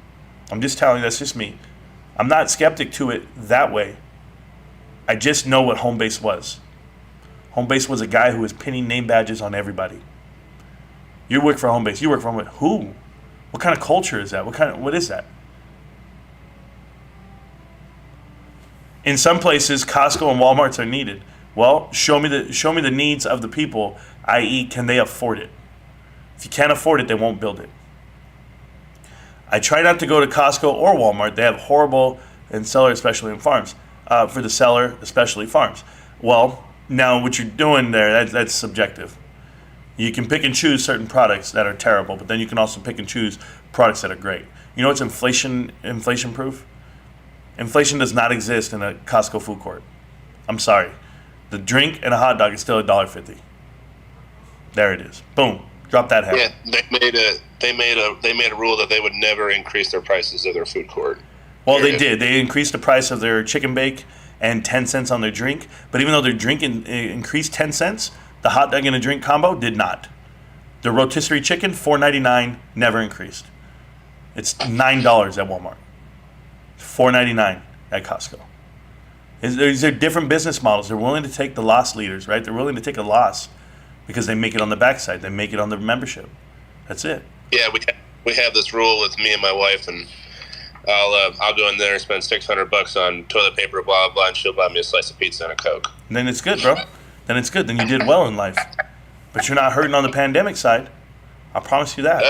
I'm just telling you, that's just me. I'm not skeptic to it that way. I just know what Homebase was. Homebase was a guy who was pinning name badges on everybody. You work for Homebase. You work for Homebase. Who? What kind of culture is that? What is that? In some places, Costco and Walmarts are needed. Well, show me the needs of the people, i.e., can they afford it? If you can't afford it, they won't build it. I try not to go to Costco or Walmart. They have horrible, and seller, especially in farms, for the seller, especially farms. Well, now what you're doing there, that's subjective. You can pick and choose certain products that are terrible, but then you can also pick and choose products that are great. You know what's inflation proof? Inflation does not exist in a Costco food court. I'm sorry. The drink and a hot dog is still $1.50. There it is. Boom. Drop that hammer. Yeah, they made a rule that they would never increase their prices of their food court. Well, they did. They increased the price of their chicken bake and 10 cents on their drink. But even though their drink increased 10 cents, the hot dog and a drink combo did not. The rotisserie chicken, $4.99, never increased. It's $9 at Walmart. $4.99 at Costco. These are different business models. They're willing to take the loss leaders, right? They're willing to take a loss because they make it on the backside. They make it on the membership. That's it. Yeah, we have this rule with me and my wife, and I'll go in there and spend $600 on toilet paper, blah blah, and she'll buy me a slice of pizza and a Coke. And then it's good, bro. Then it's good. Then you did well in life. But you're not hurting on the pandemic side. I promise you that.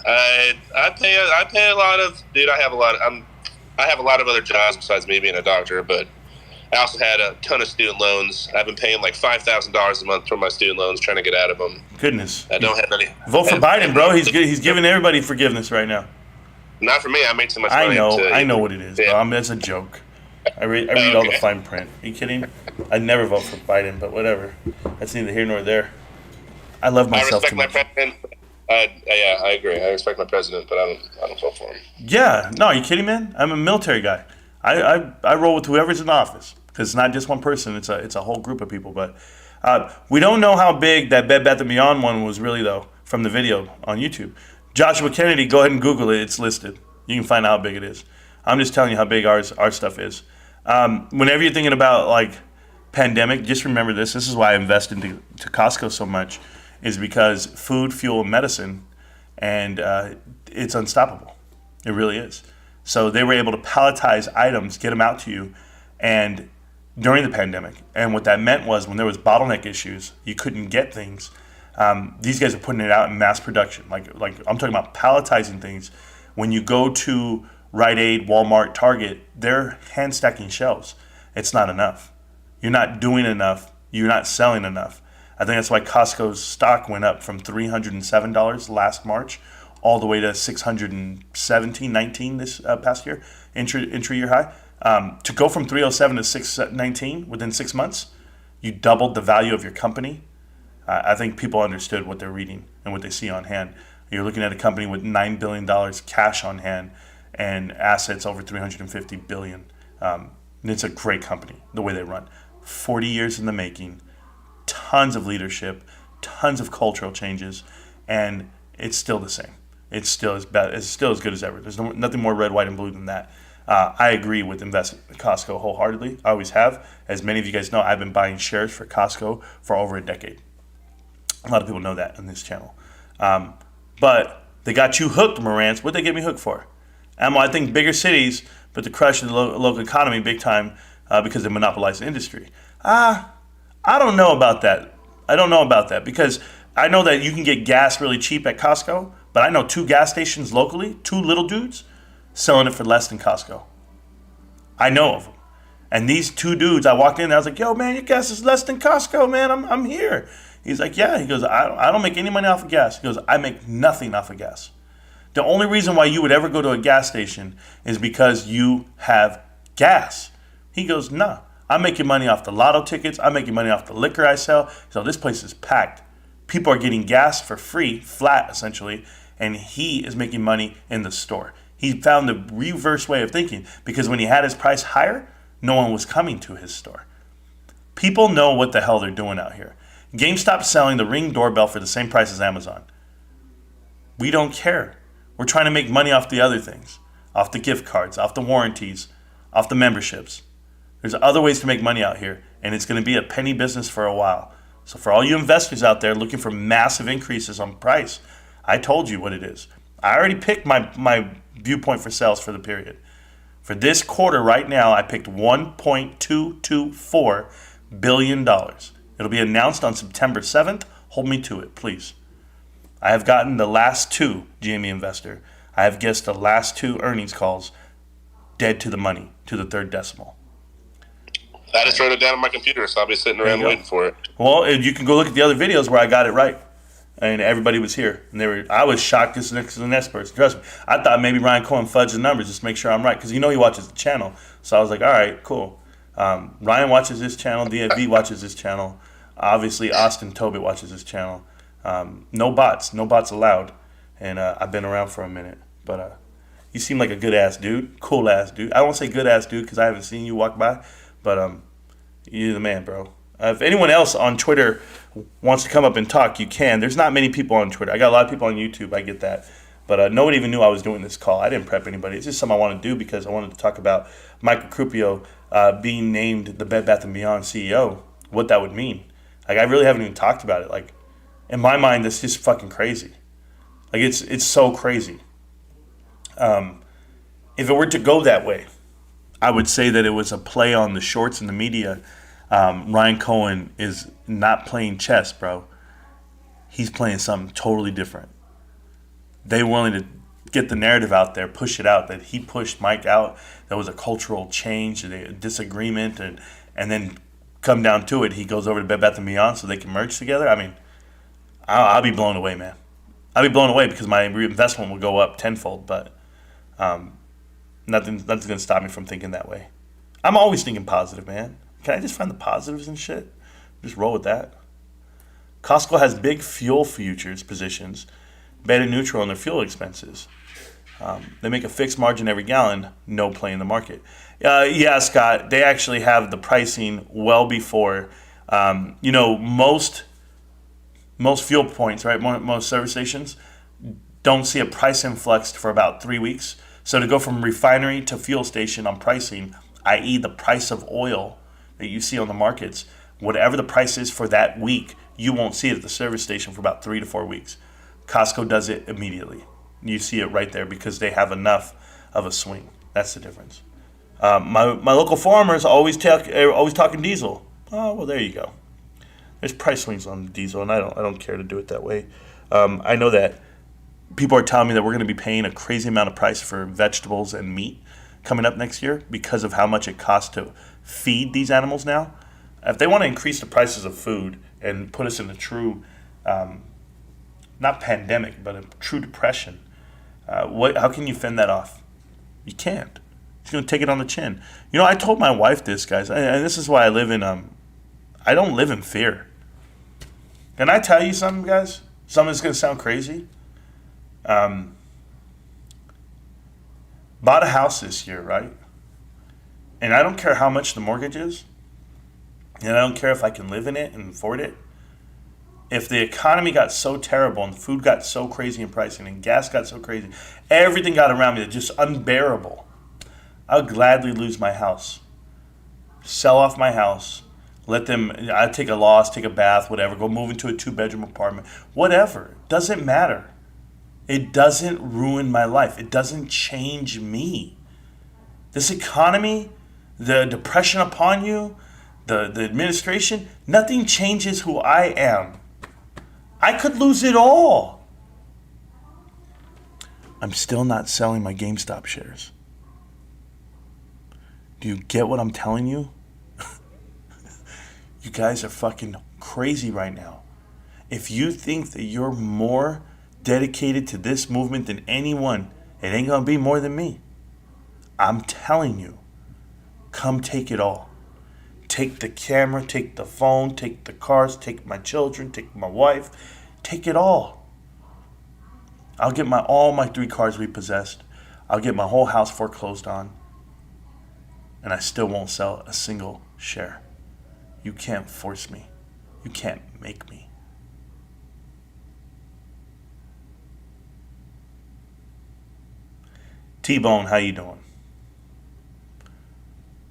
I pay a lot of, dude. I have a lot of other jobs besides me being a doctor, but I also had a ton of student loans. I've been paying like $5,000 a month for my student loans, trying to get out of them. Goodness. I don't have any. Vote for Biden, bro. He's giving everybody forgiveness right now. Not for me. I make too much money. I know what it is, bro. That's a joke. I read all the fine print. Are you kidding? I'd never vote for Biden, but whatever. That's neither here nor there. I love myself too much. I respect my president. Yeah, I agree. I respect my president, but I don't vote for him. Yeah, no, are you kidding, man? I'm a military guy. I roll with whoever's in office because it's not just one person. It's a whole group of people. But we don't know how big that Bed Bath & Beyond one was really, though, from the video on YouTube. Joshua Kennedy, go ahead and Google it. It's listed. You can find out how big it is. I'm just telling you how big our stuff is. Whenever you're thinking about like pandemic, just remember this. This is why I invest into Costco so much, is because food, fuel, and medicine, and it's unstoppable. It really is. So they were able to palletize items, get them out to you, and during the pandemic. And what that meant was when there was bottleneck issues, you couldn't get things. These guys are putting it out in mass production. Like I'm talking about palletizing things. When you go to Rite Aid, Walmart, Target, they're hand stacking shelves. It's not enough. You're not doing enough. You're not selling enough. I think that's why Costco's stock went up from $307 last March all the way to $619 this past year, intra-year high. To go from 307 to 619 within 6 months, you doubled the value of your company. I think people understood what they're reading and what they see on hand. You're looking at a company with $9 billion cash on hand and assets over $350 billion. It's a great company, the way they run. 40 years in the making, tons of leadership, tons of cultural changes, and it's still the same. It's still as bad. It's still as good as ever. There's nothing more red, white, and blue than that. I agree with investing in Costco wholeheartedly. I always have. As many of you guys know, I've been buying shares for Costco for over a decade. A lot of people know that on this channel. But they got you hooked, Marantz. What'd they get me hooked for? I think bigger cities, but to crush the local economy big time because they monopolize the industry. I don't know about that. I don't know about that because I know that you can get gas really cheap at Costco, but I know 2 gas stations locally, 2 little dudes, selling it for less than Costco. I know of them. And these 2 dudes, I walked in there, I was like, yo, man, your gas is less than Costco, man. I'm here. He's like, yeah. He goes, I don't make any money off of gas. He goes, I make nothing off of gas. The only reason why you would ever go to a gas station is because you have gas. He goes, nah, I'm making money off the lotto tickets. I'm making money off the liquor I sell. So this place is packed. People are getting gas for free, flat essentially, and he is making money in the store. He found the reverse way of thinking because when he had his price higher, no one was coming to his store. People know what the hell they're doing out here. GameStop's selling the Ring doorbell for the same price as Amazon. We don't care. We're trying to make money off the other things, off the gift cards, off the warranties, off the memberships. There's other ways to make money out here, and it's going to be a penny business for a while. So for all you investors out there looking for massive increases on price, I told you what it is. I already picked my viewpoint for sales for the period. For this quarter right now, I picked $1.224 billion. It'll be announced on September 7th. Hold me to it, please. I have gotten the last two, GME Investor. I have guessed the last two earnings calls dead to the money, to the third decimal. I just wrote it down on my computer, so I'll be sitting around waiting for it. Well, you can go look at the other videos where I got it right. And everybody was here. And I was shocked as the next person. Trust me. I thought maybe Ryan Cohen fudged the numbers just to make sure I'm right. Because he watches the channel. So I was like, all right, cool. Ryan watches this channel. DFV watches this channel. Obviously, Austin Tobit watches this channel. No bots allowed. And I've been around for a minute. But you seem like a good-ass dude. Cool-ass dude. I won't say good-ass dude because I haven't seen you walk by. But you're the man, bro. If anyone else on Twitter wants to come up and talk, you can. There's not many people on Twitter. I got a lot of people on YouTube. I get that. But nobody even knew I was doing this call. I didn't prep anybody. It's just something I want to do because I wanted to talk about Michael Crupio being named the Bed Bath & Beyond CEO, what that would mean. Like, I really haven't even talked about it. Like, in my mind, that's just fucking crazy. Like, it's so crazy. If it were to go that way, I would say that it was a play on the shorts and the media. Ryan Cohen is not playing chess, bro. He's playing something totally different. They willing to get the narrative out there, push it out, that he pushed Mike out. There was a cultural change, a disagreement, and then come down to it, he goes over to Bed Bath & Beyond so they can merge together. I mean, I'll be blown away, man. I'll be blown away because my investment will go up tenfold, but nothing's going to stop me from thinking that way. I'm always thinking positive, man. Can I just find the positives and shit? Just roll with that. Costco has big fuel futures positions, beta neutral on their fuel expenses. They make a fixed margin every gallon, no play in the market. Yeah, Scott, they actually have the pricing well before, most fuel points, right? Most service stations don't see a price influx for about 3 weeks. So to go from refinery to fuel station on pricing, i.e. the price of oil that you see on the markets, whatever the price is for that week, you won't see it at the service station for about 3 to 4 weeks. Costco does it immediately. You see it right there because they have enough of a swing. That's the difference. My local farmers always talking diesel. Oh, well, there you go. There's price swings on diesel, and I don't care to do it that way. I know that people are telling me that we're going to be paying a crazy amount of price for vegetables and meat coming up next year because of how much it costs to feed these animals now. If they want to increase the prices of food and put us in a true, not pandemic, but a true depression, how can you fend that off? You can't. It's going to take it on the chin. I told my wife this, guys, and this is why I live in, I don't live in fear. Can I tell you something, guys? Something that's going to sound crazy. Bought a house this year, right? And I don't care how much the mortgage is. And I don't care if I can live in it and afford it. If the economy got so terrible and food got so crazy in pricing and gas got so crazy, everything got around me that's just unbearable, I would gladly lose my house. Sell off my house. I'd take a loss, take a bath, whatever, go move into a 2-bedroom apartment. Whatever. It doesn't matter. It doesn't ruin my life. It doesn't change me. This economy, the depression upon you, the administration, nothing changes who I am. I could lose it all. I'm still not selling my GameStop shares. Do you get what I'm telling you? You guys are fucking crazy right now. If you think that you're more dedicated to this movement than anyone, it ain't gonna be more than me. I'm telling you, come take it all. Take the camera, take the phone, take the cars, take my children, take my wife, take it all. I'll get all my 3 cars repossessed. I'll get my whole house foreclosed on. And I still won't sell a single share. You can't force me. You can't make me. T-Bone, how you doing?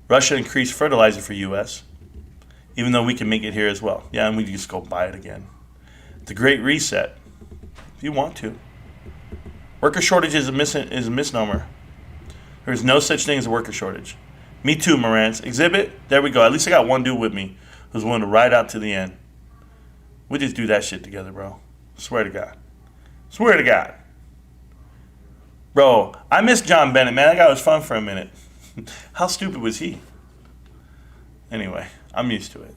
Russia increased fertilizer for U.S., even though we can make it here as well. Yeah, and we just go buy it again. The Great Reset, if you want to. Worker shortage is a misnomer. There's no such thing as a worker shortage. Me too, Marantz. Exhibit, there we go. At least I got one dude with me who's willing to ride out to the end. We just do that shit together, bro. Swear to God. Swear to God. Bro, I miss John Bennett, man. That guy was fun for a minute. How stupid was he? Anyway, I'm used to it.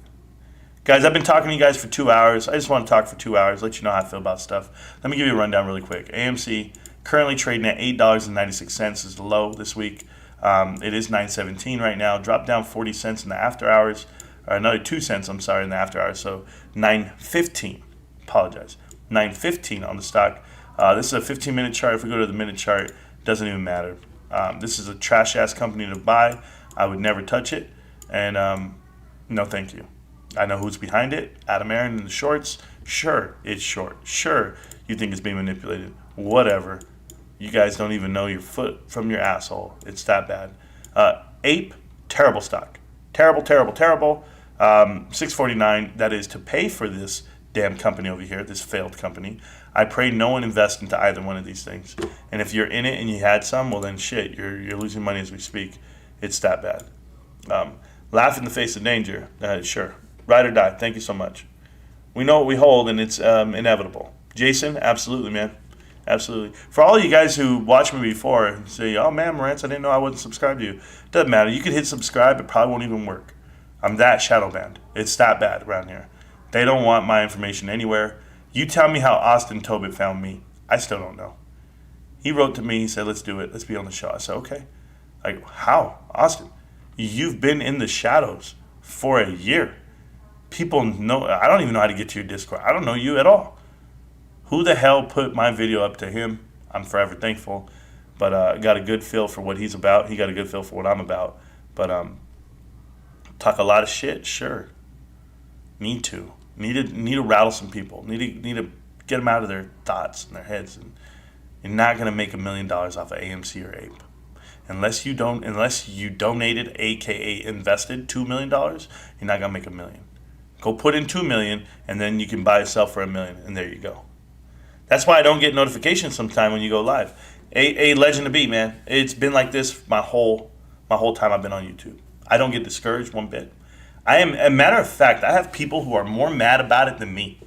Guys, I've been talking to you guys for 2 hours. I just want to talk for 2 hours, let you know how I feel about stuff. Let me give you a rundown really quick. AMC currently trading at $8.96 is the low this week. It is $9.17 right now. Dropped down 40 cents in the after hours. Or another 2 cents, I'm sorry, in the after hours. So $9.15. Apologize. $9.15 on the stock. This is a 15-minute chart. If we go to the minute chart, it doesn't even matter. This is a trash-ass company to buy. I would never touch it. And no, thank you. I know who's behind it. Adam Aaron in the shorts. Sure, it's short. Sure, you think it's being manipulated. Whatever. You guys don't even know your foot from your asshole. It's that bad. APE, terrible stock. Terrible, terrible, terrible. $6.49. That is to pay for this damn company over here, this failed company. I pray no one invest into either one of these things. And if you're in it and you had some, well then shit, you're losing money as we speak. It's that bad. Laugh in the face of danger. Sure. Ride or die. Thank you so much. We know what we hold, and it's inevitable. Jason, absolutely, man. Absolutely. For all you guys who watched me before and say, oh, man, Marantz, I didn't know I wasn't subscribed to you. Doesn't matter. You could hit subscribe. It probably won't even work. I'm that shadow banned. It's that bad around here. They don't want my information anywhere. You tell me how Austin Tobit found me. I still don't know. He wrote to me. He said, let's do it. Let's be on the show. I said, okay. Like, how? Austin, you've been in the shadows for a year. People know. I don't even know how to get to your Discord. I don't know you at all. Who the hell put my video up to him? I'm forever thankful. But I got a good feel for what he's about. He got a good feel for what I'm about. But talk a lot of shit, sure. Need to rattle some people. Need to get them out of their thoughts and their heads. And you're not gonna make $1 million off of AMC or APE. Unless you donated, aka invested $2 million, you're not gonna make $1 million. Go put in $2 million, and then you can buy yourself for $1 million, and there you go. That's why I don't get notifications sometime when you go live. A legend to be, man. It's been like this my whole time I've been on YouTube. I don't get discouraged one bit. I am, a matter of fact, I have people who are more mad about it than me.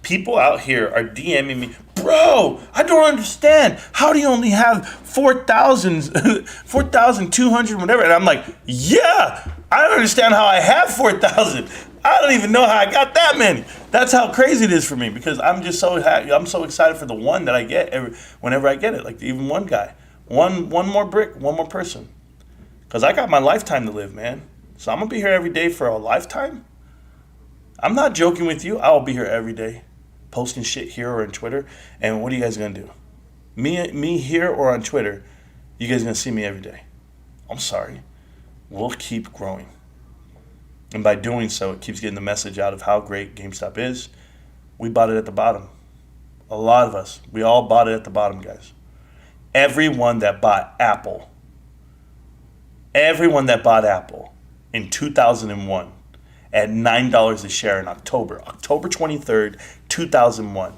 People out here are DMing me, bro, I don't understand. How do you only have 4,200, whatever? And I'm like, yeah, I don't understand how I have 4,000. I don't even know how I got that many. That's how crazy it is for me, because I'm just so happy. I'm so excited for the one that I get whenever I get it. Like even one guy, one more brick, one more person. Because I got my lifetime to live, man. So I'm going to be here every day for a lifetime? I'm not joking with you. I'll be here every day, posting shit here or on Twitter. And what are you guys going to do? Me here or on Twitter, you guys going to see me every day. I'm sorry. We'll keep growing. And by doing so, it keeps getting the message out of how great GameStop is. We bought it at the bottom. A lot of us. We all bought it at the bottom, guys. Everyone that bought Apple in 2001 at $9 a share in October 23rd, 2001,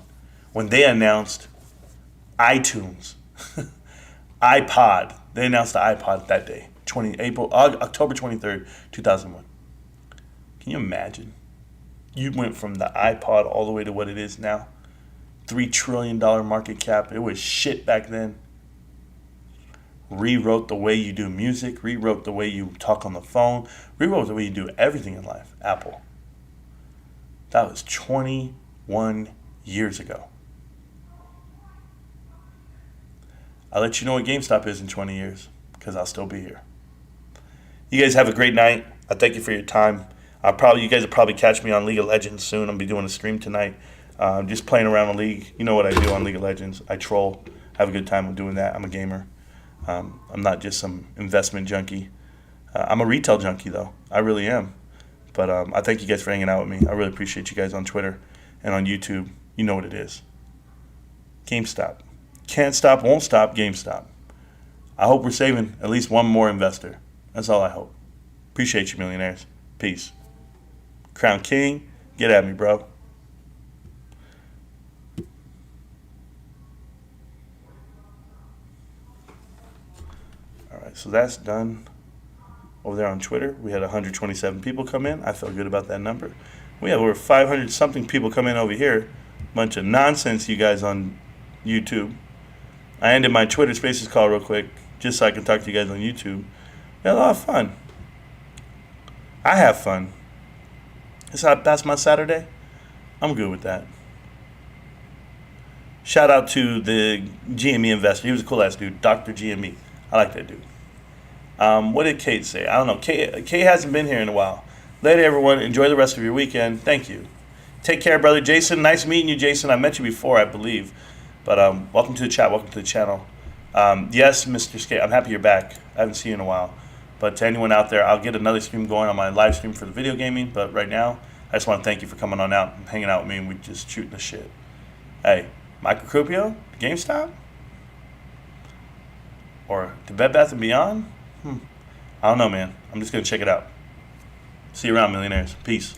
when they announced iTunes, iPod. They announced the iPod that day, October 23rd, 2001. Can you imagine? You went from the iPod all the way to what it is now. $3 trillion market cap. It was shit back then. Rewrote the way you do music. Rewrote the way you talk on the phone. Rewrote the way you do everything in life. Apple. That was 21 years ago. I'll let you know what GameStop is in 20 years, because I'll still be here. You guys have a great night. I thank you for your time. You guys will probably catch me on League of Legends soon. I'm going to be doing a stream tonight. Just playing around the league. You know what I do on League of Legends. I troll. Have a good time doing that. I'm a gamer. I'm not just some investment junkie. I'm a retail junkie, though. I really am. But I thank you guys for hanging out with me. I really appreciate you guys on Twitter and on YouTube. You know what it is. GameStop. Can't stop, won't stop, GameStop. I hope we're saving at least one more investor. That's all I hope. Appreciate you, millionaires. Peace. Crown King, get at me, bro. All right, so that's done. Over there on Twitter, we had 127 people come in. I felt good about that number. We have over 500 something people come in over here. Bunch of nonsense, you guys on YouTube. I ended my Twitter Spaces call real quick, just so I can talk to you guys on YouTube. We had a lot of fun. I have fun. That's my Saturday. I'm good with that. Shout out to the GME investor. He was a cool ass dude, Dr. GME. I like that dude. What did Kate say? I don't know. Kate hasn't been here in a while. Later, everyone. Enjoy the rest of your weekend. Thank you. Take care, brother Jason. Nice meeting you, Jason. I met you before, I believe. But welcome to the chat. Welcome to the channel. Yes, Mr. Skate. I'm happy you're back. I haven't seen you in a while. But to anyone out there, I'll get another stream going on my live stream for the video gaming. But right now, I just want to thank you for coming on out and hanging out with me, and we just shooting the shit. Hey, Michael Crupio, GameStop? Or the Bed Bath & Beyond? I don't know, man. I'm just going to check it out. See you around, millionaires. Peace.